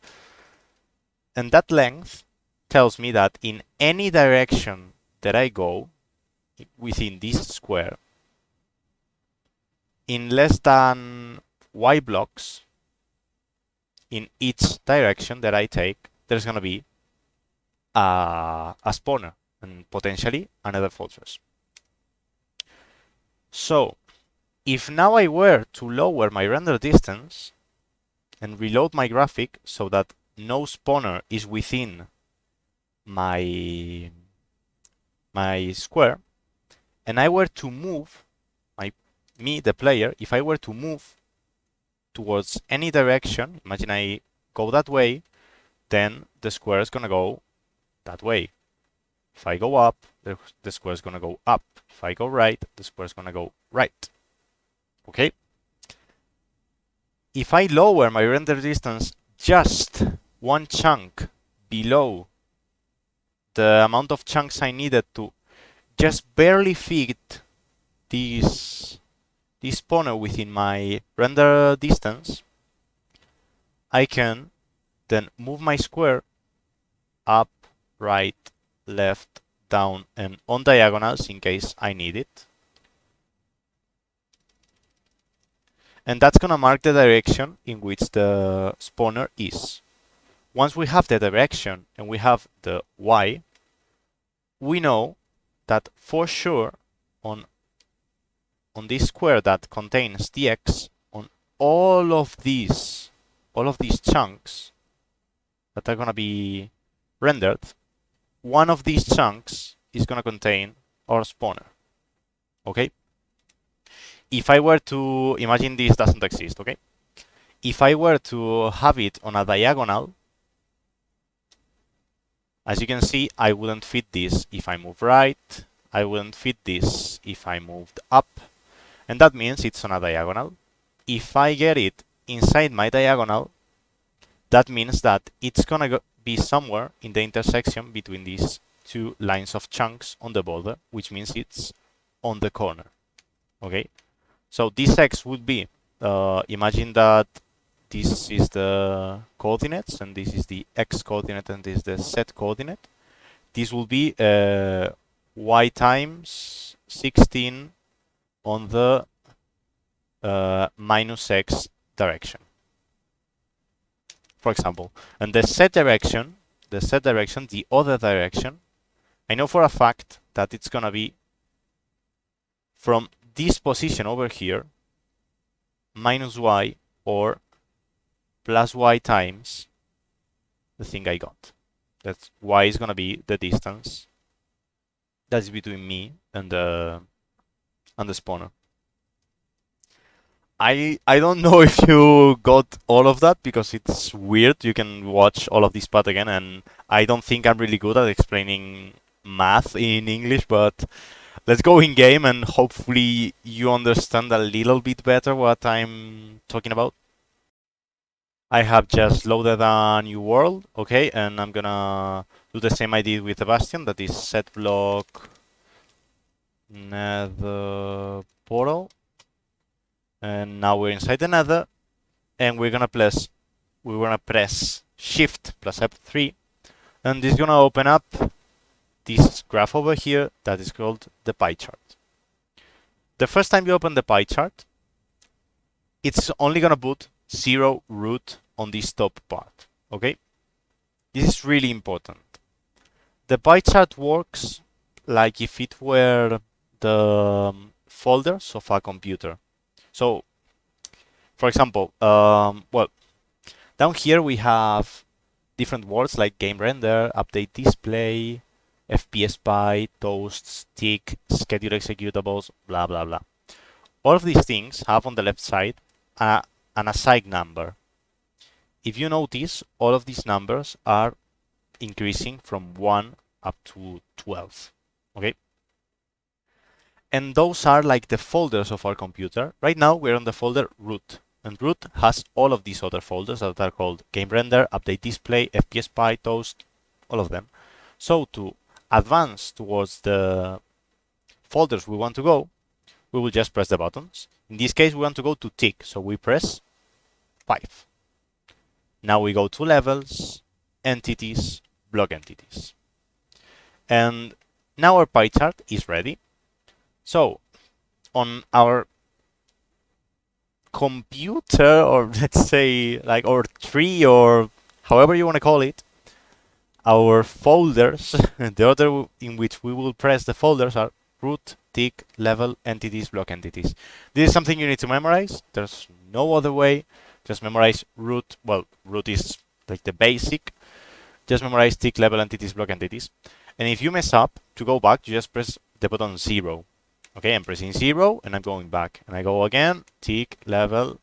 And that length tells me that in any direction that I go within this square, in less than y blocks in each direction that I take, there's going to be a spawner and potentially another fortress. So if now I were to lower my render distance and reload my graphic so that no spawner is within my square, and I were to move the player, if I were to move towards any direction, imagine I go that way, then the square is gonna go that way. If I go up, the square is gonna go up. If I go right, the square is gonna go right. Okay? If I lower my render distance just one chunk below the amount of chunks I needed to just barely fit this spawner within my render distance, I can then move my square up, right, left, down, and on diagonals in case I need it. And that's gonna mark the direction in which the spawner is. Once we have the direction and we have the Y, we know that for sure on this square that contains the X, on all of these chunks that are gonna be rendered, one of these chunks is gonna contain our spawner. Okay? If I were to imagine this doesn't exist, okay? If I were to have it on a diagonal, as you can see, I wouldn't fit this if I move right. I wouldn't fit this if I moved up. And that means it's on a diagonal. If I get it inside my diagonal, that means that it's gonna be somewhere in the intersection between these two lines of chunks on the border, which means it's on the corner. Okay? So this X would be, imagine that this is the coordinates, and this is the X coordinate, and this is the Z coordinate. This will be Y times 16 on the minus X direction, for example. And the Z direction, the other direction, I know for a fact that it's gonna be from this position over here, minus Y or plus Y times the thing I got. That's Y is gonna be the distance That's between me and the spawner. I don't know if you got all of that because it's weird. You can watch all of this part again, and I don't think I'm really good at explaining math in English, but let's go in game and hopefully you understand a little bit better what I'm talking about. I have just loaded a new world, okay, and I'm gonna do the same I did with the Bastion, that is set block nether portal, and now we're inside the nether, and we're gonna press Shift plus F3, and this is gonna open up this graph over here that is called the pie chart. The first time you open the pie chart, it's only gonna put 0 root on this top part, okay? This is really important. The pie chart works like if it were the folders of a computer. So, for example, well, down here we have different words like game render, update display, FPS pie, toasts, tick, schedule executables, blah blah blah. All of these things have on the left side an assigned number. If you notice, all of these numbers are increasing from 1 up to 12. Okay? And those are like the folders of our computer. Right now we're on the folder root. And root has all of these other folders that are called game render, update display, FPS pie, toast, all of them. So to advance towards the folders we want to go, we will just press the buttons. In this case, we want to go to tick, so we press 5. Now we go to levels, entities, block entities. And now our pie chart is ready. So on our computer, or let's say like our tree, or however you want to call it, our folders, the order in which we will press the folders are root, tick, level, entities, block entities. This is something you need to memorize. There's no other way. Just memorize root. Well, root is like the basic. Just memorize tick, level, entities, block entities. And if you mess up, to go back, you just press the button 0. Okay, I'm pressing 0 and I'm going back. And I go again, tick, level,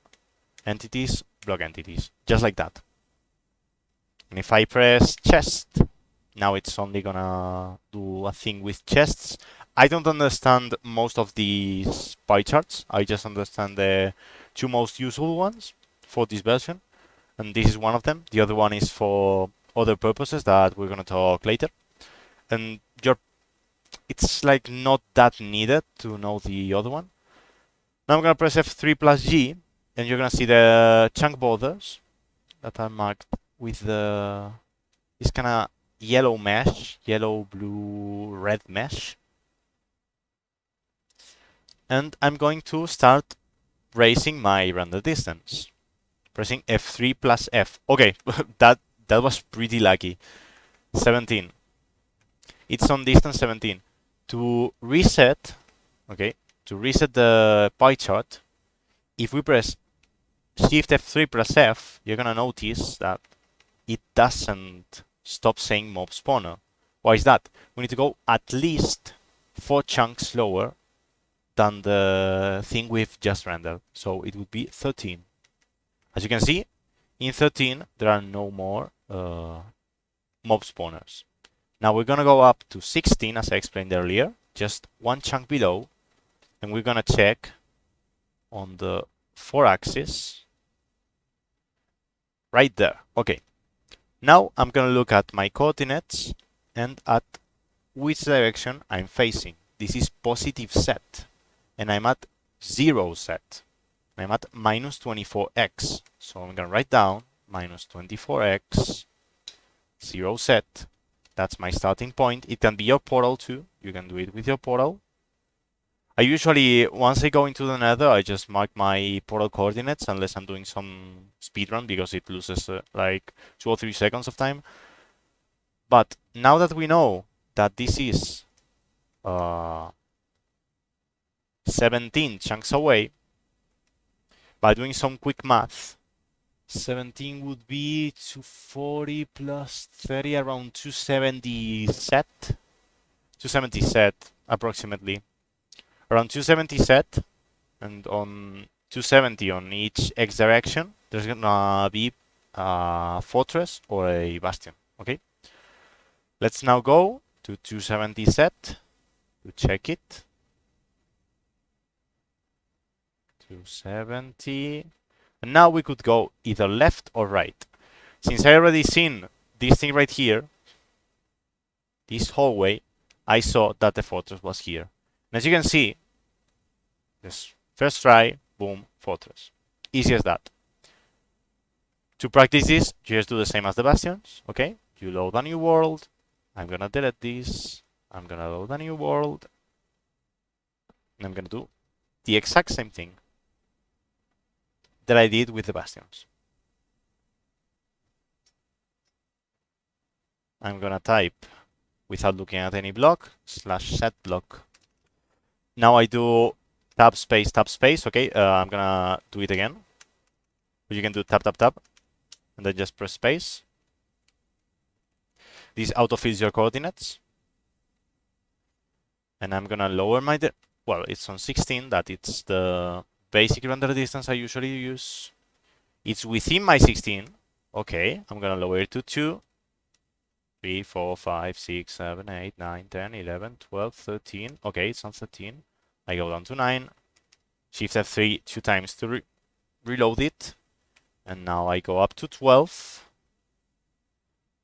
entities, block entities. Just like that. And if I press chest, now it's only gonna do a thing with chests. I don't understand most of these pie charts. I just understand the 2 most useful ones for this version. And this is one of them. The other one is for other purposes that we're gonna talk later. And it's like not that needed to know the other one. Now I'm gonna press F3 plus G, and you're gonna see the chunk borders that are marked with this kind of yellow mesh, yellow, blue, red mesh. And I'm going to start raising my render distance. Pressing F3 plus F. Okay, that was pretty lucky. 17. It's on distance 17. To reset, okay, to reset the pie chart, if we press Shift F3 plus F, you're gonna notice that it doesn't stop saying mob spawner. Why is that? We need to go at least 4 chunks lower than the thing we've just rendered. So it would be 13. As you can see, in 13 there are no more mob spawners. Now we're gonna go up to 16, as I explained earlier, just 1 chunk below, and we're gonna check on the 4-axis right there. Okay. Now I'm gonna look at my coordinates and at which direction I'm facing. This is positive set, and I'm at 0 set. I'm at minus 24x. So I'm gonna write down minus 24x, 0 set. That's my starting point. It can be your portal too. You can do it with your portal. I usually, once I go into the nether, I just mark my portal coordinates unless I'm doing some speedrun because it loses like 2 or 3 seconds of time. But now that we know that this is 17 chunks away, by doing some quick math, 17 would be 240 plus 30, around 270 set. 270 set approximately. Around 270 set, and on 270 on each x direction, there's gonna be a fortress or a bastion. Okay. Let's now go to 270 set to check it. 270. And now we could go either left or right. Since I already seen this thing right here, this hallway, I saw that the fortress was here. And as you can see, this first try, boom, fortress. Easy as that. To practice this, you just do the same as the bastions, okay? You load a new world. I'm gonna delete this. I'm gonna load a new world. And I'm gonna do the exact same thing that I did with the bastions. I'm gonna type, without looking at any block, /set block. Now I do tab space, okay? I'm gonna do it again. You can do tab, and then just press space. This autofills your coordinates. And I'm gonna lower my, well, it's on 16, that it's the basic render distance I usually use. It's within my 16. Okay, I'm gonna lower it to 2. 3, 4, 5, 6, 7, 8, 9, 10, 11, 12, 13. Okay, it's on 13. I go down to 9. Shift F3 2 times to reload it. And now I go up to 12.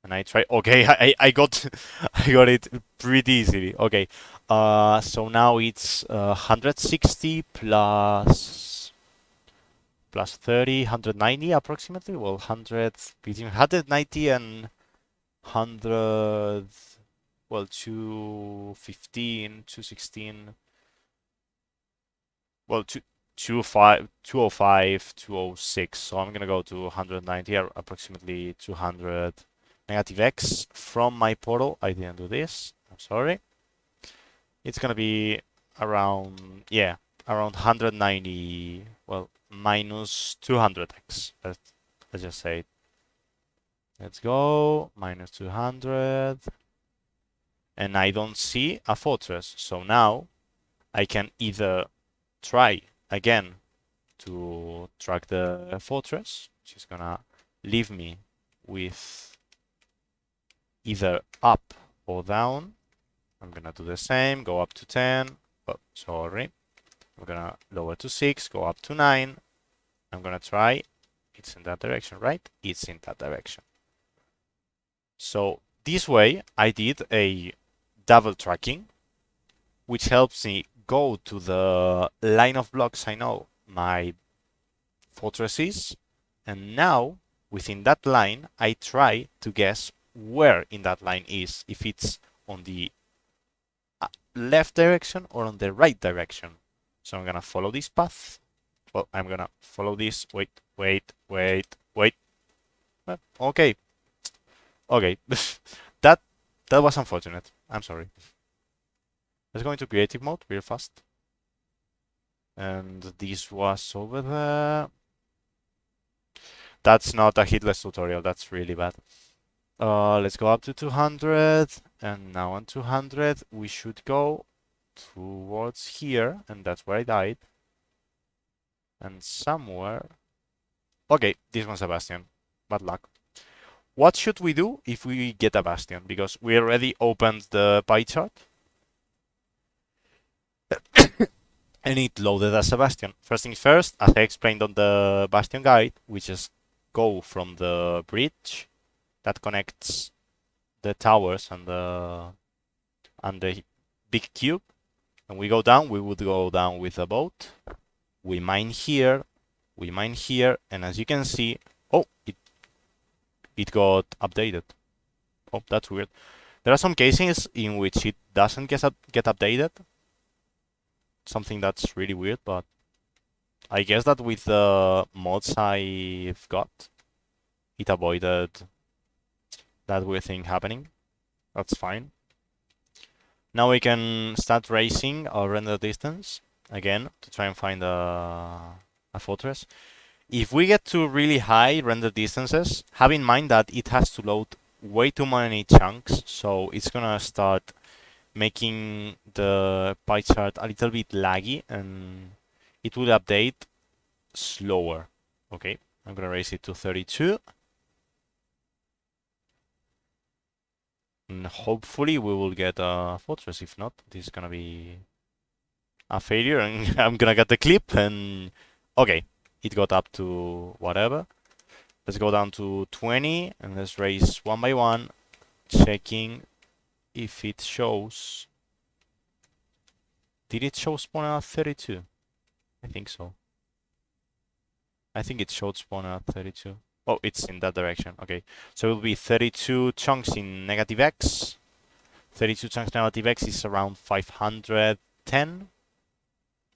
And I try. Okay, I got I got it pretty easily. Okay, so now it's 160 plus 30, 190 approximately. Well, 100 between 190 and 100. Well, 215, 216. Well, 205, 205, 206. So I'm gonna go to 190, approximately 200. Negative X from my portal. I didn't do this. I'm sorry. It's gonna be around, yeah, around 190. Well, minus 200x. Let's just say. Let's go. Minus 200. And I don't see a fortress. So now I can either try again to track the fortress, which is gonna leave me with either up or down. I'm gonna do the same, go up to 10. Oh, sorry. I'm gonna lower to 6, go up to 9. I'm gonna try. It's in that direction, right? It's in that direction. So this way, I did a double tracking, which helps me go to the line of blocks I know my fortress is. And now, within that line, I try to guess where in that line is, if it's on the left direction or on the right direction. So I'm gonna follow this path. Well, I'm gonna follow this. Wait. Okay. that was unfortunate. I'm sorry. Let's go into creative mode real fast. And this was over there. That's not a Hitless tutorial. That's really bad. Let's go up to 200, and now on 200 we should go towards here, and that's where I died. And somewhere, okay, this one's a bastion. Bad luck. What should we do if we get a bastion? Because we already opened the pie chart and it loaded as a bastion. First things first, as I explained on the bastion guide, we just go from the bridge that connects the towers and the big cube, and we go down. We would go down with a boat. We mine here, and as you can see, oh, it got updated. Oh, that's weird. There are some cases in which it doesn't get updated. Something that's really weird, but I guess that with the mods I've got, it avoided that weird thing happening. That's fine. Now we can start racing our render distance again to try and find a fortress. If we get to really high render distances, have in mind that it has to load way too many chunks, so it's gonna start making the pie chart a little bit laggy, and it will update slower. Okay, I'm gonna raise it to 32. And hopefully we will get a fortress. If not, this is gonna be a failure, and I'm gonna get the clip. And okay, it got up to whatever. Let's go down to 20 and let's raise one by one, checking if it shows. Did it show spawner at 32? I think so. I think it showed spawner at 32. Oh, it's in that direction. Okay, so it will be 32 chunks in negative X. 32 chunks negative X is around 510.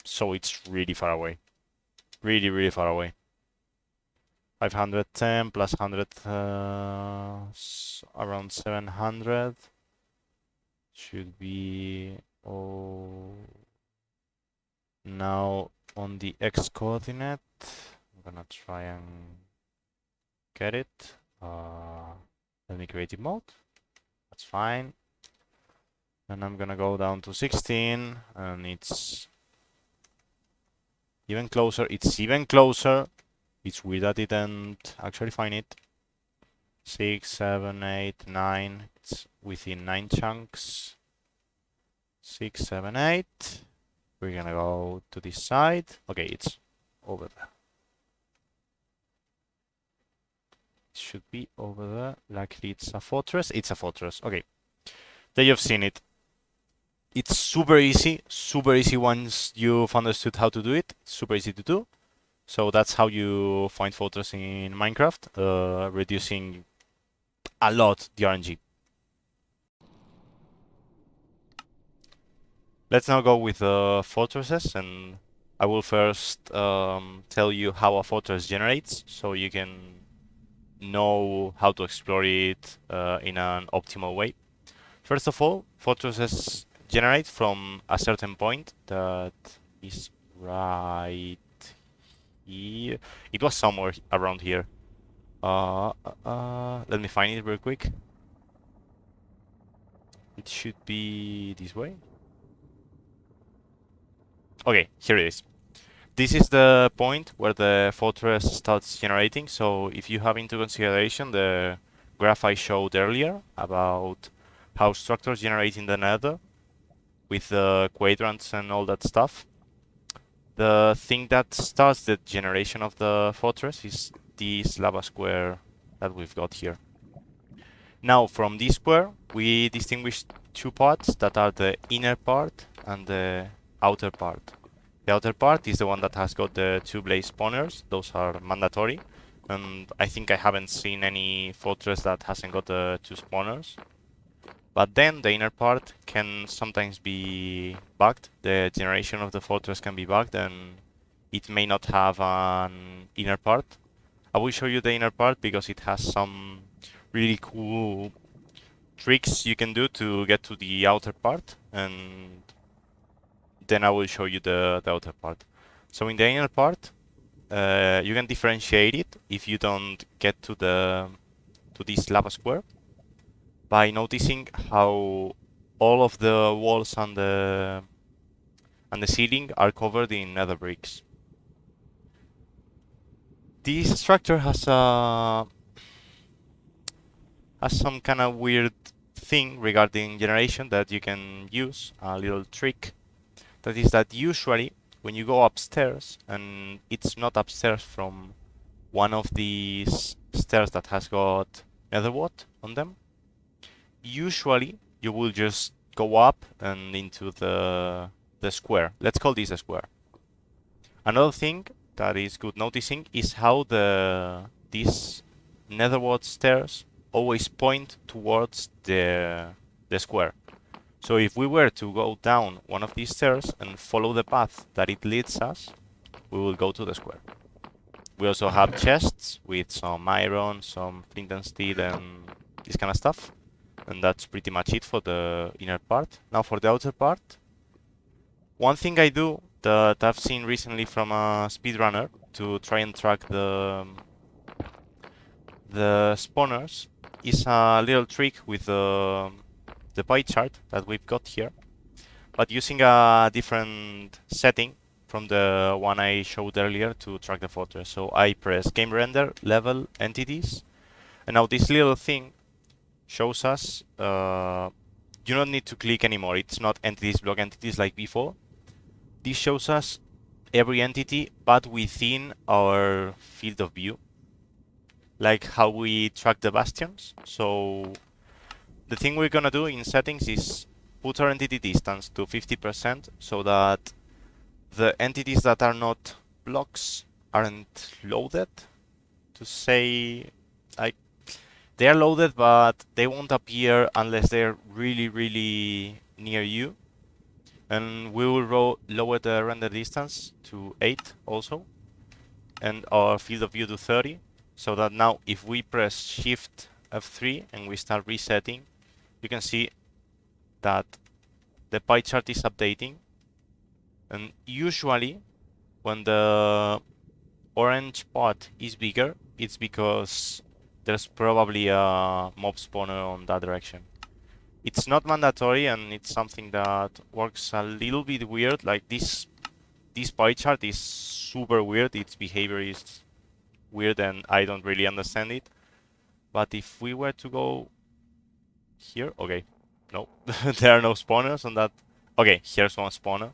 So it's really far away. Really, really far away. 510 plus 100, around 700. Should be, oh, now on the X coordinate, I'm gonna try and get it. Let me creative mode. That's fine. And I'm gonna go down to 16, and it's even closer. It's even closer. It's weird that it didn't actually find it. 6, 7, 8, 9. It's within 9 chunks. 6, 7, 8. We're gonna go to this side. Okay, it's over there. It should be over there. Luckily, it's a fortress. It's a fortress. Okay. There you've seen it. It's super easy once you've understood how to do it. It's super easy to do. So that's how you find fortress in Minecraft, reducing a lot the RNG. Let's now go with fortresses, and I will first tell you how a fortress generates, so you can know how to explore it in an optimal way. First of all, fortresses generate from a certain point that is right here. It was somewhere around here. Let me find it real quick. It should be this way. Okay, here it is. This is the point where the fortress starts generating. So if you have into consideration the graph I showed earlier about how structures generate in the nether with the quadrants and all that stuff, the thing that starts the generation of the fortress is this lava square that we've got here. Now from this square we distinguish two parts that are the inner part and the outer part. The outer part is the one that has got the two blaze spawners. Those are mandatory. And I think I haven't seen any fortress that hasn't got the two spawners. But then the inner part can sometimes be bugged. The generation of the fortress can be bugged and it may not have an inner part. I will show you the inner part because it has some really cool tricks you can do to get to the outer part, and then I will show you the outer part. So in the inner part, you can differentiate it if you don't get to this lava square by noticing how all of the walls and the ceiling are covered in nether bricks. This structure has some kind of weird thing regarding generation that you can use, a little trick. That is that usually when you go upstairs and it's not upstairs from one of these stairs that has got netherwort on them, usually you will just go up and into the square. Let's call this a square. Another thing that is good noticing is how these netherwort stairs always point towards the square. So if we were to go down one of these stairs and follow the path that it leads us, we will go to the square. We also have chests with some iron, some flint and steel and this kind of stuff. And that's pretty much it for the inner part. Now for the outer part, one thing I do that I've seen recently from a speedrunner to try and track the spawners is a little trick with the the pie chart that we've got here, but using a different setting from the one I showed earlier to track the fortress. So I press game render, level, entities, and now this little thing shows us you don't need to click anymore. It's not entities, block entities like before. This shows us every entity but within our field of view, like how we track the bastions. So the thing we're gonna do in settings is put our entity distance to 50% so that the entities that are not blocks aren't loaded. To say, like, they are loaded, but they won't appear unless they're really, really near you. And we will lower the render distance to 8 also, and our field of view to 30, so that now if we press Shift F3 and we start resetting, you can see that the pie chart is updating. And usually when the orange part is bigger, it's because there's probably a mob spawner on that direction. It's not mandatory, and it's something that works a little bit weird. Like this pie chart is super weird. Its behavior is weird and I don't really understand it. But if we were to go here, okay, no, there are no spawners on that. Okay, here's one spawner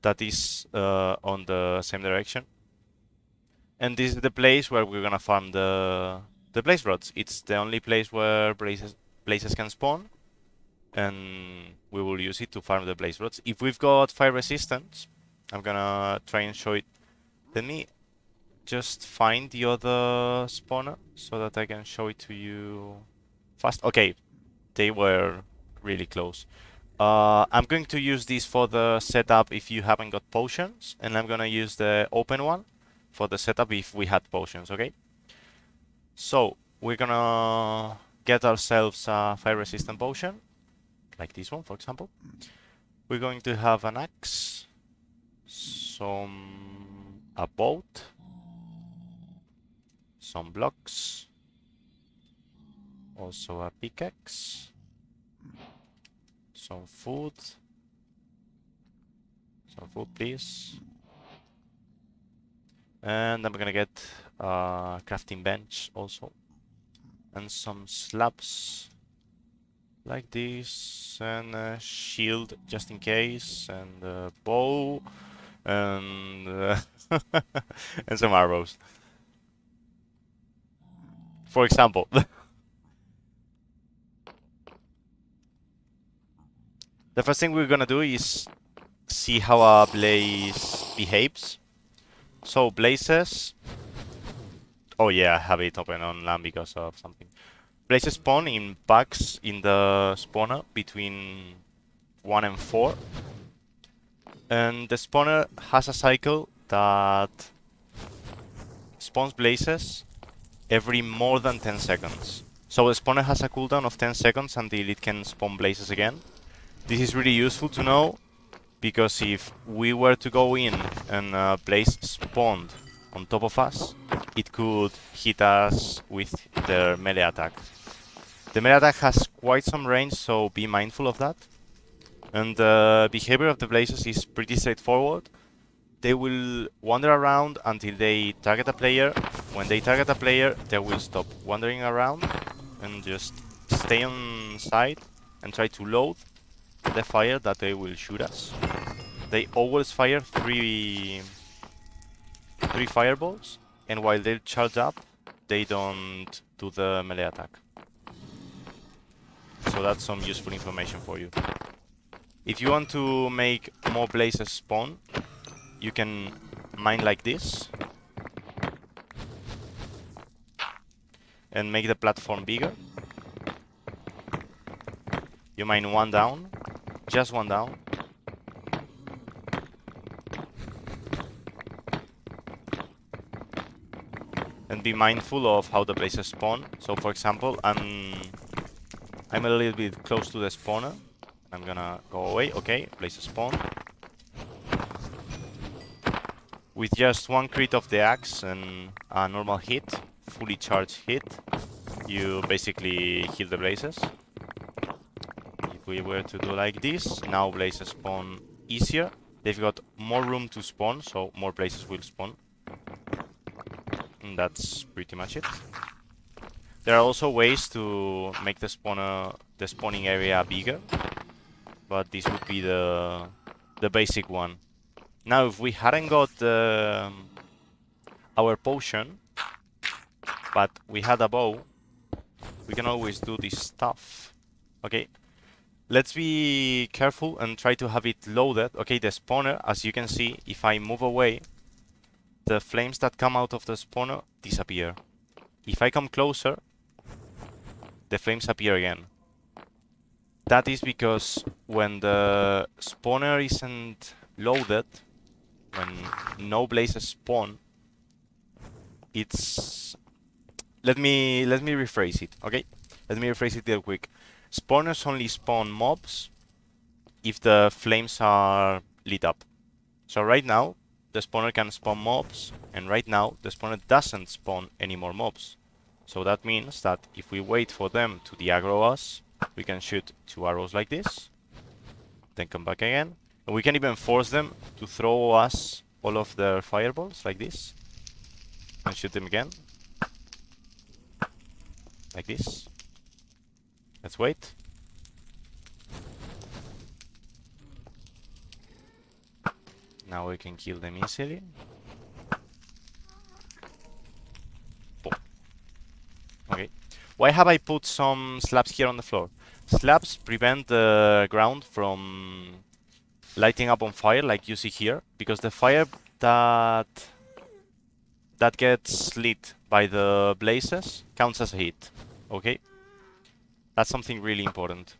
that is on the same direction. And this is the place where we're gonna farm the blaze rods. It's the only place where blazes can spawn, and we will use it to farm the blaze rods. If we've got fire resistance, I'm gonna try and show it. Let me just find the other spawner so that I can show it to you fast. Okay, they were really close. I'm going to use this for the setup if you haven't got potions, and I'm gonna use the open one for the setup if we had potions, okay? So we're gonna get ourselves a fire resistant potion, like this one, for example. We're going to have an axe, a boat, some blocks, also a pickaxe, some food please, and I'm gonna get a crafting bench also, and some slabs like this, and a shield just in case, and a bow, and and some arrows, for example. The first thing we're gonna do is see how a blaze behaves. So blazes, oh yeah, I have it open on land because of something. Blazes spawn in packs in the spawner between 1 and 4. And the spawner has a cycle that spawns blazes every more than 10 seconds. So the spawner has a cooldown of 10 seconds until it can spawn blazes again. This is really useful to know, because if we were to go in and blaze spawned on top of us, it could hit us with their melee attack. The melee attack has quite some range, so be mindful of that. And the behavior of the blazes is pretty straightforward. They will wander around until they target a player. When they target a player, they will stop wandering around and just stay on site and try to load the fire that they will shoot us. They always fire three fireballs, and while they charge up, they don't do the melee attack. So that's some useful information for you. If you want to make more blazes spawn, you can mine like this and make the platform bigger. You mine one down, just one down. And be mindful of how the blazes spawn. So for example, I'm a little bit close to the spawner. I'm gonna go away. Okay, blazes spawn. With just one crit of the axe and a normal hit, fully charged hit, you basically heal the blazes. If we were to do like this, now blazes spawn easier. They've got more room to spawn, so more blazes will spawn. And that's pretty much it. There are also ways to make the spawning area bigger, but this would be the basic one. Now, if we hadn't got our potion, but we had a bow, we can always do this stuff. Okay, let's be careful and try to have it loaded. Okay, the spawner, as you can see, if I move away, the flames that come out of the spawner disappear. If I come closer, the flames appear again. That is because when the spawner isn't loaded, when no blazes spawn, it's... Let me rephrase it, okay? Let me rephrase it real quick. Spawners only spawn mobs if the flames are lit up. So right now, the spawner can spawn mobs, and right now, the spawner doesn't spawn any more mobs. So that means that if we wait for them to de-aggro us, we can shoot 2 arrows like this, then come back again. And we can even force them to throw us all of their fireballs like this, and shoot them again. Like this. Let's wait. Now we can kill them easily. Boom. Okay. Why have I put some slabs here on the floor? Slabs prevent the ground from lighting up on fire like you see here, because the fire that gets lit by the blazes counts as a hit. Okay? That's something really important.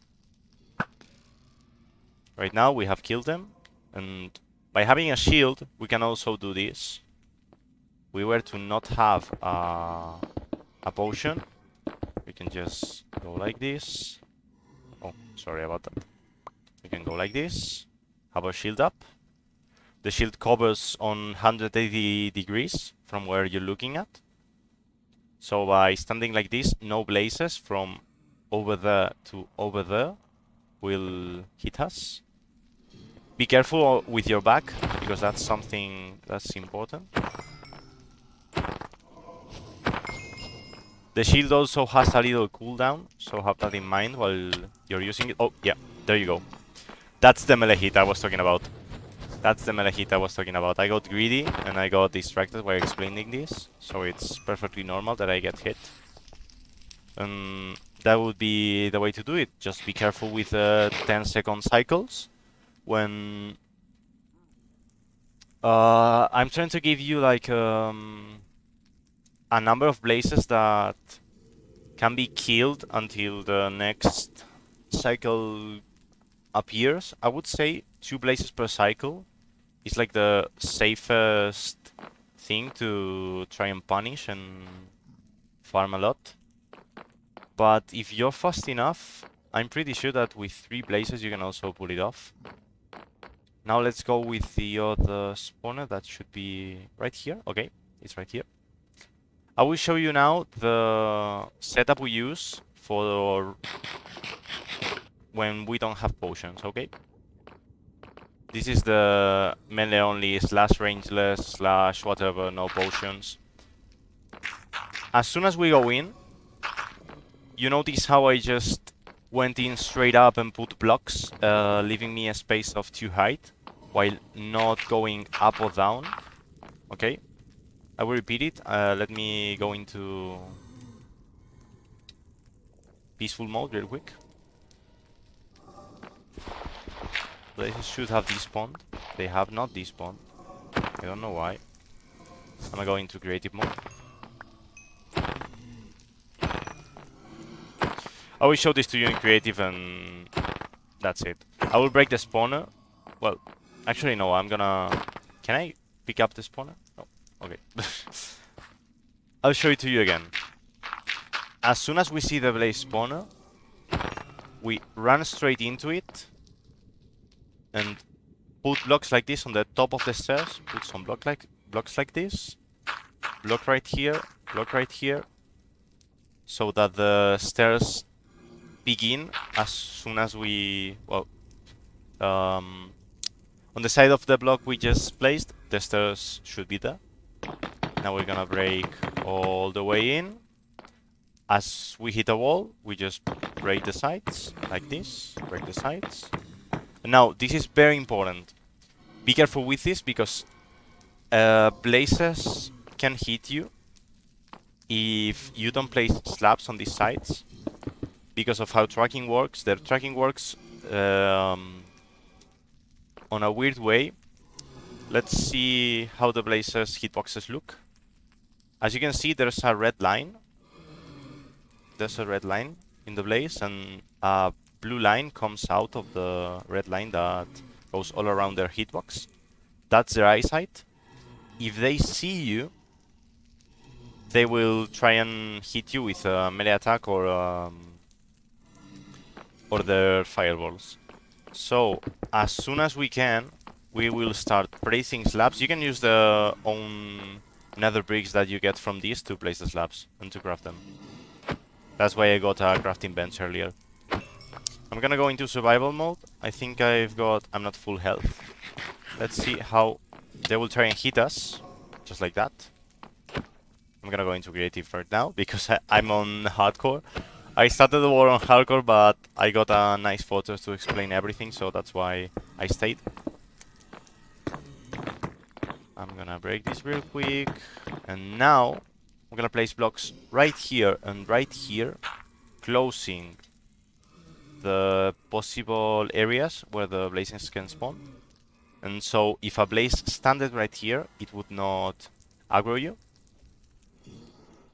Right now we have killed them, and by having a shield we can also do this. We were to not have a potion, we can just go like this. Oh, sorry about that. We can go like this, have our shield up. The shield covers on 180 degrees from where you're looking at. So by standing like this, no blazes from over there to over there will hit us. Be careful with your back, because that's something that's important. The shield also has a little cooldown, so have that in mind while you're using it. Oh, yeah, there you go. That's the melee hit I was talking about. That's the melee hit I was talking about. I got greedy and I got distracted while explaining this, so it's perfectly normal that I get hit. And that would be the way to do it. Just be careful with 10-second cycles. When I'm trying to give you like a number of blazes that can be killed until the next cycle appears. I would say 2 blazes per cycle is like the safest thing to try and punish and farm a lot. But if you're fast enough, I'm pretty sure that with 3 blazes you can also pull it off. Now let's go with the other spawner. That should be right here. Okay, it's right here. I will show you now the setup we use for when we don't have potions, okay? This is the melee only / rangeless / whatever, no potions. As soon as we go in, you notice how I just went in straight up and put blocks, leaving me a space of 2 height, while not going up or down. Okay, I will repeat it. Let me go into peaceful mode real quick. Blazes should have despawned. They have not despawned. I don't know why. I'm gonna go into creative mode. I will show this to you in creative and that's it. I will break the spawner. Well, actually no, I'm gonna... Can I pick up the spawner? No. Okay. I'll show it to you again. As soon as we see the blaze spawner, we run straight into it and put blocks like this on the top of the stairs. Put some blocks like this. Block right here. Block right here. so that the stairs begin as soon as we, well, on the side of the block we just placed, the stairs should be there. Now we're gonna break all the way in. As we hit a wall, we just break the sides, like this, break the sides. And now, this is very important. Be careful with this, because blazes can hit you if you don't place slabs on these sides. Because of how tracking works, their tracking works on a weird way. Let's see how the blazes hitboxes look. As you can see, there's a red line. There's a red line in the blaze, and a blue line comes out of the red line that goes all around their hitbox. That's their eyesight. If they see you, they will try and hit you with a melee attack or their fireballs. So as soon as we can, we will start placing slabs. You can use the own nether bricks that you get from these to place the slabs and to craft them. That's why I got a crafting bench earlier. I'm gonna go into survival mode. I think I'm not full health. Let's see how they will try and hit us, just like that. I'm gonna go into creative right now because I'm on hardcore. I started the war on hardcore, but I got a nice photo to explain everything, so that's why I stayed. I'm gonna break this real quick, and now I'm gonna place blocks right here and right here, closing the possible areas where the blazes can spawn. And so if a blaze standed right here, it would not aggro you.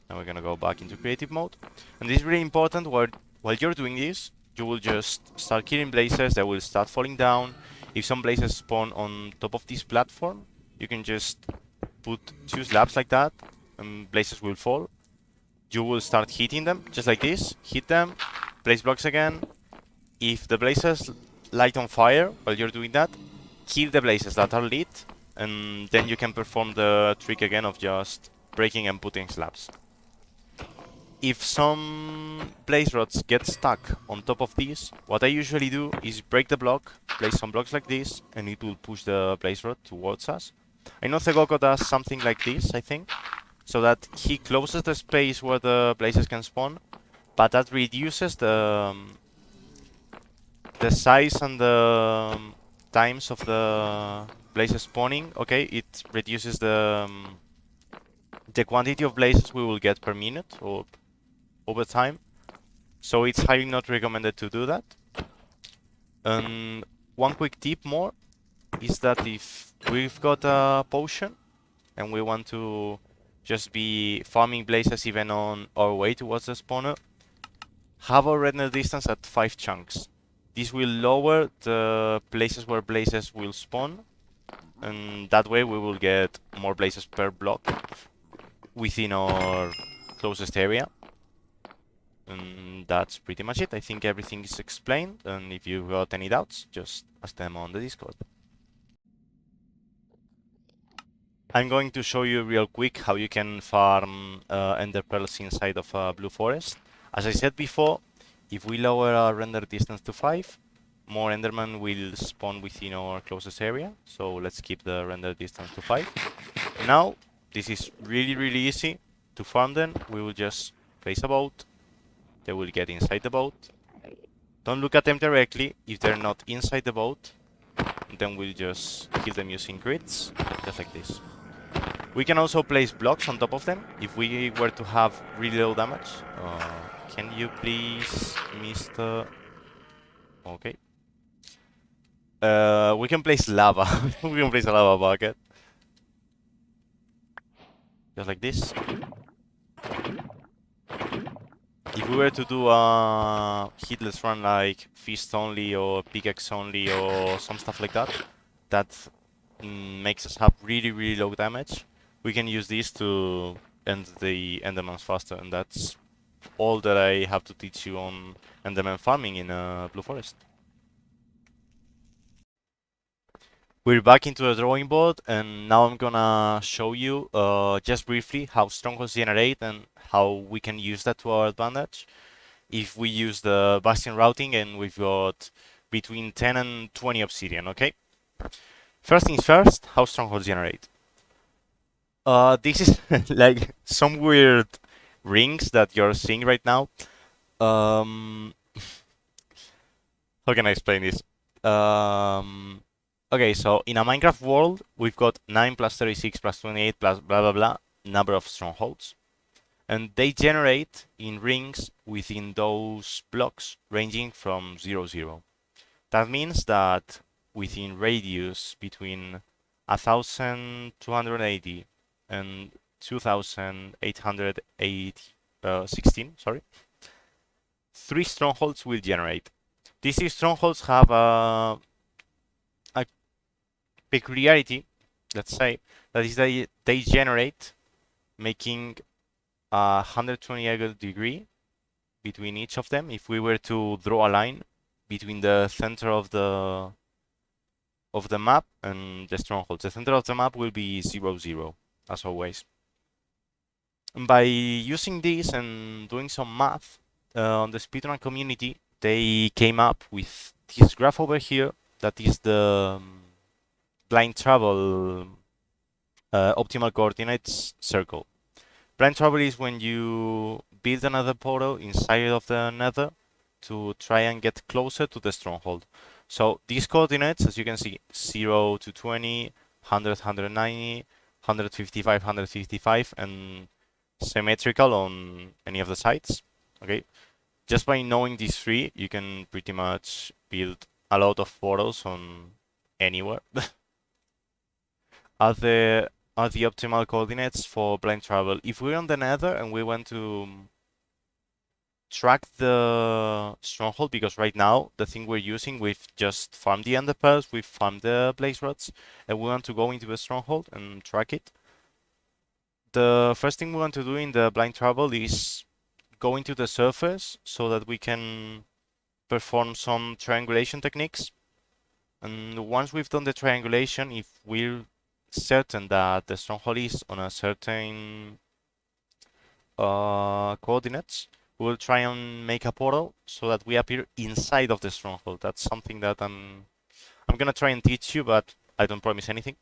Now we're gonna go back into creative mode. And this is really important. While you're doing this, you will just start killing blazes. They will start falling down. If some blazes spawn on top of this platform, you can just put 2 slabs like that, and blazes will fall. You will start hitting them, just like this. Hit them, place blocks again. If the blazes light on fire while you're doing that, kill the blazes that are lit, and then you can perform the trick again of just breaking and putting slabs. If some blaze rods get stuck on top of these, what I usually do is break the block, place some blocks like this, and it will push the blaze rod towards us. I know Segoko does something like this, I think, so that he closes the space where the blazes can spawn, but that reduces the size and the times of the blazes spawning. Okay, it reduces the quantity of blazes we will get per minute or over time. So it's highly not recommended to do that. And one quick tip more is that if we've got a potion and we want to just be farming blazes even on our way towards the spawner, have a render distance at 5 chunks. This will lower the places where blazes will spawn, and that way we will get more blazes per block within our closest area. And that's pretty much it. I think everything is explained, and if you've got any doubts, just ask them on the Discord. I'm going to show you real quick how you can farm ender pearls inside of a blue forest. As I said before, if we lower our render distance to 5, more enderman will spawn within our closest area. So let's keep the render distance to 5. Now, this is really easy to farm them. We will just place a boat. They will get inside the boat. Don't look at them directly. If they're not inside the boat, then we'll just kill them using crits, just like this. We can also place blocks on top of them if we were to have really low damage. Can you please, Mr. Okay. We can place lava. We can place a lava bucket. Just like this. If we were to do a hitless run like fist only or pickaxe only or some stuff like that, that makes us have really low damage, we can use this to end the endermans faster, and that's all that I have to teach you on enderman farming in Blue Forest. We're back into the drawing board, and now I'm gonna show you just briefly how strongholds generate and how we can use that to our advantage if we use the bastion routing and we've got between 10 and 20 obsidian, okay? First things first, how strongholds generate. This is like some weird rings that you're seeing right now. Um, how can I explain this? Um, okay, so in a Minecraft world, we've got 9 plus 36 plus 28 plus blah blah blah number of strongholds. And they generate in rings within those blocks ranging from 0, 0. That means that within radius between 1280 and 2816, sorry, 3 strongholds will generate. These 3 strongholds have a peculiarity, let's say, that is they generate making a 120 degree between each of them. If we were to draw a line between the center of the map and the strongholds, the center of the map will be 0, 0, as always. And by using this and doing some math on the speedrun community, they came up with this graph over here that is the blind travel optimal coordinates circle. Blind travel is when you build another portal inside of the nether to try and get closer to the stronghold. So these coordinates, as you can see, 0 to 20, 100, 190, 155, 155, and symmetrical on any of the sides. Okay, just by knowing these three, you can pretty much build a lot of portals on anywhere. are the are the optimal coordinates for blind travel. If we're on the nether and we want to track the stronghold, because right now the thing we're using, we've just farmed the ender pearls, we've farmed the blaze rods, and we want to go into the stronghold and track it. The first thing we want to do in the blind travel is go into the surface so that we can perform some triangulation techniques. And once we've done the triangulation, if we're certain that the stronghold is on a certain coordinates, we'll try and make a portal so that we appear inside of the stronghold. That's something that I'm gonna try and teach you, but I don't promise anything.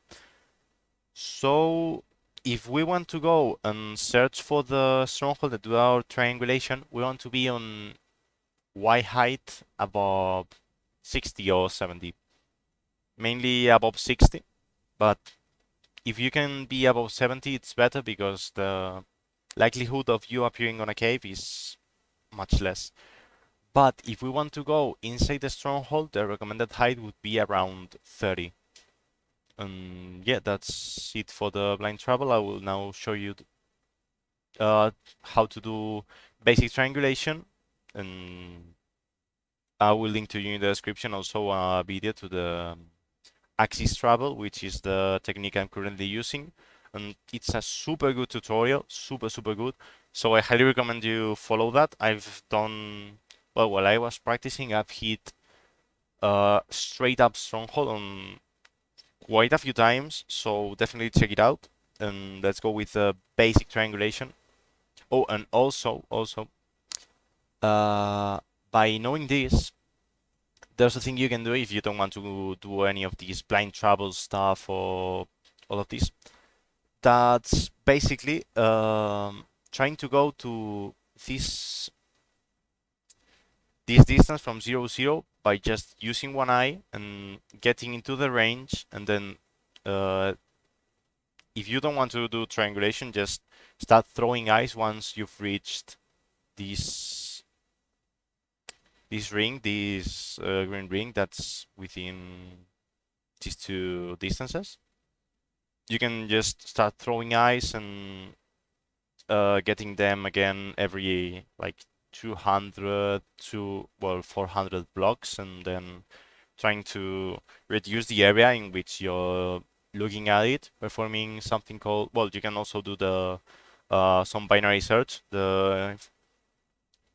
So if we want to go and search for the stronghold and do our triangulation, we want to be on Y height above 60 or 70. Mainly above 60, but if you can be above 70, it's better because the likelihood of you appearing on a cave is much less. But if we want to go inside the stronghold, the recommended height would be around 30. And yeah, that's it for the blind travel. I will now show you how to do basic triangulation, and I will link to you in the description also a video to the axis travel, which is the technique I'm currently using. And it's a super good tutorial, super good. So I highly recommend you follow that. I've done, well, while I was practicing, I've hit straight up stronghold on quite a few times. So definitely check it out. And let's go with the basic triangulation. Oh, and also, uh, by knowing this, there's a thing you can do if you don't want to do any of these blind travel stuff or all of this. That's basically trying to go to this distance from 0, 0 by just using one eye and getting into the range, and then if you don't want to do triangulation, just start throwing eyes once you've reached this ring, this green ring that's within these two distances. You can just start throwing eyes and getting them again every like 200 to, well, 400 blocks, and then trying to reduce the area in which you're looking at it, performing something called, well, you can also do the some binary search. The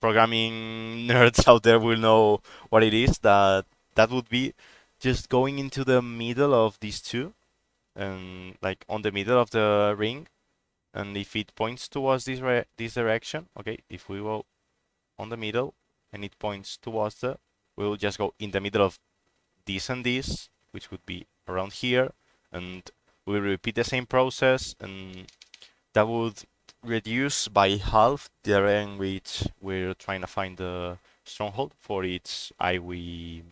programming nerds out there will know what it is. That would be just going into the middle of these two, and like on the middle of the ring. And if it points towards this direction, okay, if we go on the middle and it points towards we will just go in the middle of this and this, which would be around here, and we'll repeat the same process, and that would reduce by half the area in which we're trying to find the stronghold for each eye we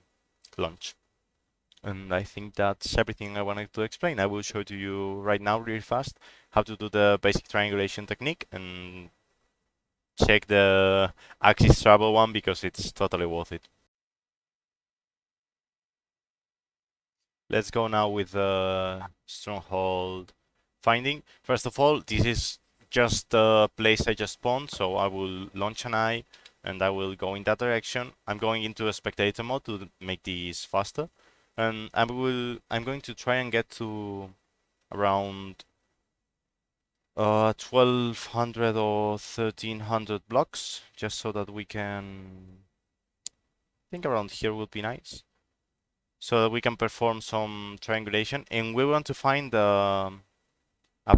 launch. And I think that's everything I wanted to explain. I will show to you right now really fast how to do the basic triangulation technique, and check the axis travel one because it's totally worth it. Let's go now with the stronghold finding. First of all, this is just the place I just spawned, so I will launch an eye and I will go in that direction. I'm going into a spectator mode to make this faster, and I'm going to try and get to around 1200 or 1300 blocks, just so that we can, I think around here would be nice, so that we can perform some triangulation. And we want to find a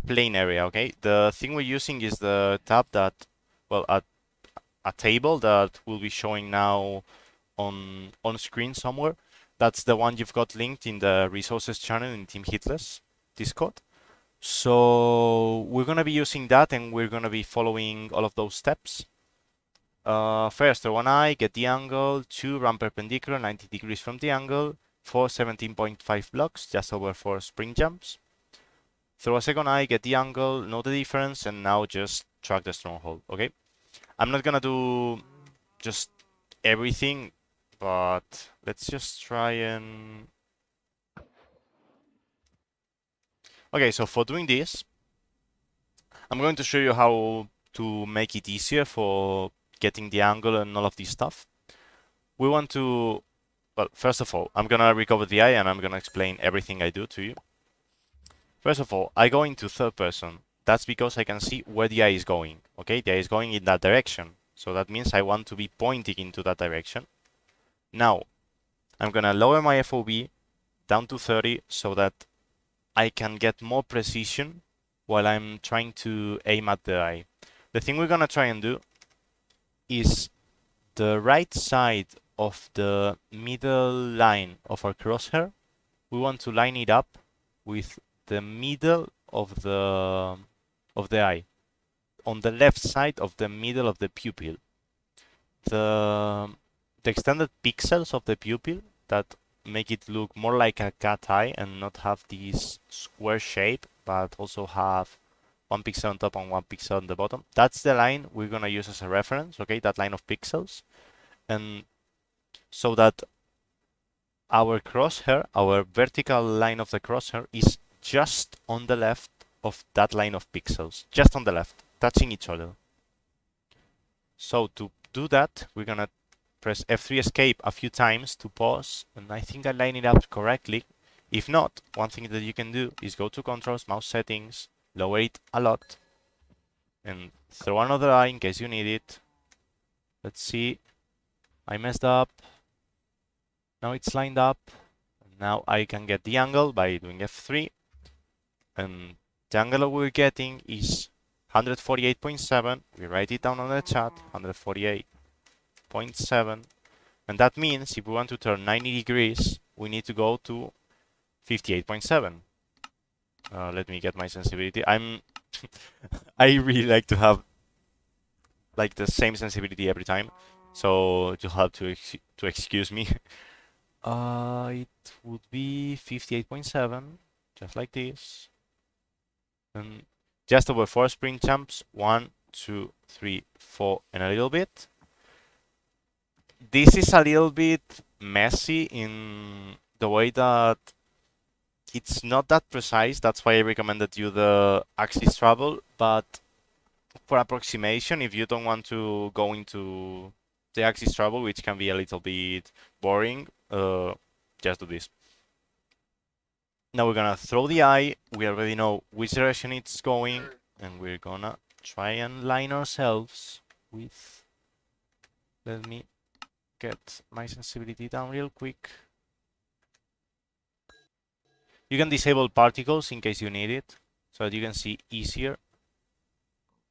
plane area, okay? The thing we're using is the tab that, well, a table that will be showing now on screen somewhere. That's the one you've got linked in the resources channel in Team Hitless Discord. So we're gonna be using that, and we're gonna be following all of those steps. First, throw an eye, get the angle, 2, run perpendicular, 90 degrees from the angle, 4, 17.5 blocks, just over 4 spring jumps. Throw a second eye, get the angle, know the difference, and now just track the stronghold, okay? I'm not gonna do just everything, but let's just try and... Okay, so for doing this, I'm going to show you how to make it easier for getting the angle and all of this stuff. We want to, well, first of all, I'm gonna recover the eye and I'm gonna explain everything I do to you. First of all, I go into third person. That's because I can see where the eye is going. Okay, the eye is going in that direction. So that means I want to be pointing into that direction. Now, I'm gonna lower my FOV down to 30 so that I can get more precision while I'm trying to aim at the eye. The thing we're gonna try and do is the right side of the middle line of our crosshair. We want to line it up with the middle of the eye, on the left side of the middle of the pupil. The extended pixels of the pupil that make it look more like a cat eye and not have this square shape, but also have 1 pixel on top and 1 pixel on the bottom. That's the line we're gonna use as a reference, okay? That line of pixels. And so that our crosshair, our vertical line of the crosshair, is just on the left of that line of pixels, just on the left, touching each other. So to do that, we're gonna press F3 escape a few times to pause, and I think I line it up correctly. If not, one thing that you can do is go to controls, mouse settings, lower it a lot, and throw another eye in case you need it. Let's see, I messed up. Now it's lined up. Now I can get the angle by doing F3, and the angle we're getting is 148.7. We write it down on the chat, 148.7. And that means if we want to turn 90 degrees, we need to go to 58.7. Let me get my sensibility. I really like to have like the same sensibility every time, so you'll have to excuse me. It would be 58.7, just like this. And just over 4 spring jumps, 1, 2, 3, 4, and a little bit. This is a little bit messy in the way that it's not that precise. That's why I recommended you the axis travel. But for approximation, if you don't want to go into the axis travel, which can be a little bit boring, just do this. Now we're gonna throw the eye. We already know which direction it's going, and we're gonna try and line ourselves with... Let me get my sensibility down real quick. You can disable particles in case you need it, so that you can see easier.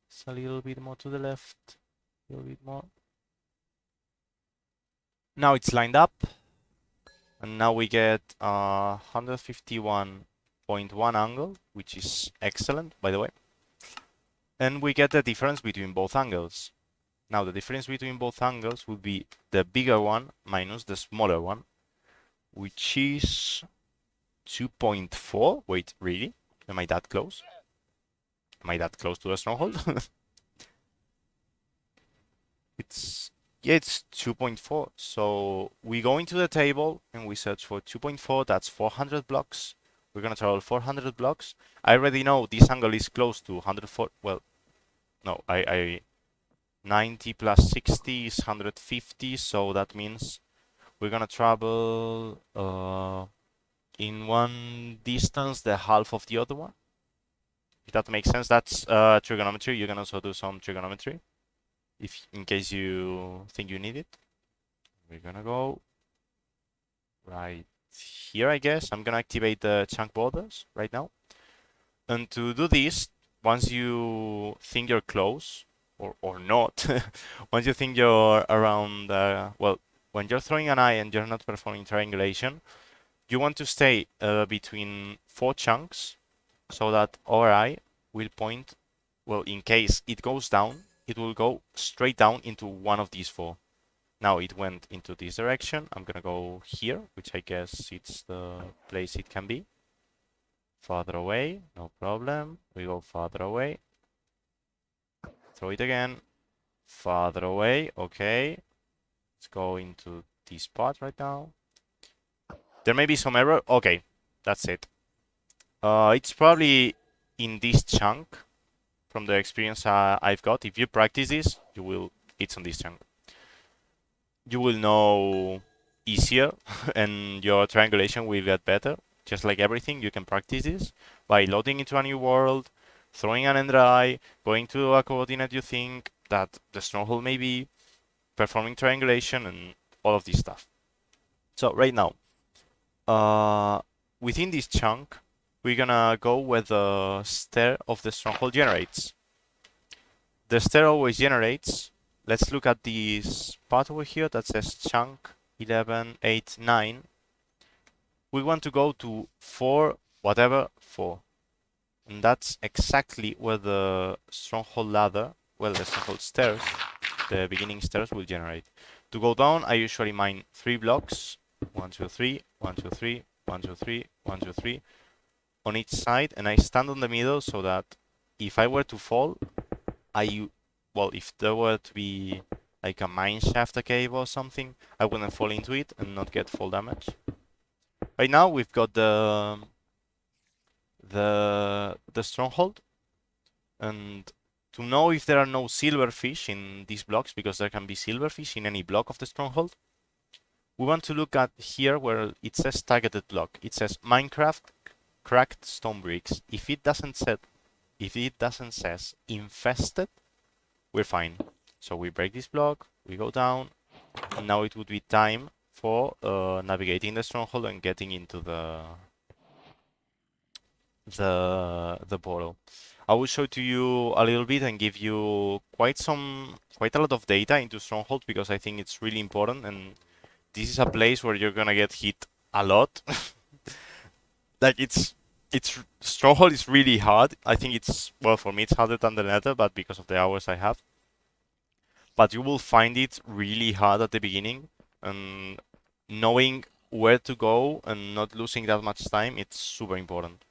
It's a little bit more to the left, a little bit more. Now it's lined up, and now we get 151.1 angle, which is excellent, by the way. And we get the difference between both angles. Now the difference between both angles would be the bigger one minus the smaller one, which is 2.4. Wait, really? Am I that close? Am I that close to the stronghold? It's yeah, it's 2.4. So we go into the table and we search for 2.4. That's 400 blocks. We're gonna travel 400 blocks. I already know this angle is close to 104. Well, no, I 90 plus 60 is 150. So that means we're gonna travel in one distance the half of the other one. If that makes sense, that's trigonometry. You can also do some trigonometry if in case you think you need it. We're gonna go right here, I guess. I'm gonna activate the chunk borders right now. And to do this, once you think you're close, or not, once you think you're around, well, when you're throwing an eye and you're not performing triangulation, you want to stay between 4 chunks so that our eye will point, well, in case it goes down, it will go straight down into one of these 4. Now it went into this direction. I'm gonna go here, which I guess it's the place it can be. Farther away, no problem. We go farther away. Throw it again. Farther away, okay. Let's go into this spot right now. There may be some error. Okay, that's it. It's probably in this chunk from the experience I've got. If you practice this, it's on this chunk. You will know easier and your triangulation will get better. Just like everything, you can practice this by loading into a new world, throwing an end eye, going to a coordinate you think that the stronghold may be, performing triangulation, and all of this stuff. So right now, within this chunk, we're gonna go where the stair of the stronghold generates. The stair always generates. Let's look at this part over here that says chunk 11, 8, 9. We want to go to 4, whatever, 4. And that's exactly where the stronghold ladder, well, the stronghold stairs, the beginning stairs will generate. To go down, I usually mine 3 blocks. 1, 2, 3, 1, 2, 3, 1, 2, 3, 1, 2, 3 on each side, and I stand on the middle so that if I were to fall, well, if there were to be like a mine shaft, a cave or something, I wouldn't fall into it and not get fall damage. Right now we've got the stronghold, and to know if there are no silverfish in these blocks, because there can be silverfish in any block of the stronghold, we want to look at here where it says targeted block. It says Minecraft cracked stone bricks. If it doesn't says infested, we're fine. So we break this block, we go down, and now it would be time for navigating the stronghold and getting into the portal. I will show to you a little bit and give you quite a lot of data into stronghold, because I think it's really important, and this is a place where you're gonna get hit a lot. Like it's stronghold is really hard. I think it's, well, for me it's harder than the nether, but because of the hours I have. But you will find it really hard at the beginning, and knowing where to go and not losing that much time, it's super important.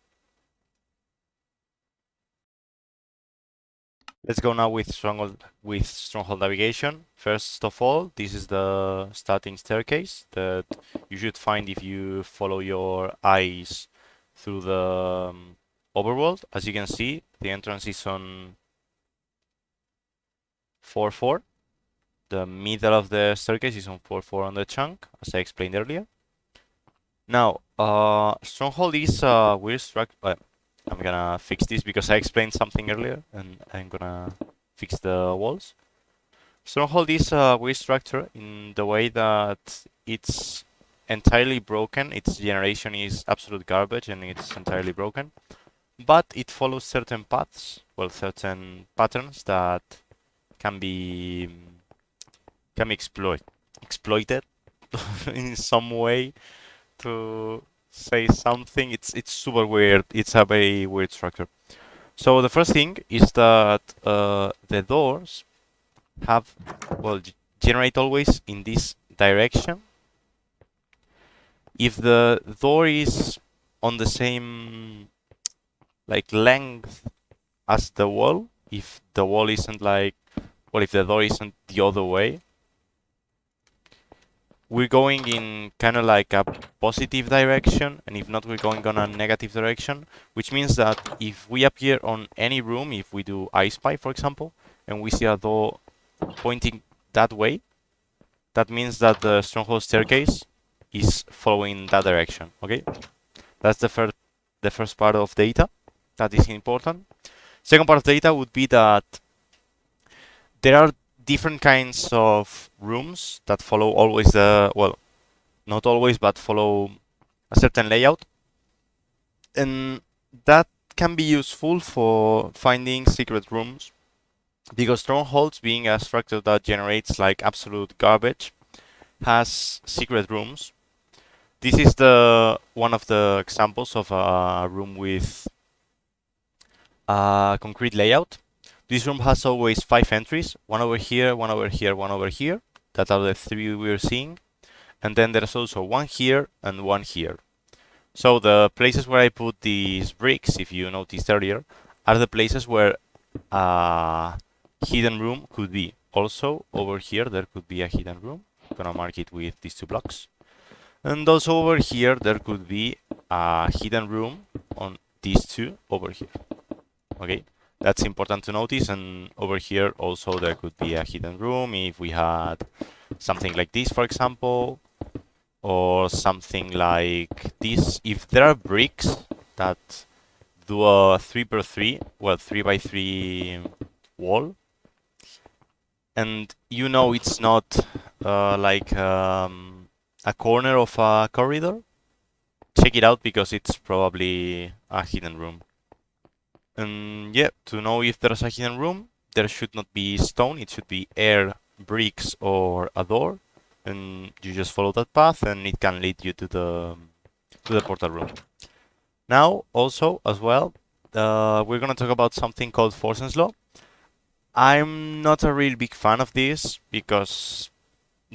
Let's go now with stronghold navigation. First of all, this is the starting staircase that you should find if you follow your eyes through the overworld. As you can see, the entrance is on 4-4. The middle of the staircase is on 4-4 on the chunk, as I explained earlier. Now, stronghold is weird structure. I'm gonna fix this because I explained something earlier, and I'm gonna fix the walls. Stronghold is a weird structure in the way that it's entirely broken. Its generation is absolute garbage and it's entirely broken. But it follows certain paths, well, certain patterns that can be exploited in some way to say something. It's super weird. It's a very weird structure. So the first thing is that the doors have, well, generate always in this direction. If the door is on the same like length as the wall, if the wall isn't like, well, if the door isn't the other way, we're going in kind of like a positive direction, and if not, we're going on a negative direction, which means that if we appear on any room, if we do I Spy, for example, and we see a door pointing that way, that means that the stronghold staircase is following that direction. Okay, that's the first part of data that is important. Second part of data would be that there are different kinds of rooms that follow always the, well, not always, but follow a certain layout, and that can be useful for finding secret rooms, because strongholds, being a structure that generates like absolute garbage, has secret rooms. This is the one of the examples of a room with a concrete layout. This room has always 5 entries, one over here, one over here, one over here. That are the 3 we're seeing. And then there's also one here and one here. So the places where I put these bricks, if you noticed earlier, are the places where a hidden room could be. Also, over here, there could be a hidden room. I'm gonna mark it with these 2 blocks. And also over here, there could be a hidden room on these 2 over here. Okay, that's important to notice. And over here, also, there could be a hidden room if we had something like this, for example, or something like this. If there are bricks that do a 3x3, well, 3x3 wall, and you know it's not like a corner of a corridor, check it out, because it's probably a hidden room. And yeah, to know if there's a hidden room, there should not be stone, it should be air, bricks, or a door, and you just follow that path and it can lead you to the portal room. Now, also, as well, we're gonna talk about something called Forsen's Law. I'm not a real big fan of this because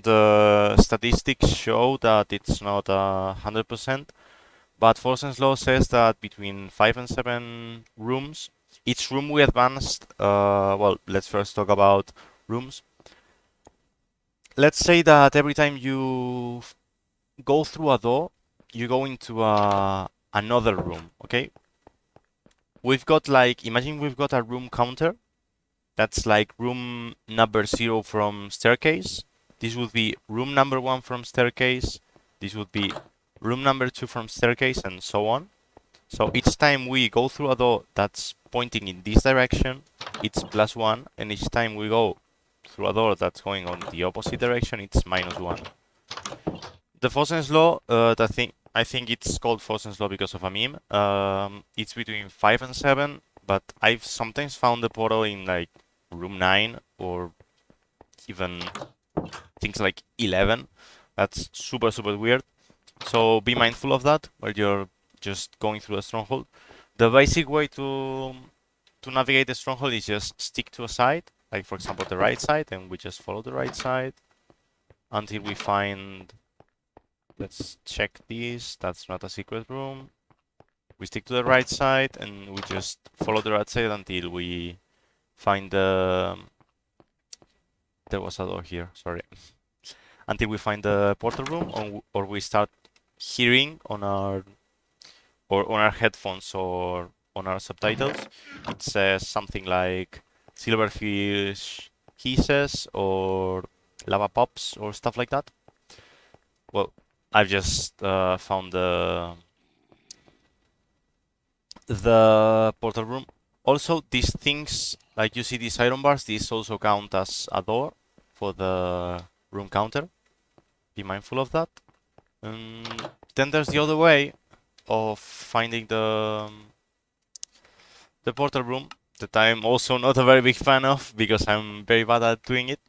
the statistics show that it's not 100%, but Forsen's Law says that between 5 and 7 rooms, each room we advanced, well, let's first talk about rooms. Let's say that every time you go through a door, you go into another room, okay? We've got like, imagine we've got a room counter. That's like room number 0 from staircase. This would be room number 1 from staircase. This would be room number 2 from staircase, and so on. So each time we go through a door that's pointing in this direction, it's +1, and each time we go through a door that's going on the opposite direction, it's -1. The Fosen's law, I think it's called Fosen's law because of a meme. It's between 5 and 7, but I've sometimes found the portal in like room 9 or even things like 11. That's super, super weird. So be mindful of that while you're just going through a stronghold. The basic way to navigate the stronghold is just stick to a side, like for example the right side, and we just follow the right side until we find. Let's check this. That's not a secret room. We stick to the right side and we just follow the right side until we find the. There was a door here. Sorry. Until we find the portal room, or we start hearing on our headphones or on our subtitles. It says something like silverfish hisses or lava pops or stuff like that. Well, I've just found the portal room. Also, these things, like you see these iron bars, these also count as a door for the room counter. Be mindful of that. And then there's the other way of finding the portal room that I'm also not a very big fan of because I'm very bad at doing it.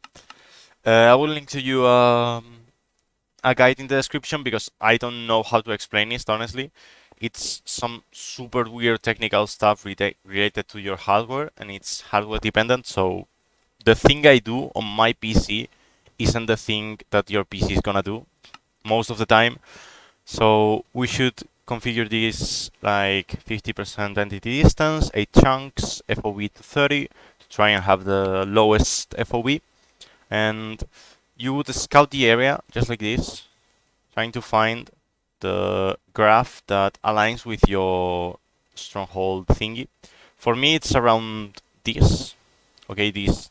I will link to you a guide in the description because I don't know how to explain it honestly. It's some super weird technical stuff related to your hardware and it's hardware dependent. So the thing I do on my PC isn't the thing that your PC is gonna do most of the time. So we should configure this like 50% entity distance, 8 chunks, FOV to 30 to try and have the lowest FOV. And you would scout the area just like this, trying to find the graph that aligns with your stronghold thingy. For me, it's around this. Okay, this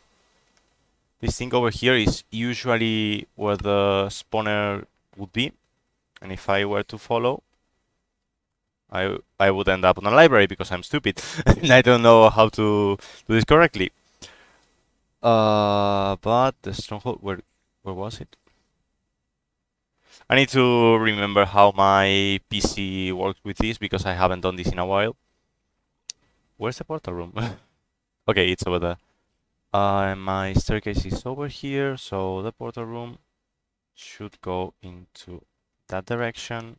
thing over here is usually where the spawner would be. And if I were to follow, I would end up on a library because I'm stupid and I don't know how to do this correctly. But the stronghold, where was it? I need to remember how my PC works with this because I haven't done this in a while. Where's the portal room? Okay, it's over there. My staircase is over here, so the portal room should go into that direction.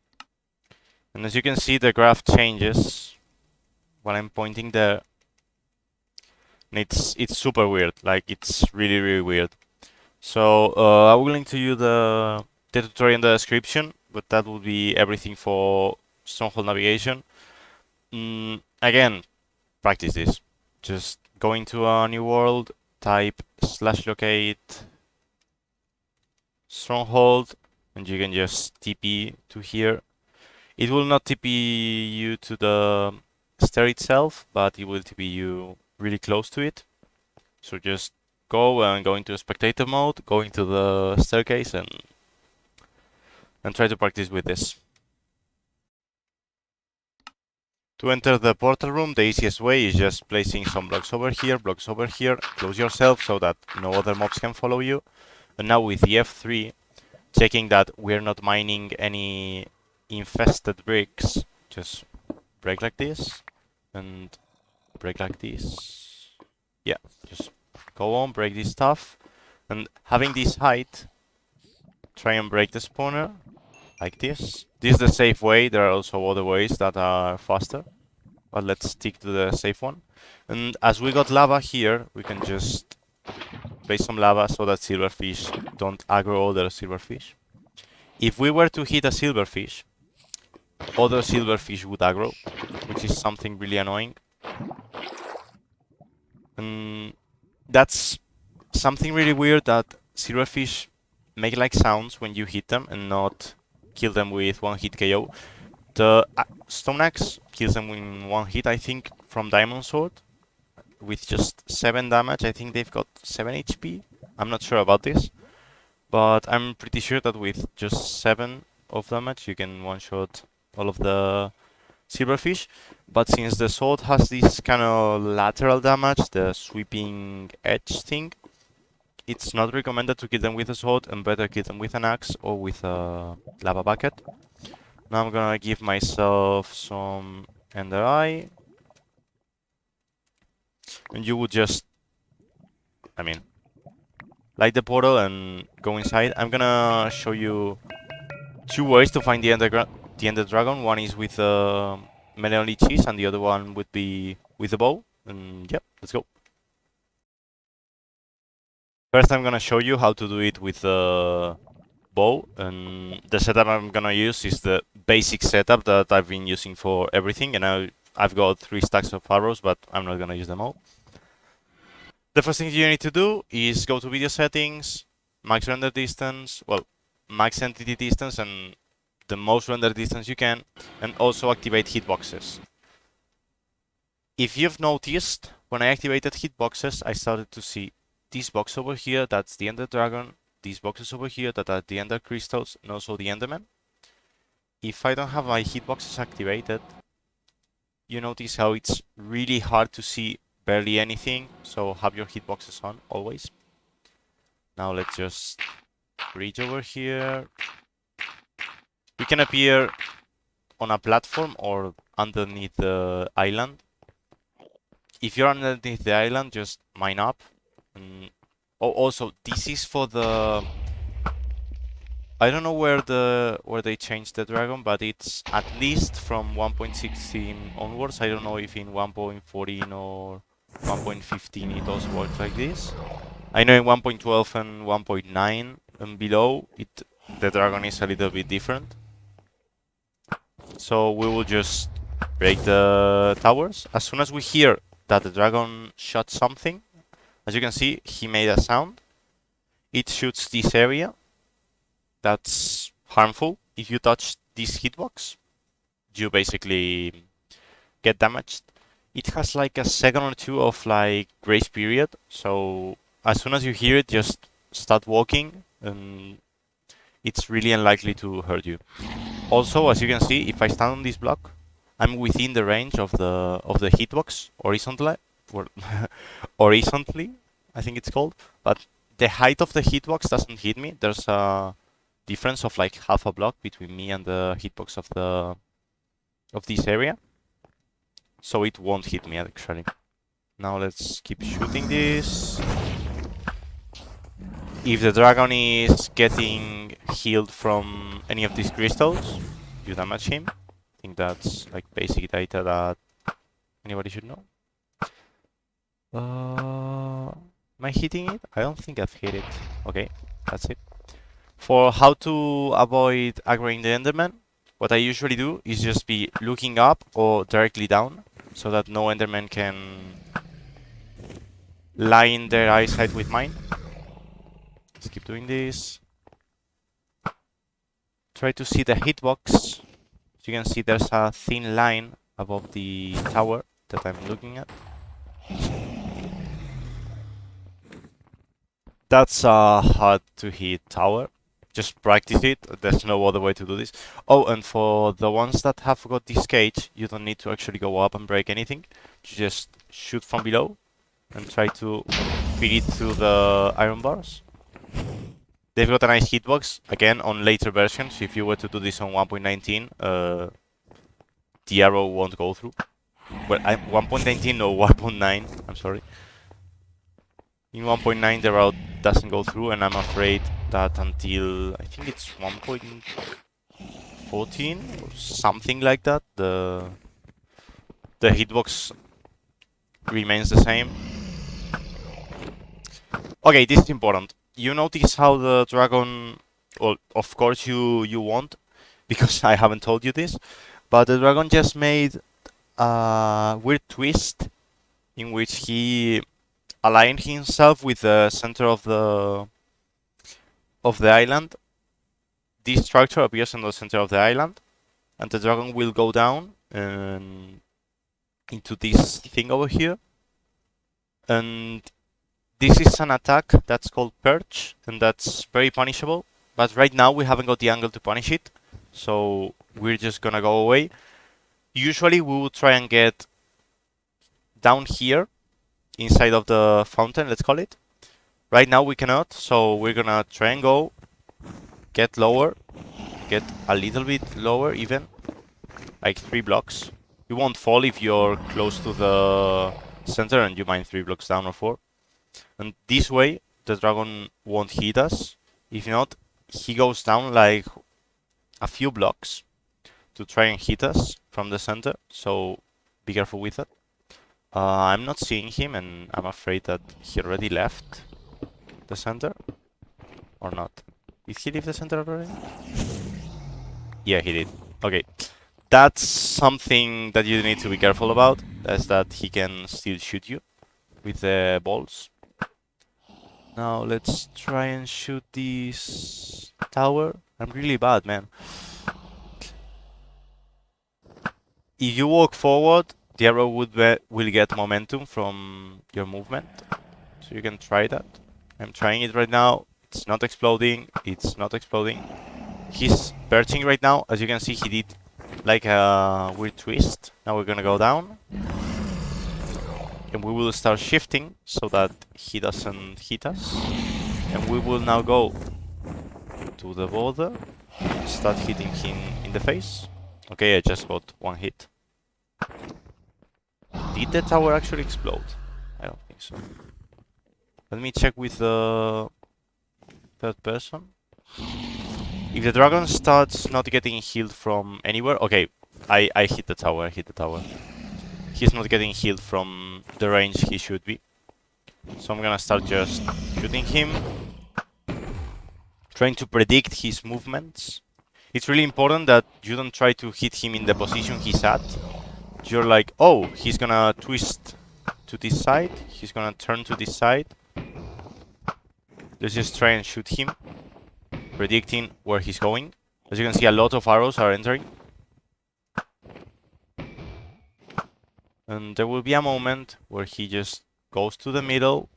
And as you can see, the graph changes while I'm pointing there. And it's super weird. Like it's really weird. So I will link to you the tutorial in the description, but that will be everything for Stronghold navigation. Again, practice this. Just go into a new world, type /locate Stronghold, and you can just TP to here. It will not TP you to the stair itself, but it will TP you really close to it. So just go and go into spectator mode, go into the staircase and try to practice with this. To enter the portal room, the easiest way is just placing some blocks over here, close yourself so that no other mobs can follow you. And now with the F3, checking that we're not mining any infested bricks, just break like this and break like this. Yeah, just go on, break this stuff. And having this height, try and break the spawner like this. This is the safe way. There are also other ways that are faster, but let's stick to the safe one. And as we got lava here, we can just place some lava so that silverfish don't aggro other silverfish. If we were to hit a silverfish, other silverfish would aggro, which is something really annoying. And that's something really weird that silverfish make like sounds when you hit them and not kill them with one hit KO. The Stone Axe kills them in one hit, I think, from Diamond Sword. With just 7 damage, I think they've got 7 HP. I'm not sure about this. But I'm pretty sure that with just 7 of damage, you can one-shot all of the silverfish. But since the sword has this kind of lateral damage, the sweeping edge thing, it's not recommended to kill them with a sword and better kill them with an axe or with a lava bucket. Now I'm gonna give myself some Ender Eye. And you would just, I mean, light the portal and go inside. I'm gonna show you 2 ways to find the Ender Dragon. One is with melee only cheese and the other one would be with the bow. And yep, let's go. First I'm gonna show you how to do it with the bow, and the setup I'm gonna use is the basic setup that I've been using for everything, and now I've got 3 stacks of arrows, but I'm not gonna use them all. The first thing you need to do is go to video settings, max render distance, well, max entity distance and the most render distance you can, and also activate hitboxes. If you've noticed, when I activated hitboxes, I started to see this box over here, that's the Ender Dragon, these boxes over here that are the Ender Crystals, and also the Enderman. If I don't have my hitboxes activated, you notice how it's really hard to see barely anything, so have your hitboxes on always. Now let's just reach over here, We can appear on a platform or underneath the island. If you're underneath the island, just mine up. And oh, also, this is for the... I don't know where they changed the dragon, but it's at least from 1.16 onwards. I don't know if in 1.14 or 1.15 it also works like this. I know in 1.12 and 1.9 and below, the dragon is a little bit different. So we will just break the towers. As soon as we hear that the dragon shot something, as you can see, he made a sound. It shoots this area. That's harmful. If you touch this hitbox, you basically get damaged. It has like a second or two of like grace period. So as soon as you hear it, just start walking and it's really unlikely to hurt you. Also, as you can see, if I stand on this block, I'm within the range of the hitbox horizontally, or horizontally, I think it's called. But the height of the hitbox doesn't hit me. There's a difference of like half a block between me and the hitbox of this area, so it won't hit me actually. Now let's keep shooting this. If the dragon is getting healed from any of these crystals, you damage him. I think that's like basic data that anybody should know. Am I hitting it? I don't think I've hit it. Okay, that's it. For how to avoid aggroing the Enderman, what I usually do is just be looking up or directly down, so that no Enderman can line their eyesight with mine. Let's keep doing this. Try to see the hitbox. As you can see, there's a thin line above the tower that I'm looking at. That's a hard to hit tower. Just practice it. There's no other way to do this. Oh, and for the ones that have got this cage, you don't need to actually go up and break anything. You just shoot from below and try to feed it through the iron bars. They've got a nice hitbox. Again, on later versions, if you were to do this on 1.19, the arrow won't go through. Well, 1.19 no, 1.9, I'm sorry. In 1.9 the arrow doesn't go through, and I'm afraid that until, I think it's 1.14 or something like that, the hitbox remains the same. Okay, this is important. You notice how the dragon, well, of course you won't, because I haven't told you this, but the dragon just made a weird twist in which he aligned himself with the center of the island. This structure appears in the center of the island, and the dragon will go down and into this thing over here. And this is an attack that's called Perch, and that's very punishable. But right now we haven't got the angle to punish it, so we're just gonna go away. Usually we will try and get down here, inside of the fountain, let's call it. Right now we cannot, so we're gonna try and go, get lower, get a little bit lower even, like 3 blocks. You won't fall if you're close to the center and you mine 3 blocks down or 4. And this way, the dragon won't hit us. If not, he goes down like a few blocks to try and hit us from the center, so be careful with that. I'm not seeing him, and I'm afraid that he already left the center. Or not. Did he leave the center already? Yeah, he did. Okay. That's something that you need to be careful about. That's that he can still shoot you with the balls. Now let's try and shoot this tower. I'm really bad, man. If you walk forward, the arrow will get momentum from your movement. So you can try that. I'm trying it right now. It's not exploding. It's not exploding. He's perching right now. As you can see, he did like a weird twist. Now we're gonna go down. And we will start shifting so that he doesn't hit us. And we will now go to the border. Start hitting him in the face. Okay, I just got one hit. Did the tower actually explode? I don't think so. Let me check with the third person. If the dragon starts not getting healed from anywhere... Okay, I hit the tower, I hit the tower. He's not getting healed from the range he should be. So I'm gonna start just shooting him. Trying to predict his movements. It's really important that you don't try to hit him in the position he's at. You're like, oh, he's gonna twist to this side. He's gonna turn to this side. Let's just try and shoot him, predicting where he's going. As you can see, a lot of arrows are entering. And there will be a moment where he just goes to the middle.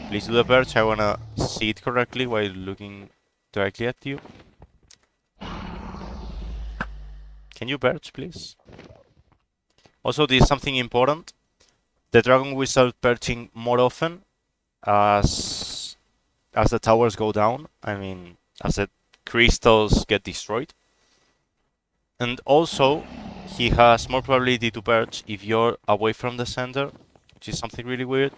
Please do the perch. I wanna see it correctly while looking directly at you. Can you perch, please? Also, this is something important. The dragon will start perching more often as the towers go down. I mean, as the crystals get destroyed. And also, he has more probability to perch if you're away from the center, which is something really weird.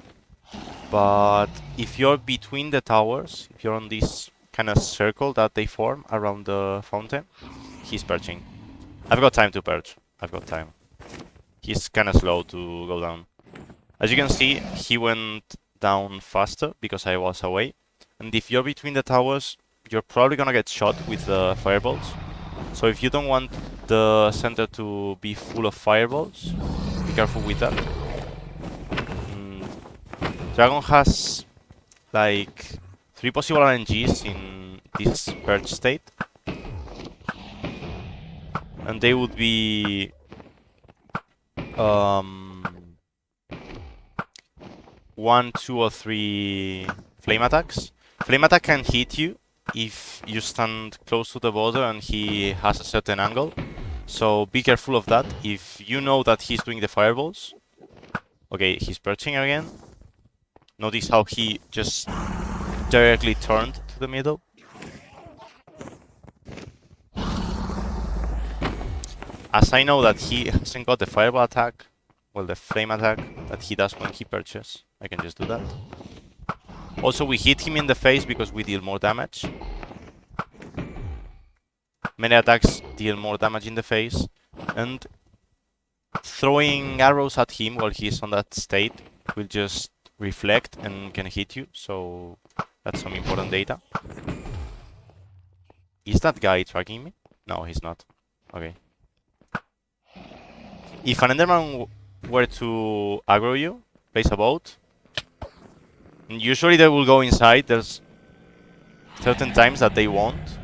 But if you're between the towers, if you're on this kind of circle that they form around the fountain, he's perching. I've got time to perch. I've got time. He's kind of slow to go down. As you can see, he went down faster because I was away. And if you're between the towers, you're probably gonna get shot with the fireballs. So if you don't want the center to be full of fireballs, be careful with that. Dragon has like 3 possible RNGs in this perch state. And they would be 1, 2, or 3 flame attacks. Flame attack can hit you if you stand close to the border and he has a certain angle. So be careful of that. If you know that he's doing the fireballs. Okay, he's perching again. Notice how he just directly turned to the middle. As I know that he hasn't got the fireball attack, well, the flame attack that he does when he perches, I can just do that. Also, we hit him in the face because we deal more damage. Melee attacks deal more damage in the face. And throwing arrows at him while he's on that state will just reflect and can hit you. So that's some important data. Is that guy tracking me? No, he's not. Okay. If an Enderman were to aggro you, place a boat. And usually they will go inside. There's certain times that they won't,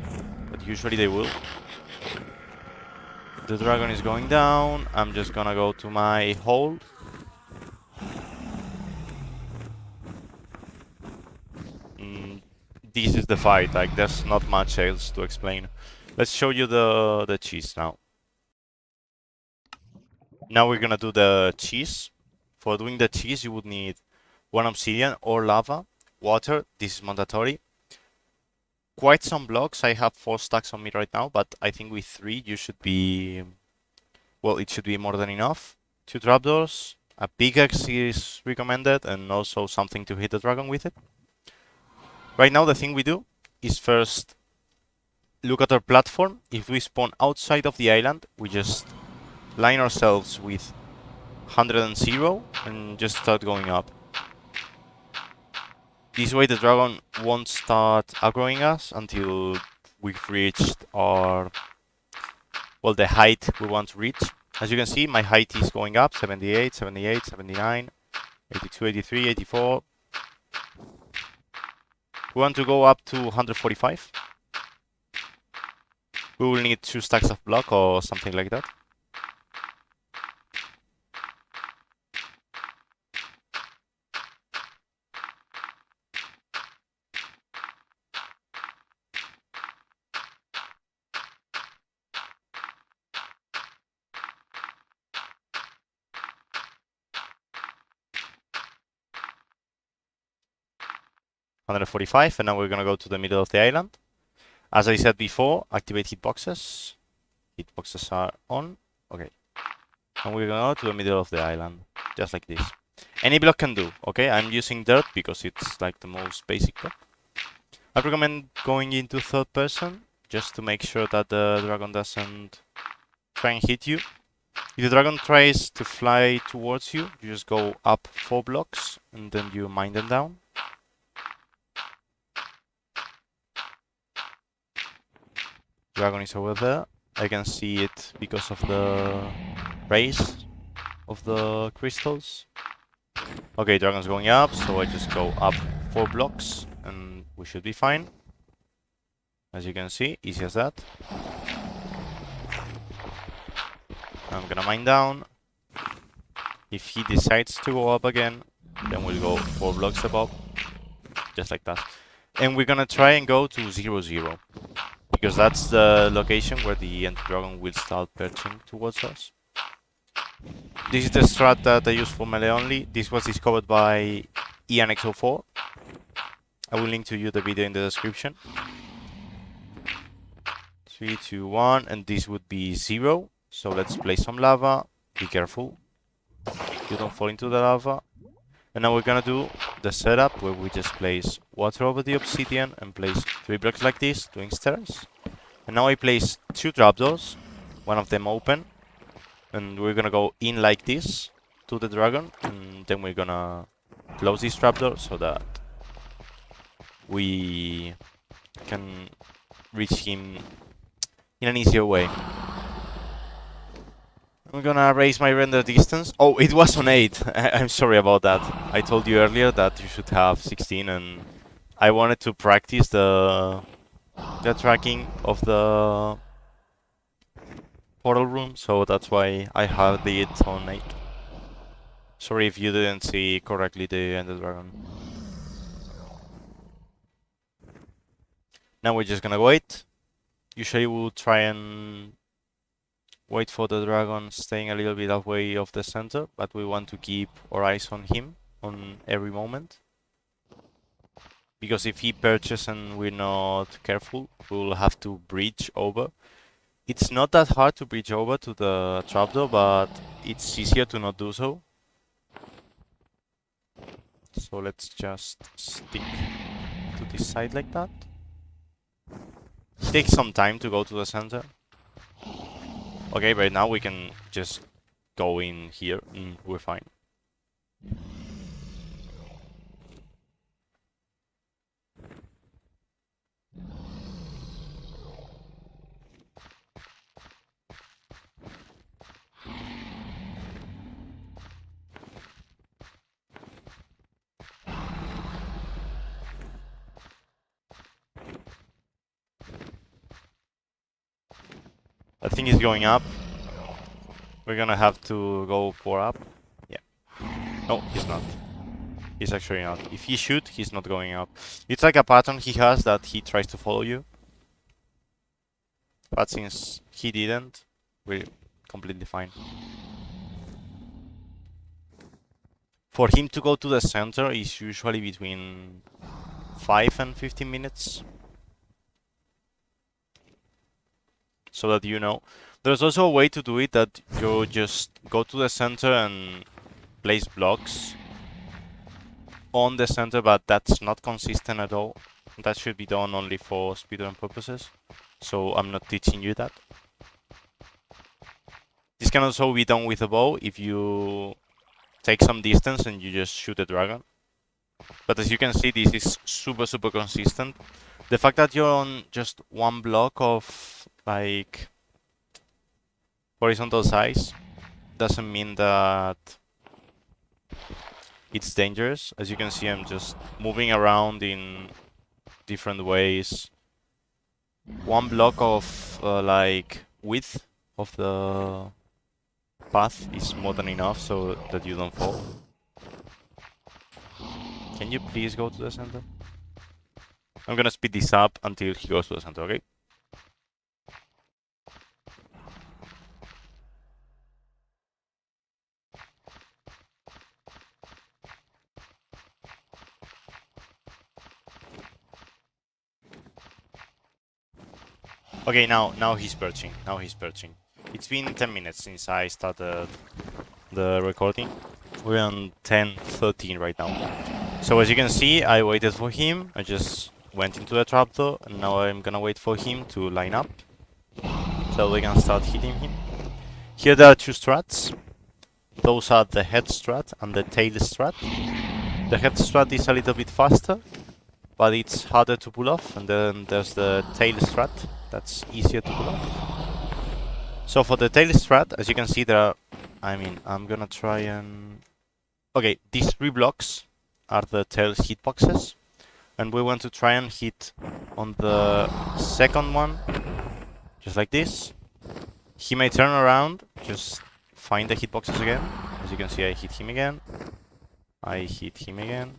but usually they will. The dragon is going down. I'm just gonna go to my hole. This is the fight. Like, there's not much else to explain. Let's show you the cheese now. Now we're gonna do the cheese. For doing the cheese, you would need 1 obsidian or lava, water. This is mandatory. Quite some blocks. I have 4 stacks on me right now, but I think with 3 you should be... Well, it should be more than enough. 2 trapdoors. A pickaxe is recommended, and also something to hit the dragon with it. Right now, the thing we do is first look at our platform. If we spawn outside of the island, we just line ourselves with 100 and 0 and just start going up. This way the dragon won't start aggroing us until we've reached our... well, the height we want to reach. As you can see, my height is going up. 78, 78, 79, 82, 83, 84. We want to go up to 145. We will need 2 stacks of block or something like that. And now we're gonna go to the middle of the island. As I said before, activate hitboxes. Hitboxes are on. Okay. And we're gonna go to the middle of the island, just like this. Any block can do, okay? I'm using dirt because it's like the most basic block. I recommend going into third person, just to make sure that the dragon doesn't try and hit you. If the dragon tries to fly towards you, you just go up 4 blocks, and then you mine them down. Dragon is over there. I can see it because of the rays of the crystals. Okay, dragon's going up, so I just go up 4 blocks, and we should be fine. As you can see, easy as that. I'm gonna mine down. If he decides to go up again, then we'll go 4 blocks above, just like that. And we're gonna try and go to 0, 0, because that's the location where the Ender-Dragon will start perching towards us. This is the strat that I use for melee only. This was discovered by IanX04. I will link to you the video in the description. 3, 2, 1, and this would be 0. So let's place some lava. Be careful. You don't fall into the lava. And now we're gonna do the setup where we just place water over the obsidian and place 3 blocks like this, doing stairs. And now I place 2 trapdoors, one of them open. And we're gonna go in like this to the dragon, and then we're gonna close this trapdoor so that we can reach him in an easier way. I'm gonna raise my render distance. Oh, it was on 8. I'm sorry about that. I told you earlier that you should have 16, and I wanted to practice the tracking of the portal room, so that's why I had it on 8. Sorry if you didn't see correctly the Ender Dragon. Now we're just gonna wait. Usually we'll try and wait for the dragon staying a little bit away of the center, but we want to keep our eyes on him on every moment. Because if he perches and we're not careful, we'll have to breach over. It's not that hard to breach over to the trapdoor, but it's easier to not do so. So let's just stick to this side like that. It takes some time to go to the center. Okay, right now we can just go in here and we're fine. I think he's going up. We're gonna have to go pour up. Yeah. No, he's not. He's actually not. If he shoot, he's not going up. It's like a pattern he has that he tries to follow you. But since he didn't, we're completely fine. For him to go to the center is usually between 5 and 15 minutes. So that you know. There's also a way to do it that you just go to the center and place blocks on the center, but that's not consistent at all. That should be done only for speedrun purposes. So I'm not teaching you that. This can also be done with a bow if you take some distance and you just shoot a dragon. But as you can see, this is super consistent. The fact that you're on just 1 block of like horizontal size doesn't mean that it's dangerous. As you can see, I'm just moving around in different ways. 1 block of like width of the path is more than enough so that you don't fall. Can you please go to the center? I'm gonna speed this up until he goes to the center, okay? Okay, now he's perching. Now he's perching. It's been 10 minutes since I started the recording. We're on 10:13 right now. So as you can see, I waited for him. I just went into the trapdoor, and now I'm gonna wait for him to line up so we can start hitting him. Here there are two strats. Those are the head strat and the tail strat. The head strat is a little bit faster, but it's harder to pull off. And then there's the tail strat that's easier to pull off. So for the tail strat, as you can see, there are, I'm gonna try and... Okay, these three blocks are the tail hitboxes. And we want to try and hit on the second one, just like this. He may turn around, just find the hitboxes again. As you can see, I hit him again. I hit him again.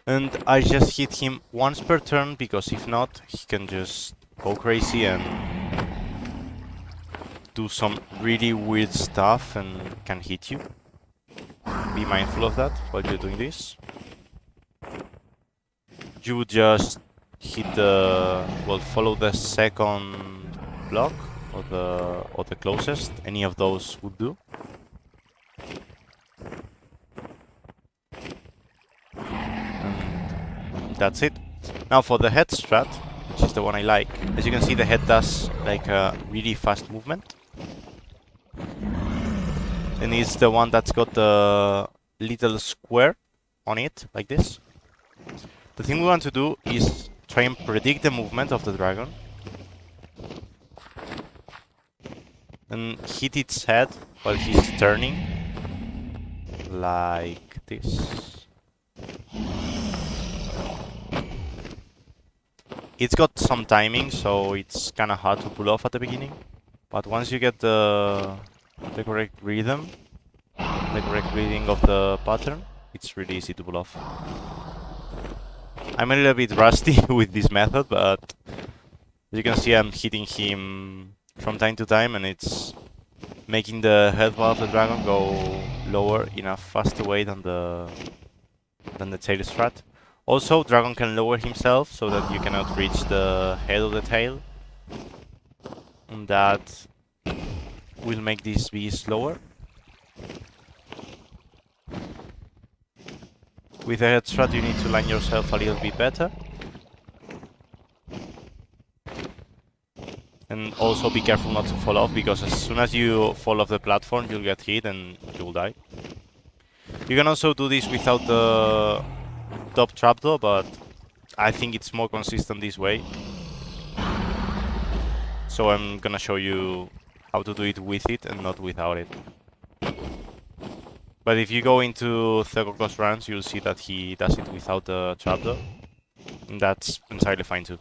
And I just hit him once per turn, because if not, he can just go crazy and do some really weird stuff and can hit you. Be mindful of that while you're doing this. You would just hit the... well, follow the second block or the closest. Any of those would do. And that's it. Now for the head strat, which is the one I like. As you can see, the head does like a really fast movement. And it's the one that's got the little square on it, like this. The thing we want to do is try and predict the movement of the dragon. And hit its head while he's turning. Like this. It's got some timing, so it's kinda hard to pull off at the beginning. But once you get the correct rhythm, the correct reading of the pattern, it's really easy to pull off. I'm a little bit rusty with this method, but as you can see, I'm hitting him from time to time, and it's making the headbutt of the dragon go lower in a faster way than the tail strat. Also, dragon can lower himself so that you cannot reach the head of the tail, and that will make this be slower. With the head strat, you need to line yourself a little bit better. And also be careful not to fall off, because as soon as you fall off the platform, you'll get hit and you'll die. You can also do this without the top trapdoor, but I think it's more consistent this way. So I'm gonna show you how to do it with it and not without it. But if you go into Thegorgos runs, you'll see that he does it without the trapdoor. And that's entirely fine too.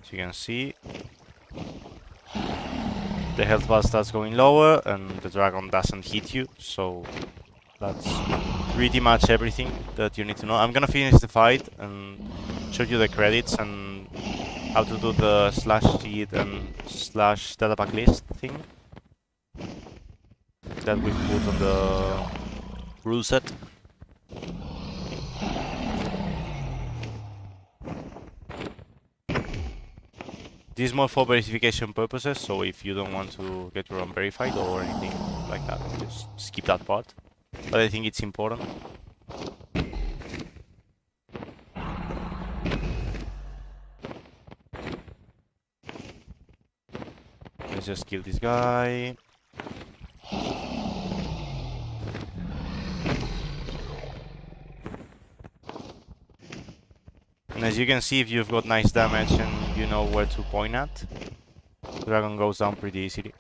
As you can see, the health bar starts going lower and the dragon doesn't hit you, so that's pretty much everything that you need to know. I'm gonna finish the fight and show you the credits and how to do the /seed and /datapack list thing that we've put on the rule set. This is more for verification purposes, so if you don't want to get your own verified or anything like that, just skip that part. But I think it's important. Let's just kill this guy. And as you can see, if you've got nice damage and you know where to point at, the dragon goes down pretty easily.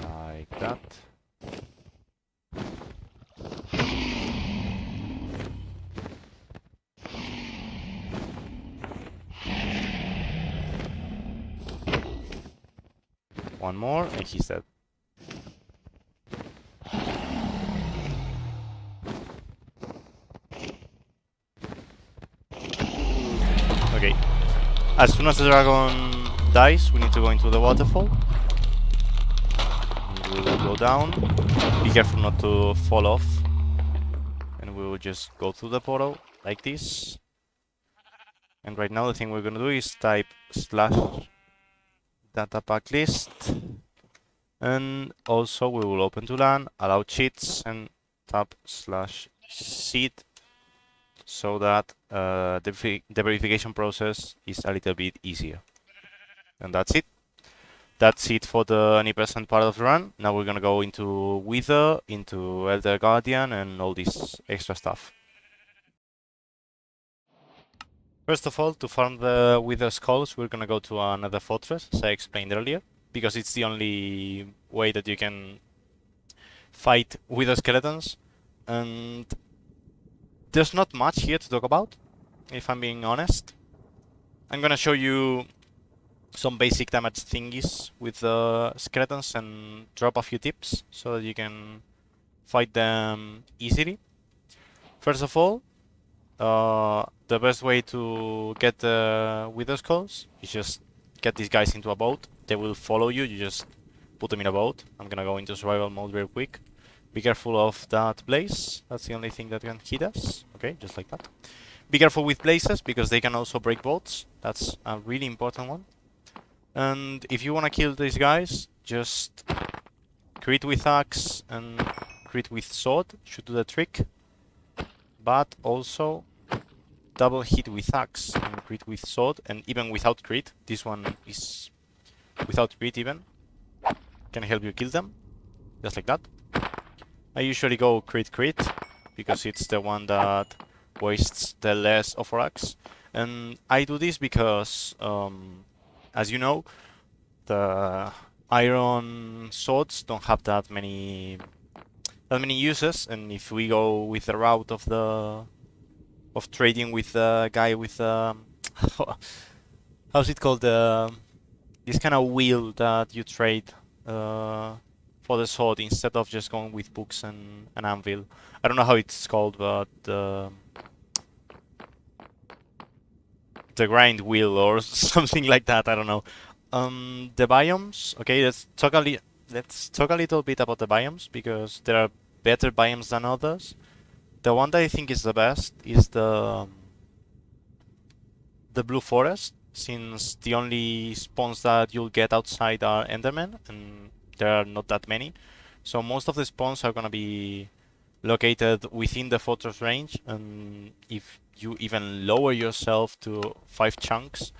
Like that. One more, and he's dead. Okay. As soon as the dragon dies, we need to go into the waterfall. And we will go down. Be careful not to fall off. And we will just go through the portal like this. And right now the thing we're gonna do is type slash data pack list. And also we will open to LAN, allow cheats, and tap slash seed so that the verification process is a little bit easier. And that's it. That's it for the any percent part of the run. Now we're gonna go into Wither, into Elder Guardian, and all this extra stuff. First of all, to farm the Wither Skulls, we're gonna go to another fortress, as I explained earlier, because it's the only way that you can fight Wither Skeletons. And there's not much here to talk about, if I'm being honest. I'm gonna show you some basic damage thingies with the skeletons and drop a few tips so that you can fight them easily. First of all, the best way to get the Wither Skulls is just get these guys into a boat. They will follow you, you just put them in a boat. I'm gonna go into survival mode real quick. Be careful of that blaze, that's the only thing that can hit us. Okay, just like that. Be careful with blazes because they can also break boats. That's a really important one. And if you wanna kill these guys, just crit with axe and crit with sword should do the trick. But also double hit with axe and crit with sword, and even without crit, this one is without crit even, can help you kill them, just like that. I usually go crit because it's the one that wastes the less of our axe, and I do this because, as you know, the iron swords don't have that many uses, and if we go with the route of trading with the guy with how's it called, this kind of wheel that you trade for the sword instead of just going with books and an anvil. I don't know how it's called, but the grind wheel or something like that. I don't know. The biomes. Okay, let's talk a little bit about the biomes because there are better biomes than others. The one that I think is the best is the blue forest, since the only spawns that you'll get outside are endermen, and there are not that many. So most of the spawns are gonna be located within the fortress range, and if you even lower yourself to 5 chunks,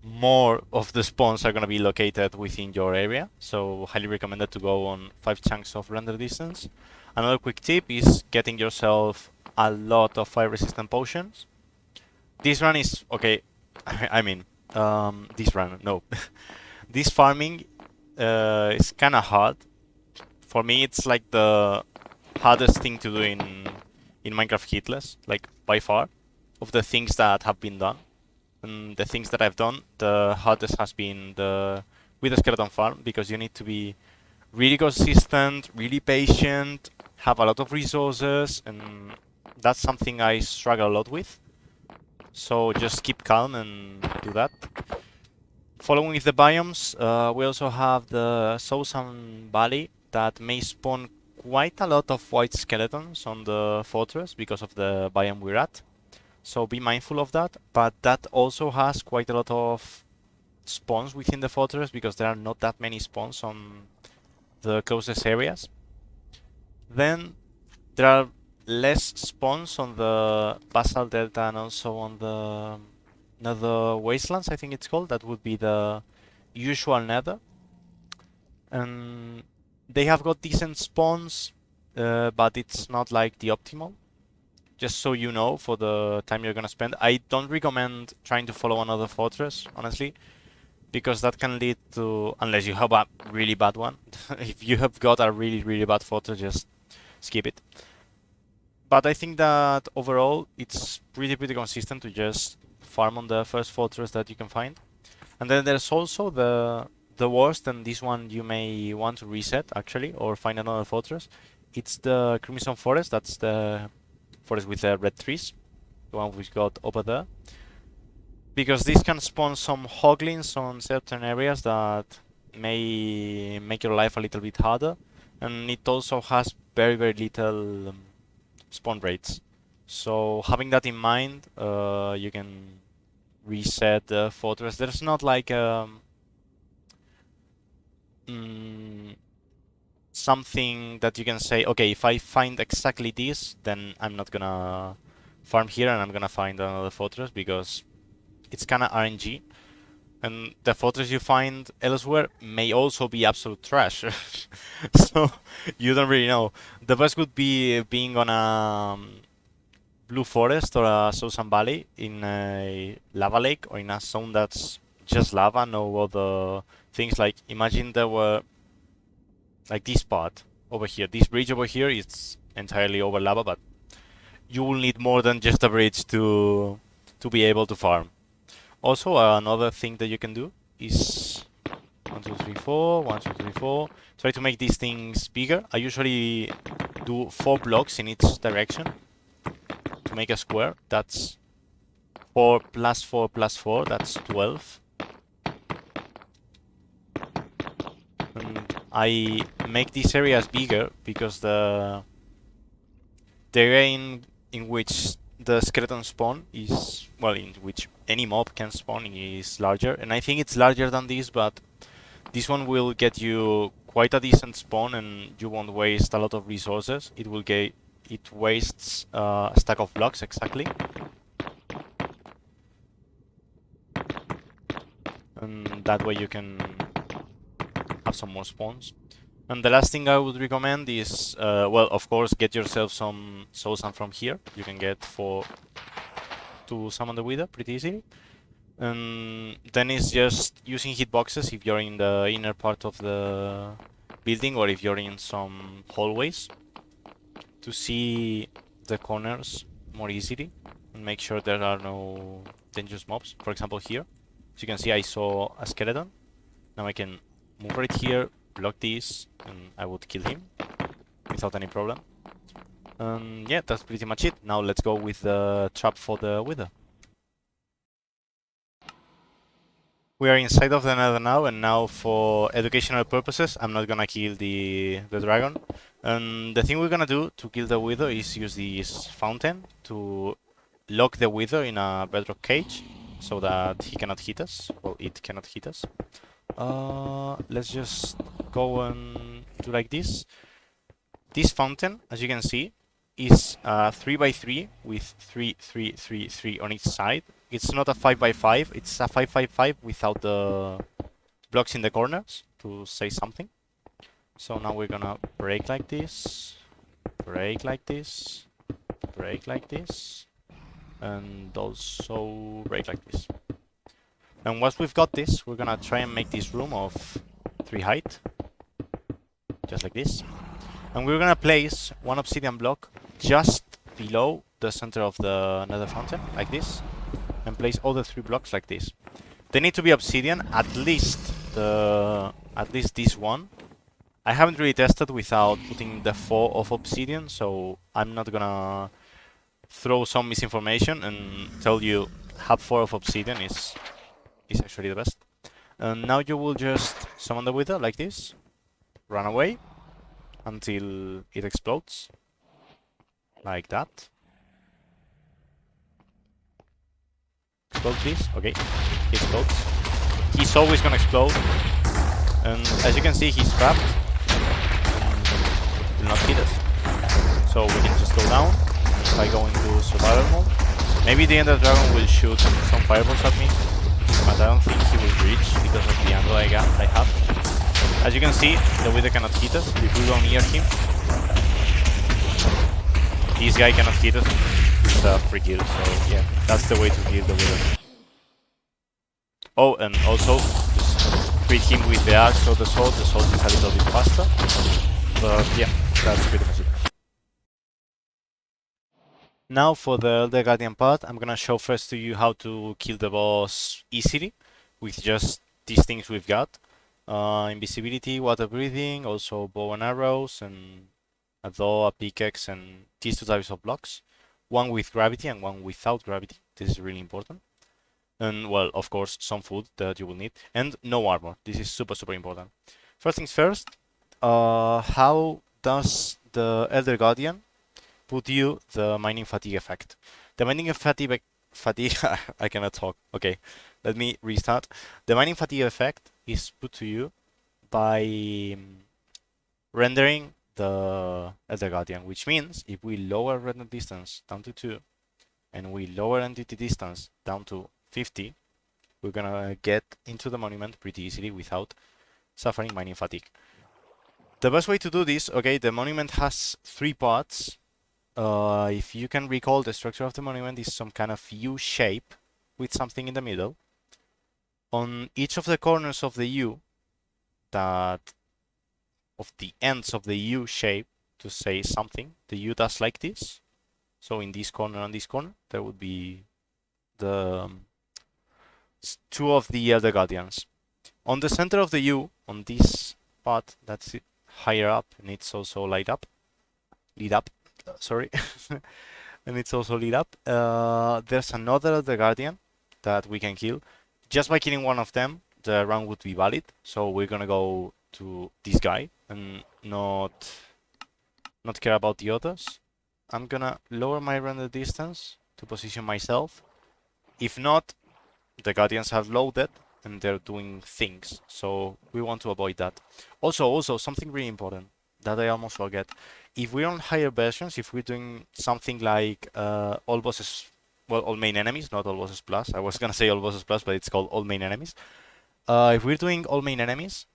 more of the spawns are gonna be located within your area. So highly recommended to go on 5 chunks of render distance. Another quick tip is getting yourself a lot of fire resistant potions. This run is okay. I mean, this run, no. This farming is kind of hard. For me, it's like the hardest thing to do in Minecraft Hitless, like by far, of the things that have been done. And the things that I've done, the hardest has been with the skeleton farm, because you need to be really consistent, really patient, have a lot of resources, and that's something I struggle a lot with. So just keep calm and do that. Following with the biomes, we also have the Southern Valley that may spawn quite a lot of white skeletons on the fortress because of the biome we're at. So be mindful of that, but that also has quite a lot of spawns within the fortress because there are not that many spawns on the closest areas. Then there are less spawns on the Basal Delta and also on the Nether Wastelands, I think it's called. That would be the usual Nether. And they have got decent spawns, but it's not like the optimal. Just so you know, for the time you're gonna spend, I don't recommend trying to follow another fortress, honestly, because that can lead to, unless you have a really bad one. If you have got a really, really bad fortress, just skip it. But I think that overall, it's pretty consistent to just farm on the first fortress that you can find. And then there's also the worst, and this one you may want to reset, actually, or find another fortress. It's the Crimson Forest, that's the forest with the red trees, the one we've got over there. because this can spawn some hoglins on certain areas that may make your life a little bit harder, and it also has very little spawn rates. So having that in mind, you can reset the fortress. There's not like mm, something that you can say, okay, if I find exactly this, then I'm not gonna farm here and I'm gonna find another fortress, because it's kind of RNG. And the fortress you find elsewhere may also be absolute trash. So you don't really know. The best would be being on a blue forest or a Southern Valley in a lava lake, or in a zone that's just lava, no other things. Like, imagine there were like this part over here, this bridge over here, it's entirely over lava, but you will need more than just a bridge to be able to farm. Also, another thing that you can do is 1, 2, 3, 4, 1, 2, 3, 4. Try to make these things bigger. I usually do 4 blocks in each direction to make a square. That's 4 plus 4 plus 4. That's 12. And I make these areas bigger because the area in which the skeleton spawn is, well, in which any mob can spawn, is larger. And I think it's larger than this, but this one will get you quite a decent spawn, and you won't waste a lot of resources. It wastes a stack of blocks exactly, and that way you can have some more spawns. And the last thing I would recommend is, well, of course, get yourself some soul sand from here. You can get 4 to summon the Wither pretty easily. And then it's just using hitboxes if you're in the inner part of the building, or if you're in some hallways, to see the corners more easily and make sure there are no dangerous mobs. For example, here, as you can see, I saw a skeleton. Now I can move right here, block this, and I would kill him without any problem. Yeah, that's pretty much it. Now let's go with the trap for the Wither. We are inside of the Nether now, and now for educational purposes, I'm not gonna kill the dragon. And the thing we're gonna do to kill the Wither is use this fountain to lock the Wither in a bedrock cage, so that he cannot hit us. Well, it cannot hit us. Let's just go and do like this. This fountain, as you can see, is 3 by 3 with 3, 3, 3, 3 on each side. It's not a 5 by 5, it's a 5, 5, 5 without the blocks in the corners, to say something. So now we're gonna break like this, break like this, break like this, and also break like this. And once we've got this, we're gonna try and make this room of 3 height, just like this. And we're gonna place 1 obsidian block just below the center of the nether fountain, like this, and place all the 3 blocks like this. They need to be obsidian, at least this one. I haven't really tested without putting the 4 of obsidian, so I'm not gonna throw some misinformation and tell you have 4 of obsidian is actually the best. And now you will just summon the Wither like this, run away until it explodes, like that. Explode, please. Okay, he explodes. He's always gonna explode, and as you can see, he's trapped and will not hit us. So we can just go down by going to survival mode. Maybe the Ender Dragon will shoot some fireballs at me, but I don't think he will reach because of the angle I have. As you can see, the Wither cannot hit us if we go near him. This guy cannot hit us. It's a free kill, so yeah, that's the way to kill the Wither. Oh, and also, just treat him with the axe or the sword. The sword is a little bit faster. But yeah, that's pretty much it. Now for the Elder Guardian part, I'm gonna show first to you how to kill the boss easily with just these things we've got. Invisibility, water breathing, also bow and arrows, and a bow, a pickaxe, and these 2 types of blocks. One with gravity and one without gravity. This is really important. And well, of course, some food that you will need, and no armor. This is super, super important. First things first, how does the Elder Guardian put you the mining fatigue effect? The mining fatigue I cannot talk. Okay, let me restart. The mining fatigue effect is put to you by rendering the Elder Guardian, which means if we lower render distance down to 2 and we lower entity distance down to 50, we're gonna get into the monument pretty easily without suffering mining fatigue. The best way to do this, okay, the monument has 3 parts. If you can recall, the structure of the monument is some kind of U shape with something in the middle. On each of the corners of the U, that of the ends of the U shape, to say something, the U does like this. So in this corner and this corner, there would be the 2 of the Elder Guardians. On the center of the U, on this part that's higher up, and it's also lit up, sorry, and it's also lit up. There's another Elder Guardian that we can kill. Just by killing one of them, the round would be valid. So we're gonna go to this guy and not care about the others. I'm gonna lower my render distance to position myself. If not, the Guardians have loaded and they're doing things, so we want to avoid that. Also, something really important that I almost forget. If we're on higher versions, if we're doing something like all bosses, well, all main enemies, not all bosses plus. I was gonna say all bosses plus, but it's called all main enemies. If we're doing all main enemies,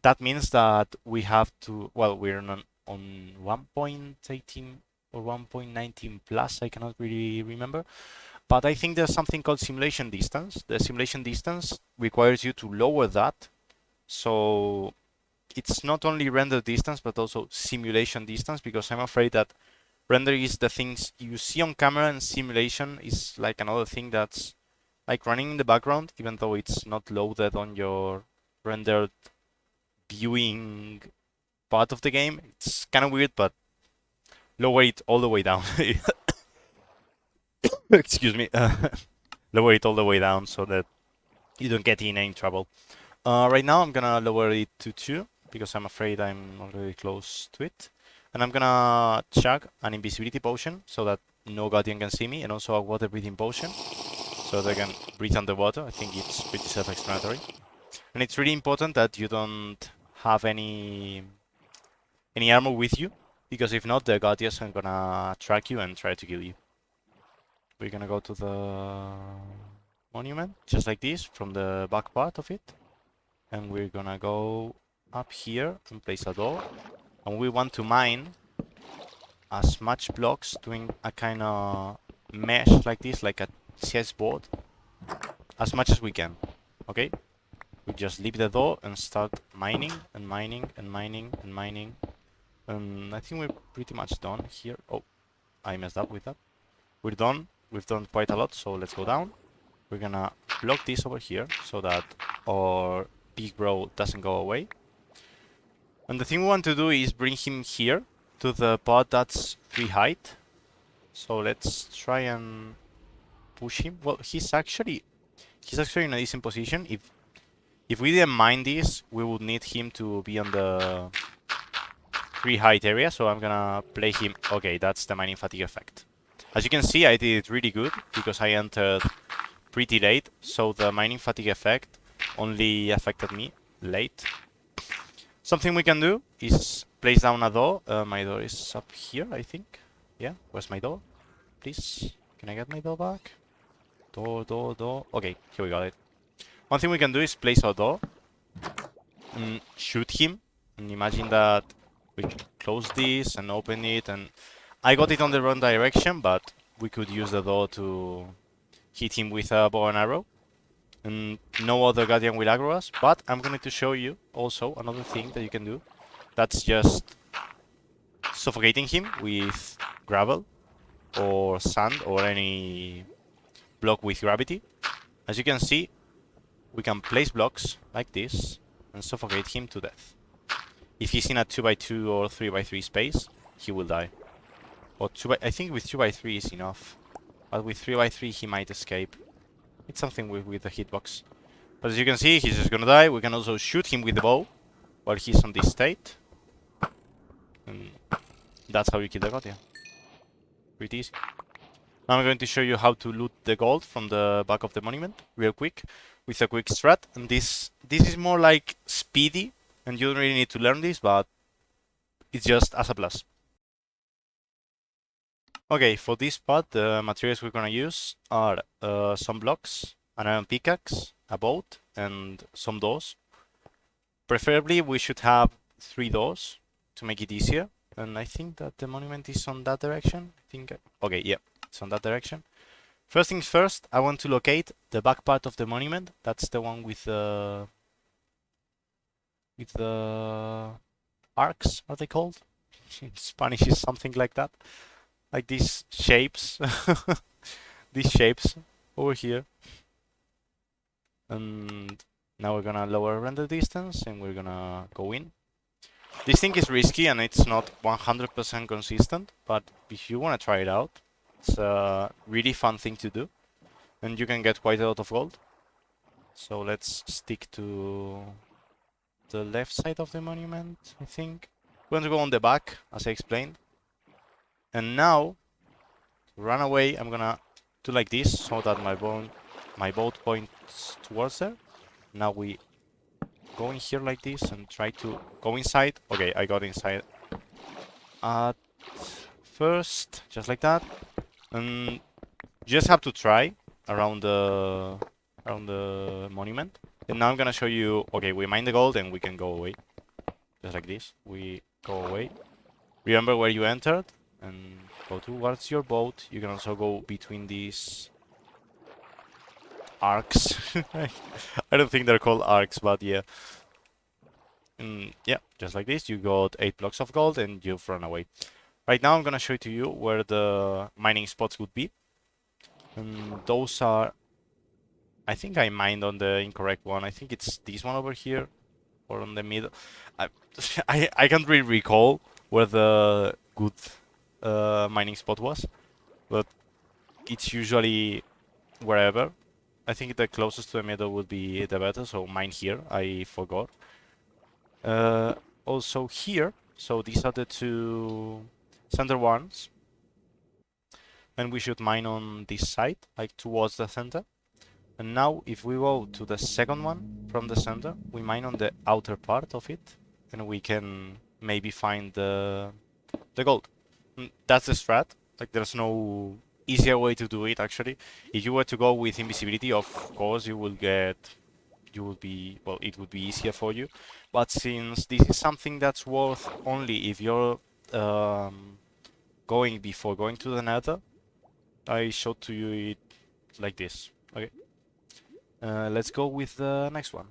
that means that we have to, well, we're on 1.18 or 1.19 plus, I cannot really remember. But I think there's something called simulation distance. The simulation distance requires you to lower that. So it's not only render distance, but also simulation distance, because I'm afraid that render is the things you see on camera and simulation is like another thing that's like running in the background, even though it's not loaded on your rendered viewing part of the game. It's kind of weird, but lower it all the way down. Excuse me. Lower it all the way down so that you don't get in any trouble. Right now I'm gonna lower it to 2 because I'm afraid I'm already close to it. And I'm gonna chug an invisibility potion so that no guardian can see me, and also a water breathing potion so they can breathe underwater. I think it's pretty self-explanatory. And it's really important that you don't have any armor with you, because if not, the guardians are gonna track you and try to kill you. We're gonna go to the monument, just like this, from the back part of it. And we're gonna go up here and place a door. And we want to mine as much blocks, doing a kind of mesh like this, like a chessboard, as much as we can. Okay? We just leave the door and start mining and mining and mining and mining. And I think we're pretty much done here. Oh, I messed up with that. We're done. We've done quite a lot, so let's go down. We're gonna block this over here so that our big bro doesn't go away. And the thing we want to do is bring him here to the part that's free height. So let's try and push him. Well, he's actually in a decent position. If we didn't mine this, we would need him to be on the free height area. So I'm gonna play him. Okay, that's the mining fatigue effect. As you can see, I did it really good because I entered pretty late. So the mining fatigue effect only affected me late. Something we can do is place down a door. My door is up here, I think. Yeah, where's my door? Please, can I get my door back? Door. Okay, here we got it. One thing we can do is place our door and shoot him. And imagine that we close this and open it, and I got it on the wrong direction, but we could use the door to hit him with a bow and arrow. And no other guardian will aggro us, but I'm going to show you also another thing that you can do. That's just suffocating him with gravel or sand or any block with gravity. As you can see, we can place blocks like this and suffocate him to death. If he's in a 2x2 or 3x3 space, he will die. Or I think with 2x3 is enough, but with 3x3 he might escape. It's something with the hitbox. But as you can see, he's just gonna die. We can also shoot him with the bow while he's on this state. And that's how you kill the god, yeah. Pretty easy. Now I'm going to show you how to loot the gold from the back of the monument real quick with a quick strat. And this is more like speedy, and you don't really need to learn this, but it's just as a plus. Okay, for this part, the materials we're gonna use are some blocks, an iron pickaxe, a boat, and some doors. Preferably, we should have 3 doors to make it easier. And I think that the monument is on that direction. Okay, yeah, it's on that direction. First things first, I want to locate the back part of the monument. That's the one with the arcs, are they called? In Spanish is something like that. Like these shapes. These shapes over here. And now we're gonna lower render distance and we're gonna go in. This thing is risky and it's not 100% consistent, but if you wanna try it out, it's a really fun thing to do. And you can get quite a lot of gold. So let's stick to the left side of the monument, I think. We're going to go on the back, as I explained. And now, to run away, I'm gonna do like this, so that my boat points towards there. Now we go in here like this and try to go inside. Okay, I got inside at first, just like that. And you just have to try around the monument. And now I'm gonna show you. Okay, we mine the gold and we can go away, just like this. We go away. Remember where you entered and go towards your boat. You can also go between these arcs. I don't think they're called arcs, but yeah. And yeah, just like this. You got 8 blocks of gold and you've run away. Right now I'm gonna show to you where the mining spots would be. And those are... I think I mined on the incorrect one. I think it's this one over here, or on the middle. I I can't really recall where the good mining spot was, but it's usually wherever. I think the closest to the middle would be the better, so mine here. I forgot. Also here, so these are the 2 center ones, and we should mine on this side, like towards the center. And now, if we go to the second one from the center, we mine on the outer part of it, and we can maybe find the gold. That's the strat. Like, there's no easier way to do it, actually. If you were to go with invisibility, of course, it would be, well, it would be easier for you. But since this is something that's worth only if you're going before going to the nether, I showed to you it like this. Okay. Let's go with the next one.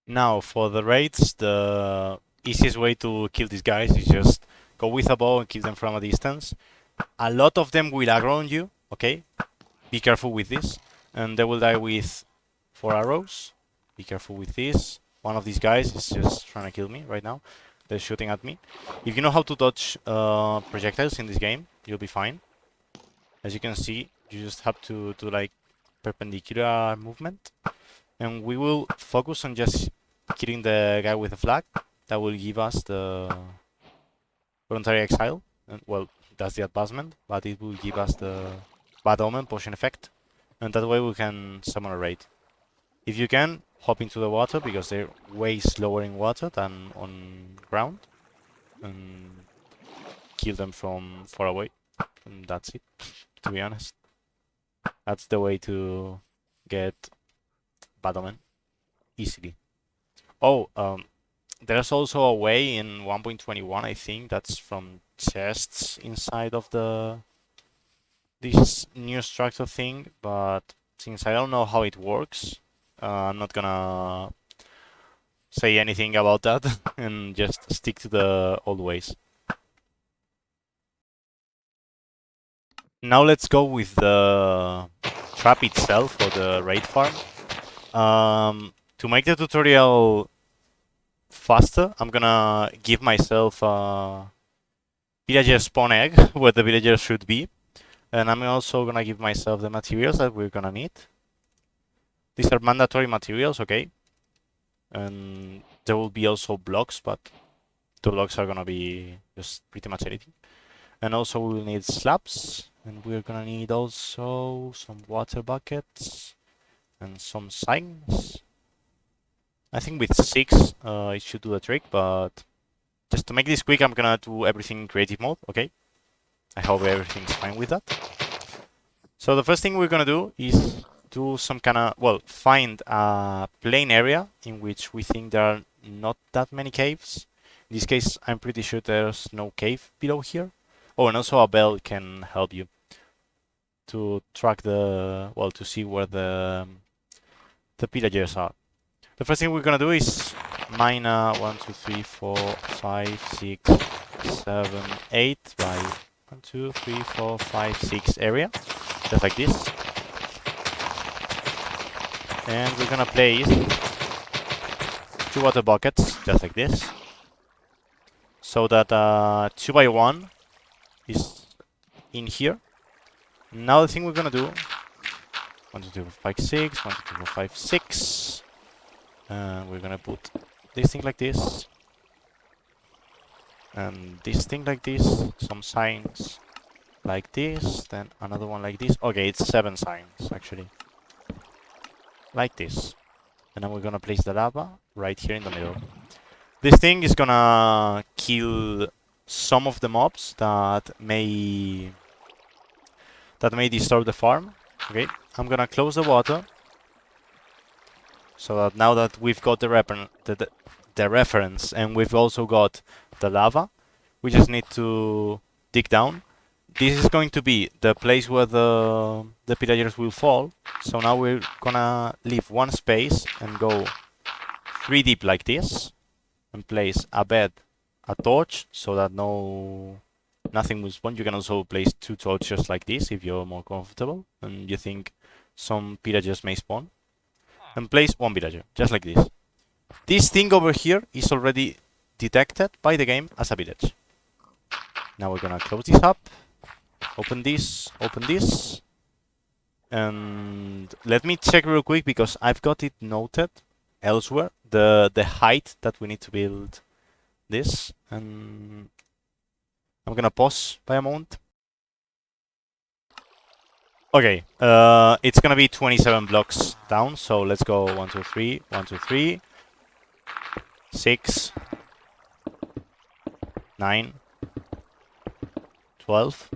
Now, for the raids, the easiest way to kill these guys is just go with a bow and kill them from a distance. A lot of them will aggro on you, okay? Be careful with this. And they will die with 4 arrows. Be careful with this. One of these guys is just trying to kill me right now. They're shooting at me. If you know how to dodge projectiles in this game, you'll be fine. As you can see, you just have to do like perpendicular movement. And we will focus on just killing the guy with the flag. That will give us the voluntary exile. And, well, that's the advancement, but it will give us the bad omen potion effect. And that way we can summon a raid. If you can, hop into the water, because they're way slower in water than on ground. And kill them from far away. And that's it, to be honest. That's the way to get bad omen easily. Oh, there's also a way in 1.21, I think, that's from chests inside of this new structure thing, but since I don't know how it works, I'm not gonna say anything about that and just stick to the old ways. Now let's go with the trap itself, or the raid farm. To make the tutorial faster, I'm gonna give myself a villager spawn egg where the villager should be. And I'm also gonna give myself the materials that we're gonna need. These are mandatory materials, okay? And there will be also blocks, but the blocks are gonna be just pretty much anything. And also we will need slabs, and we're gonna need also some water buckets and some signs. I think with 6 it should do the trick, but just to make this quick, I'm gonna do everything in creative mode, okay? I hope everything's fine with that. So the first thing we're gonna do is do some kind of, well, find a plain area in which we think there are not that many caves. In this case, I'm pretty sure there's no cave below here. Oh, and also a bell can help you to track the, well, to see where the pillagers are. The first thing we're gonna do is mine 1, 2, 3, 4, 5, 6, 7, 8 by 1, 2, 3, 4, 5, 6 area, just like this. And we're gonna place 2 water buckets, just like this, so that 2 by 1 is in here. Now the thing we're gonna do, 1, 2, 3, 4, 5, 6, 1, 2, 3, 4, 5, 6. We're gonna put this thing like this, and this thing like this, some signs like this, then another one like this. Okay, it's 7 signs actually, like this. And then we're gonna place the lava right here in the middle. This thing is gonna kill some of the mobs that may disturb the farm. Okay, I'm gonna close the water, so that now that we've got the reference and we've also got the lava, we just need to dig down. This is going to be the place where the pillagers will fall. So now we're gonna leave one space and go 3 deep like this, and place a bed, a torch, so that nothing will spawn. You can also place 2 torches like this if you're more comfortable and you think some pillagers may spawn. And place 1 villager, just like this. This thing over here is already detected by the game as a village. Now we're gonna close this up, open this, and let me check real quick because I've got it noted elsewhere, the height that we need to build this, and I'm gonna pause by a moment. Okay, it's gonna be 27 blocks down, so let's go 1, 2, 3, 1, 2, 3, 6, 9, 12,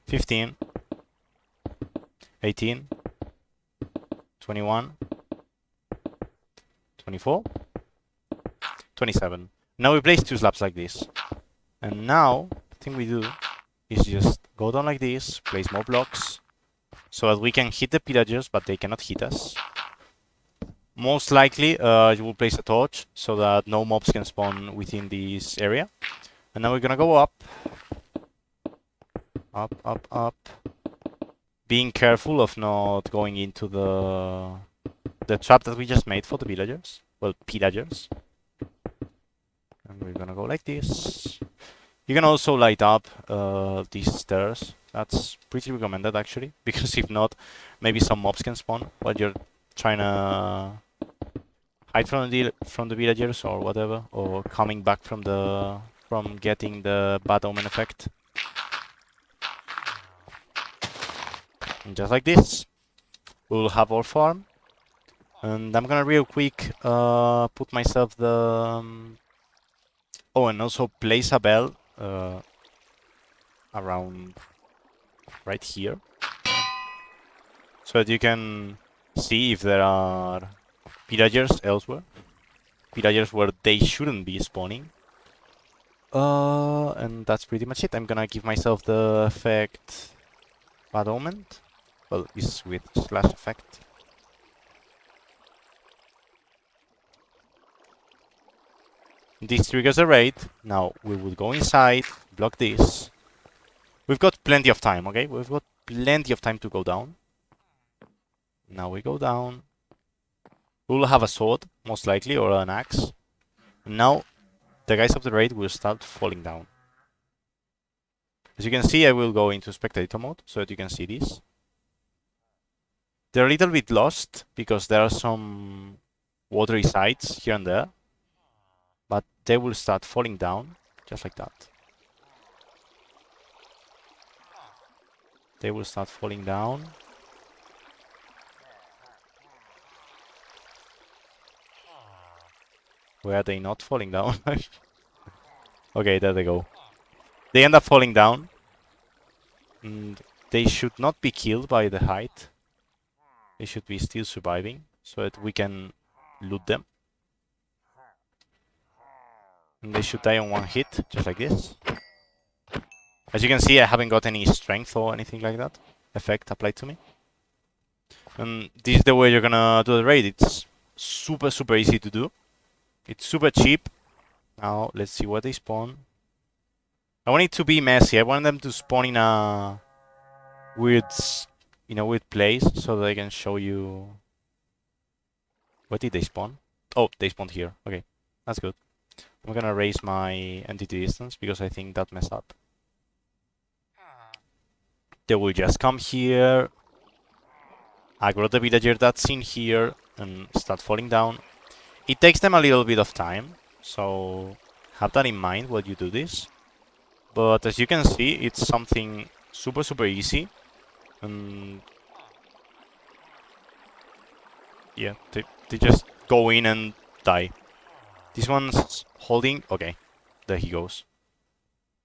15, 18, 21, 24, 27. Now we place 2 slabs like this. And now, the thing we do is just go down like this, place more blocks, so that we can hit the pillagers, but they cannot hit us. Most likely, you will place a torch, so that no mobs can spawn within this area. And now we're gonna go up. Up, up, up. Being careful of not going into the trap that we just made for the villagers. Well, pillagers. And we're gonna go like this. You can also light up these stairs. That's pretty recommended actually, because if not, maybe some mobs can spawn while you're trying to hide from the villagers or whatever, or coming back from getting the bad omen effect. And just like this, we'll have our farm. And I'm gonna real quick put myself the oh, and also place a bell around right here, so that you can see if there are pillagers elsewhere, pillagers where they shouldn't be spawning. And that's pretty much it. I'm gonna give myself the effect bad omen. Well, it's with slash effect. This triggers a raid. Now we will go inside, block this. We've got plenty of time, okay? We've got plenty of time to go down. Now we go down. We'll have a sword, most likely, or an axe. And now the guys of the raid will start falling down. As you can see, I will go into spectator mode so that you can see this. They're a little bit lost because there are some watery sites here and there, but they will start falling down just like that. They will start falling down. Where are they not falling down? Okay, there they go. They end up falling down. And they should not be killed by the height. They should be still surviving so that we can loot them. And they should die on one hit, just like this. As you can see, I haven't got any strength or anything like that effect applied to me. And this is the way you're gonna do the raid. It's super, super easy to do. It's super cheap. Now, let's see where they spawn. I want it to be messy. I want them to spawn in a weird, place so that I can show you. Where did they spawn? Oh, they spawned here. Okay, that's good. I'm gonna raise my entity distance because I think that messed up. They will just come here, aggro the villager that's in here, and start falling down. It takes them a little bit of time, so have that in mind while you do this. But as you can see, it's something super, super easy. And yeah, they just go in and die. This one's holding. Okay, there he goes.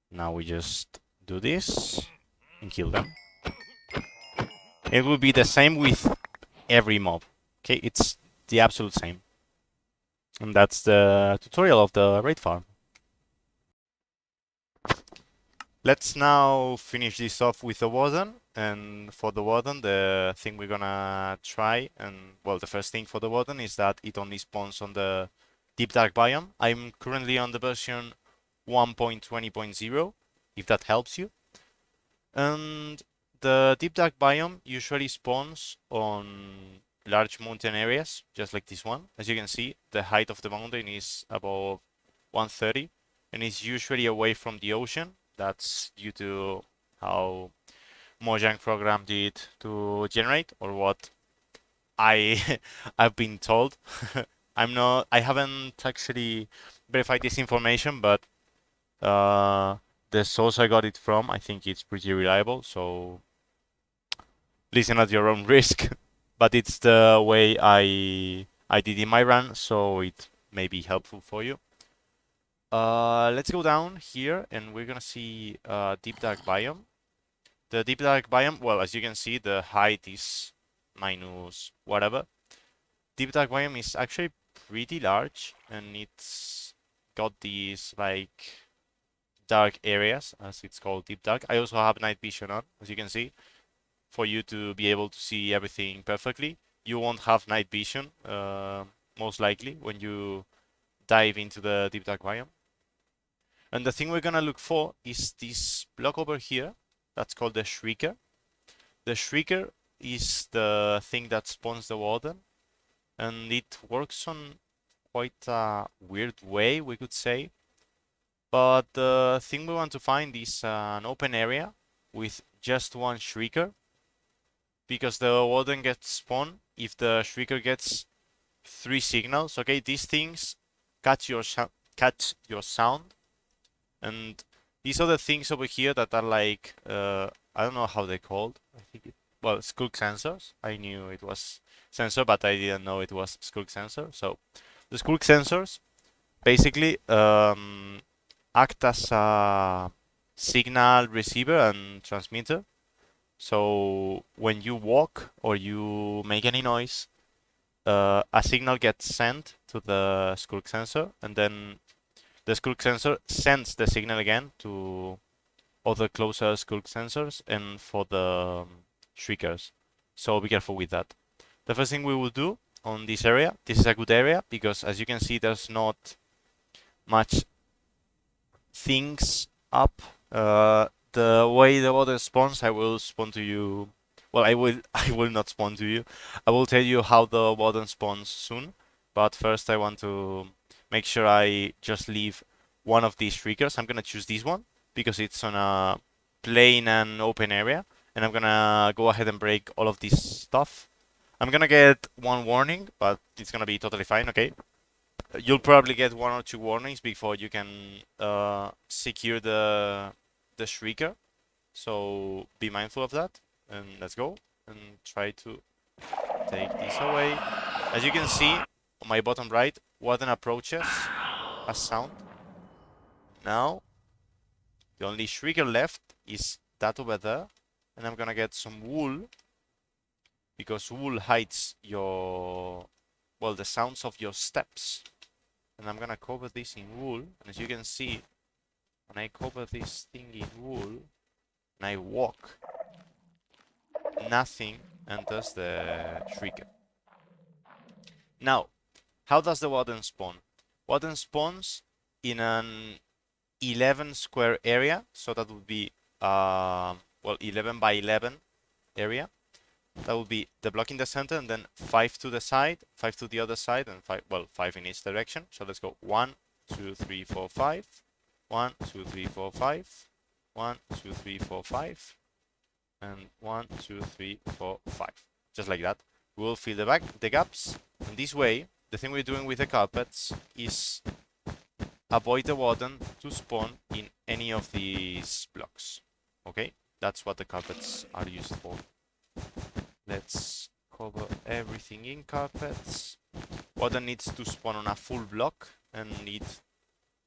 Now we just do this and kill them. It will be the same with every mob. Okay, it's the absolute same. And that's the tutorial of the raid farm. Let's now finish this off with the warden. And for the warden, the thing we're gonna try, and well, the first thing for the warden is that it only spawns on the deep dark biome. I'm currently on the version 1.20.0, if that helps you. And the deep dark biome usually spawns on large mountain areas, just like this one. As you can see, the height of the mountain is above 130, and it's usually away from the ocean. That's due to how Mojang programmed it to generate, or what I've been told. I haven't actually verified this information, but the source I got it from, I think it's pretty reliable, so listen at your own risk. But it's the way I did in my run, so it may be helpful for you. Let's go down here, and we're gonna see deep dark biome. The deep dark biome, well, as you can see, the height is minus whatever. Deep dark biome is actually pretty large, and it's got these like dark areas, as it's called, deep dark. I also have night vision on, as you can see, for you to be able to see everything perfectly. You won't have night vision, most likely, when you dive into the deep dark biome. And the thing we're gonna look for is this block over here. That's called the Shrieker. The Shrieker is the thing that spawns the warden, and it works on quite a weird way, we could say. But the thing we want to find is an open area with just one Shrieker, because the warden gets spawned if the Shrieker gets 3 signals. Okay, these things catch your sound, and these are the things over here that are like I don't know how they're called. I think well, skulk sensors. I knew it was sensor, but I didn't know it was skulk sensor. So the skulk sensors basically act as a signal receiver and transmitter. So when you walk or you make any noise, a signal gets sent to the skulk sensor, and then the skulk sensor sends the signal again to other closer skulk sensors and for the shriekers. So be careful with that. The first thing we will do on this area, this is a good area because as you can see, there's not much things up. The way the water spawns, I will spawn to you. Well, I will not spawn to you. I will tell you how the water spawns soon. But first, I want to make sure I just leave one of these shriekers. I'm gonna choose this one because it's on a play in an open area, and I'm gonna go ahead and break all of this stuff. I'm gonna get one warning, but it's gonna be totally fine, okay? You'll probably get one or two warnings before you can secure the shrieker. So be mindful of that, and let's go and try to take this away. As you can see on my bottom right, Warden approaches a sound. Now the only shrieker left is that over there, and I'm gonna get some wool because wool hides your, well, the sounds of your steps. And I'm gonna cover this in wool, and as you can see, when I cover this thing in wool and I walk, nothing enters the shrieker. Now, how does the warden spawn? Warden spawns in an 11 square area, so that would be well, 11 by 11 area. That would be the block in the center, and then 5 to the side, 5 to the other side, and 5, well, 5 in each direction. So let's go 1, 2, 3, 4, 5. 1, 2, 3, 4, 5. 1, 2, 3, 4, 5. And 1, 2, 3, 4, 5. Just like that. We will fill the gaps. And this way, the thing we're doing with the carpets is avoid the warden to spawn in any of these blocks. Okay? That's what the carpets are used for. Let's cover everything in carpets. Warden needs to spawn on a full block, and it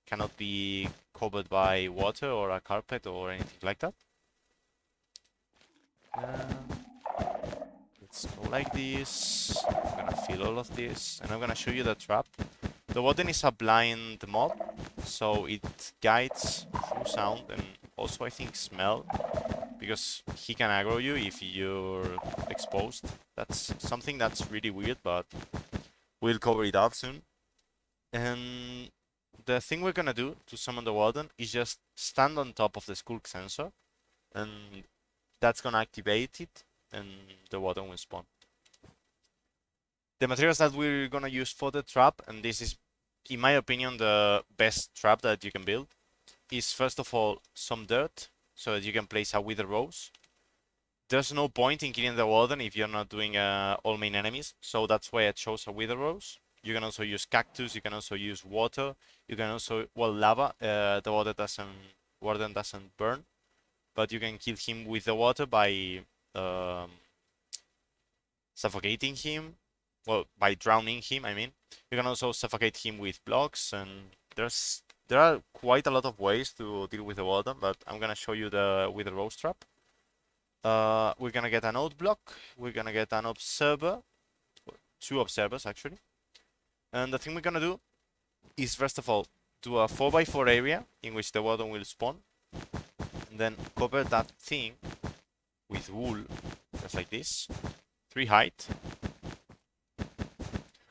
cannot be covered by water or a carpet or anything like that. Let's go like this. I'm gonna fill all of this, and I'm gonna show you the trap. The warden is a blind mob, so it guides through sound and also I think smell, because he can aggro you if you're exposed. That's something that's really weird, but we'll cover it up soon. And the thing we're gonna do to summon the warden is just stand on top of the skulk sensor, and that's gonna activate it, and the warden will spawn. The materials that we're gonna use for the trap, and this is, in my opinion, the best trap that you can build, is first of all some dirt, so that you can place a wither rose. There's no point in killing the warden if you're not doing all main enemies, so that's why I chose a wither rose. You can also use cactus, you can also use water, you can also, well, lava. The warden doesn't burn, but you can kill him with the water by suffocating him, well, by drowning him, I mean. You can also suffocate him with blocks, and there are quite a lot of ways to deal with the warden, but I'm gonna show you with the rose trap. We're gonna get an old block, we're gonna get an observer, 2 observers actually. And the thing we're gonna do is first of all do a 4x4 area in which the warden will spawn, and then cover that thing with wool, just like this. 3 height.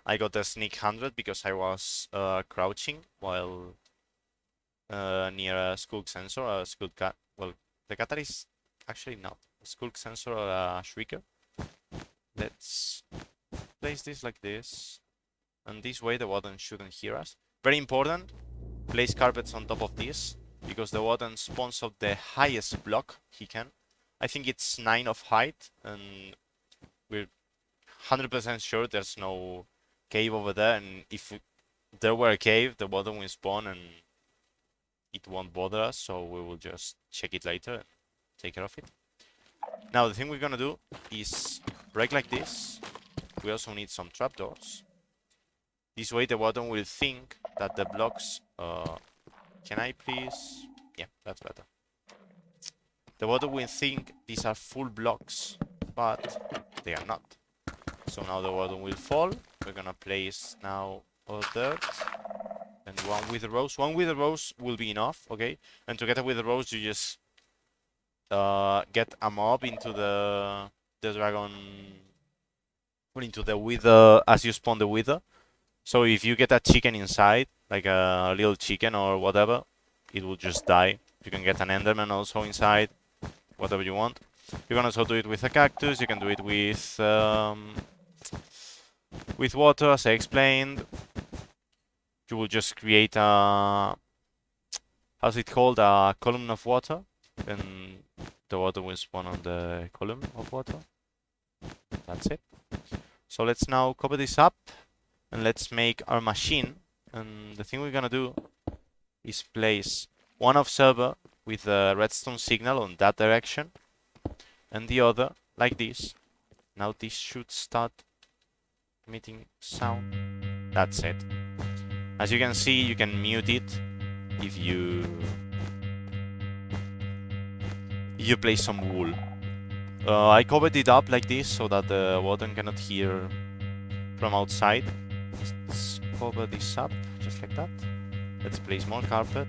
I got the sneak 100 because I was crouching while near a skulk sensor, a skulk cat. Well, the cutter is actually not a skulk sensor or a shrieker. Let's place this like this, and this way the warden shouldn't hear us. Very important, place carpets on top of this, because the warden spawns of the highest block he can. I think it's 9 of height, and we're 100% sure there's no cave over there, and if there were a cave, the warden will spawn and it won't bother us, so we will just check it later and take care of it. Now the thing we're gonna do is break like this. We also need some trapdoors. This way the warden will think that the blocks... can I please... Yeah, that's better. The warden will think these are full blocks, but they are not. So now the warden will fall. We're gonna place now all dirt and one wither rose. One wither rose will be enough, okay? And to get a wither rose, you just get a mob into the dragon, or into the wither as you spawn the wither. So if you get a chicken inside, like a little chicken or whatever, it will just die. You can get an enderman also inside, whatever you want. You can also do it with a cactus. You can do it with water, as I explained. You will just create a, how's it called, a column of water, and the water will spawn on the column of water. That's it. So let's now cover this up and let's make our machine. And the thing we're gonna do is place one observer with a redstone signal on that direction and the other like this. Now this should start emitting sound. That's it. As you can see, you can mute it if you place some wool. I covered it up like this so that the warden cannot hear from outside. Let's cover this up just like that. Let's place more carpet.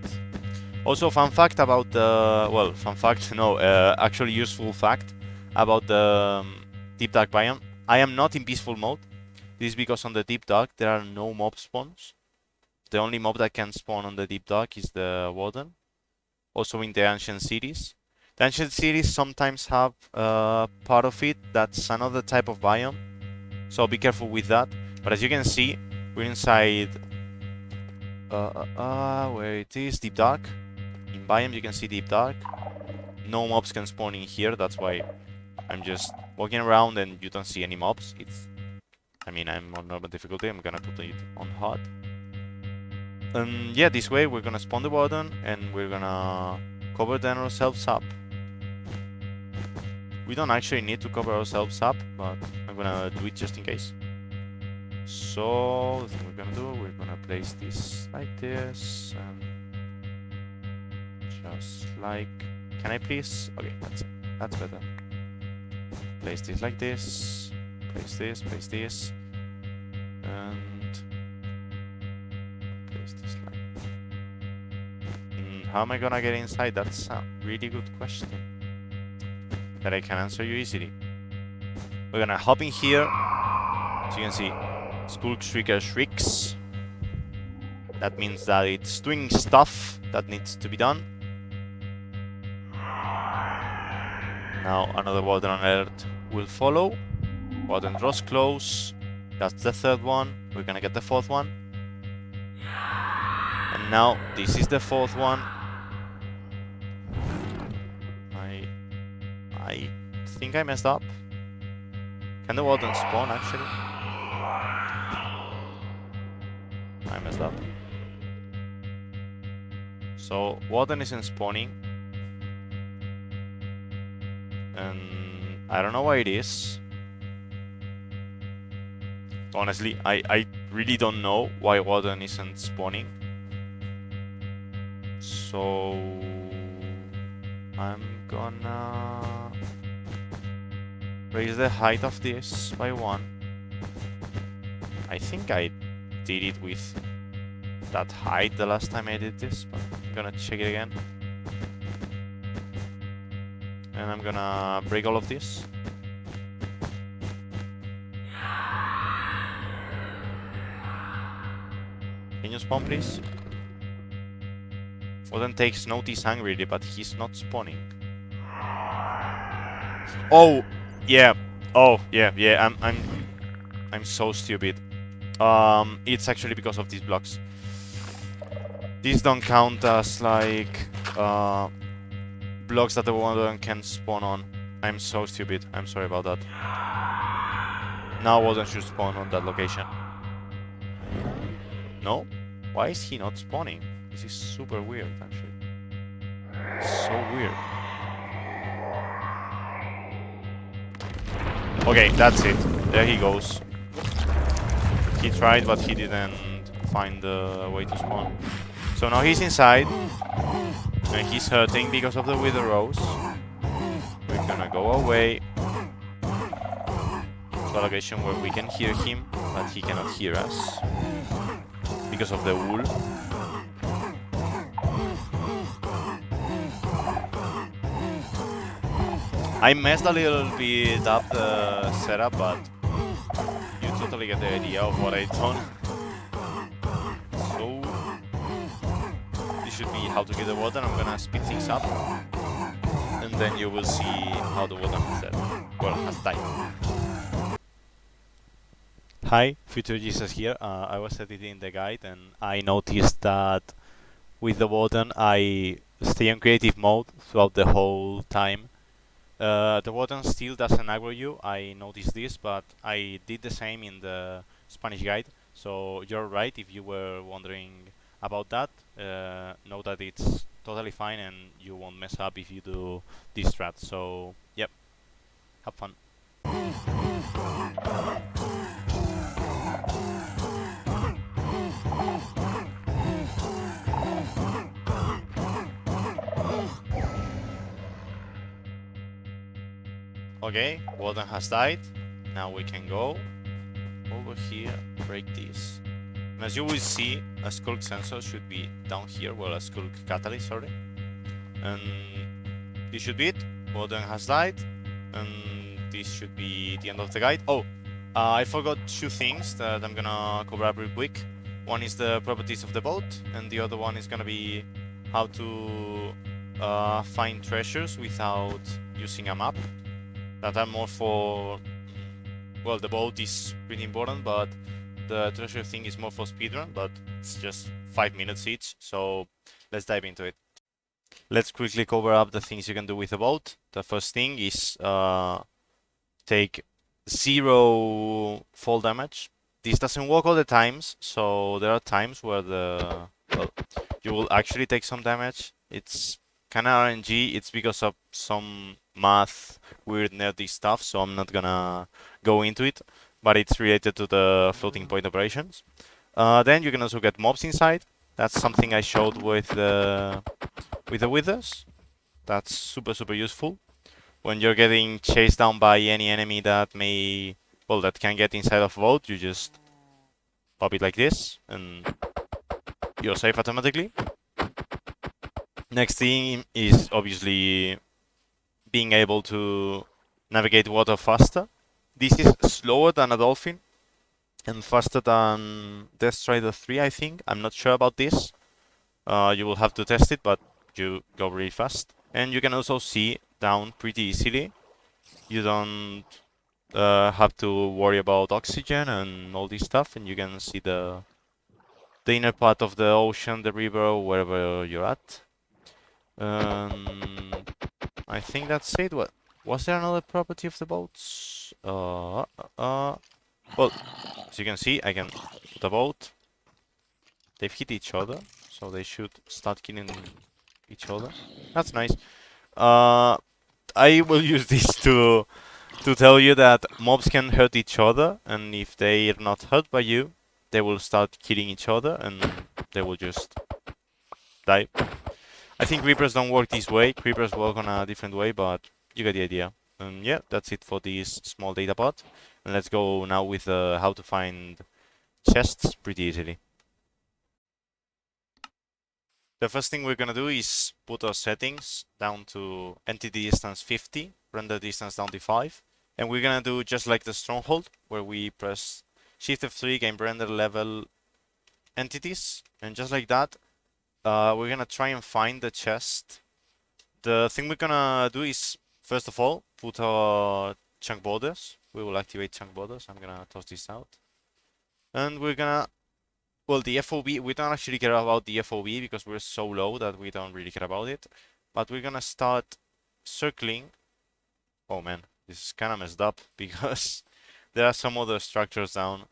Also, fun fact about the... well, fun fact, no, actually useful fact about the deep dark biome. I am not in peaceful mode. This is because on the deep dark there are no mob spawns. The only mob that can spawn on the deep dark is the warden. Also in the ancient cities. The ancient cities sometimes have part of it that's another type of biome. So be careful with that. But as you can see, we're inside... where it is? Deep dark. In biome you can see deep dark. No mobs can spawn in here, that's why I'm just walking around and you don't see any mobs. I mean, I'm on normal difficulty, I'm gonna put it on hard. Yeah, this way we're gonna spawn the warden and we're gonna cover then ourselves up. We don't actually need to cover ourselves up, but I'm gonna do it just in case. So, the thing we're gonna do, we're gonna place this like this, and just like... can I please? Okay, that's better. Place this like this, place this, and place this like... how am I gonna get inside? That's a really good question that I can answer you easily. We're gonna hop in here, so you can see Skull Shrieker shrieks. That means that it's doing stuff that needs to be done. Now another warden alert will follow. Warden draws close. That's the third one. We're gonna get the fourth one. And now this is the fourth one. I think I messed up. Can the warden spawn actually? I messed up. So warden isn't spawning. And I don't know why it is. Honestly, I really don't know why warden isn't spawning. So I'm gonna raise the height of this by 1. I think I did it with that height the last time I did this, but I'm gonna check it again. And I'm gonna break all of this. Can you spawn, please? Warden takes notice angrily, but he's not spawning. Oh, yeah. Oh, yeah. I'm so stupid. It's actually because of these blocks. These don't count as like blocks that the warden can spawn on. I'm so stupid. I'm sorry about that. Now warden should spawn on that location. No? Why is he not spawning? This is super weird, actually. So weird. Okay, that's it. There he goes. He tried, but he didn't find the way to spawn. So now he's inside. And he's hurting because of the wither rose. We're gonna go away to a location where we can hear him, but he cannot hear us because of the wool. I messed a little bit up the setup, but you totally get the idea of what I done. So this should be how to get the water. I'm gonna speed things up, and then you will see how the water has set. Well, has died. Hi, Future Jesus here. I was editing the guide and I noticed that with the warden I stay on creative mode throughout the whole time. The warden still doesn't aggro you. I noticed this, but I did the same in the Spanish guide. So you're right if you were wondering about that. Know that it's totally fine and you won't mess up if you do this strat. So yep, have fun. Okay, warden has died. Now we can go over here, break this. And as you will see, a Skulk sensor should be down here, well, a Skulk catalyst, sorry. And this should be it. Warden has died, and this should be the end of the guide. Oh, I forgot two things that I'm gonna cover up real quick. One is the properties of the boat, and the other one is gonna be how to find treasures without using a map. That are more for, well, the boat is pretty important, but the treasure thing is more for speedrun, but it's just 5 minutes each, so let's dive into it. Let's quickly cover up the things you can do with a boat. The first thing is take 0 fall damage. This doesn't work all the times, so there are times where you will actually take some damage. It's kind of RNG. It's because of some math, weird nerdy stuff, so I'm not gonna go into it. But it's related to the floating point operations. Then you can also get mobs inside. That's something I showed with the withers. That's super useful. When you're getting chased down by any enemy that may, well, that can get inside of a boat, you just pop it like this, and you're safe automatically. Next thing is obviously being able to navigate water faster. This is slower than a dolphin and faster than Death Strider 3, I think. I'm not sure about this. You will have to test it, but you go really fast. And you can also see down pretty easily. You don't have to worry about oxygen and all this stuff, and you can see the inner part of the ocean, the river, wherever you're at. I think that's it. What was there another property of the boats? Well, as you can see, I can put a boat. They've hit each other, so they should start killing each other. That's nice. I will use this to tell you that mobs can hurt each other, and if they are not hurt by you, they will start killing each other, and they will just die. I think creepers don't work this way. Creepers work on a different way, but you get the idea. And yeah, that's it for this small data part. And let's go now with how to find chests pretty easily. The first thing we're gonna do is put our settings down to entity distance 50, render distance down to 5. And we're gonna do just like the stronghold, where we press Shift F3, game render level entities. And just like that, we're gonna try and find the chest. The thing we're gonna do is, first of all, put our chunk borders. We will activate chunk borders. I'm gonna toss this out. And we're gonna, well, the FOB, we don't actually care about the FOB because we're so low that we don't really care about it. But we're gonna start circling. Oh man, this is kind of messed up because there are some other structures down.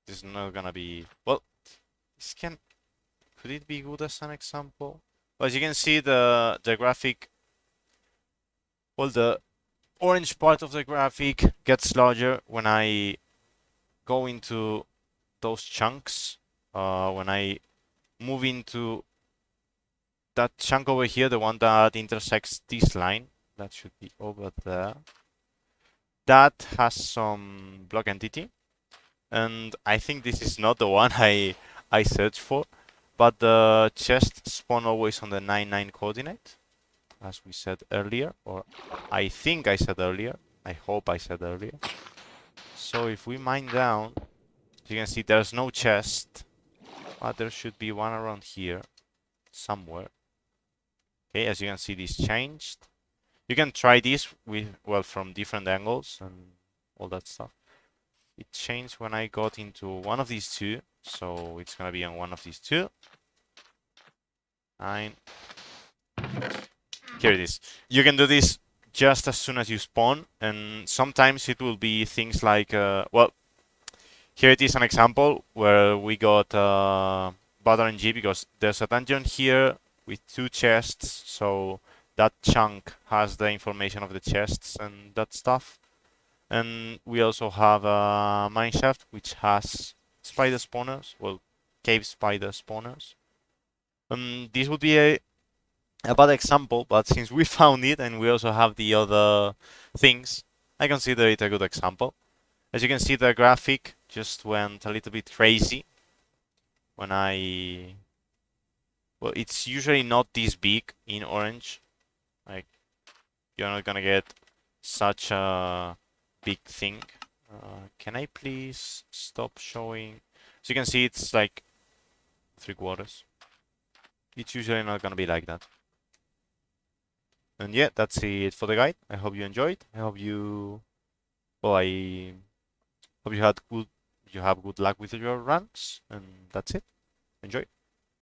This is not gonna be, well, this can, could it be good as an example? Well, as you can see, the graphic, well, the orange part of the graphic gets larger when I go into those chunks. When I move into that chunk over here, the one that intersects this line, that should be over there. That has some block entity, and I think this is not the one I searched for, but the chest spawn always on the 9-9 coordinate, as we said earlier, or I think I said earlier. I hope I said earlier. So if we mine down, you can see there's no chest, but there should be one around here somewhere. Okay, as you can see, this changed. You can try this with, well, from different angles and all that stuff. It changed when I got into one of these two, so it's gonna be on one of these two. 9. Here it is. You can do this just as soon as you spawn, and sometimes it will be things like, well, here it is an example where we got Butter and G because there's a dungeon here with two chests, so that chunk has the information of the chests and that stuff. And we also have a mineshaft which has spider spawners, well, cave spider spawners. This would be a bad example, but since we found it and we also have the other things, I consider it a good example. As you can see, the graphic just went a little bit crazy when well, it's usually not this big in orange. Like, you're not gonna get such a big thing. Can I please stop showing? So you can see it's like 3/4. It's usually not gonna be like that. And yeah, that's it for the guide. I hope you enjoyed. I hope you, well, I hope you have good luck with your runs, and that's it. Enjoy.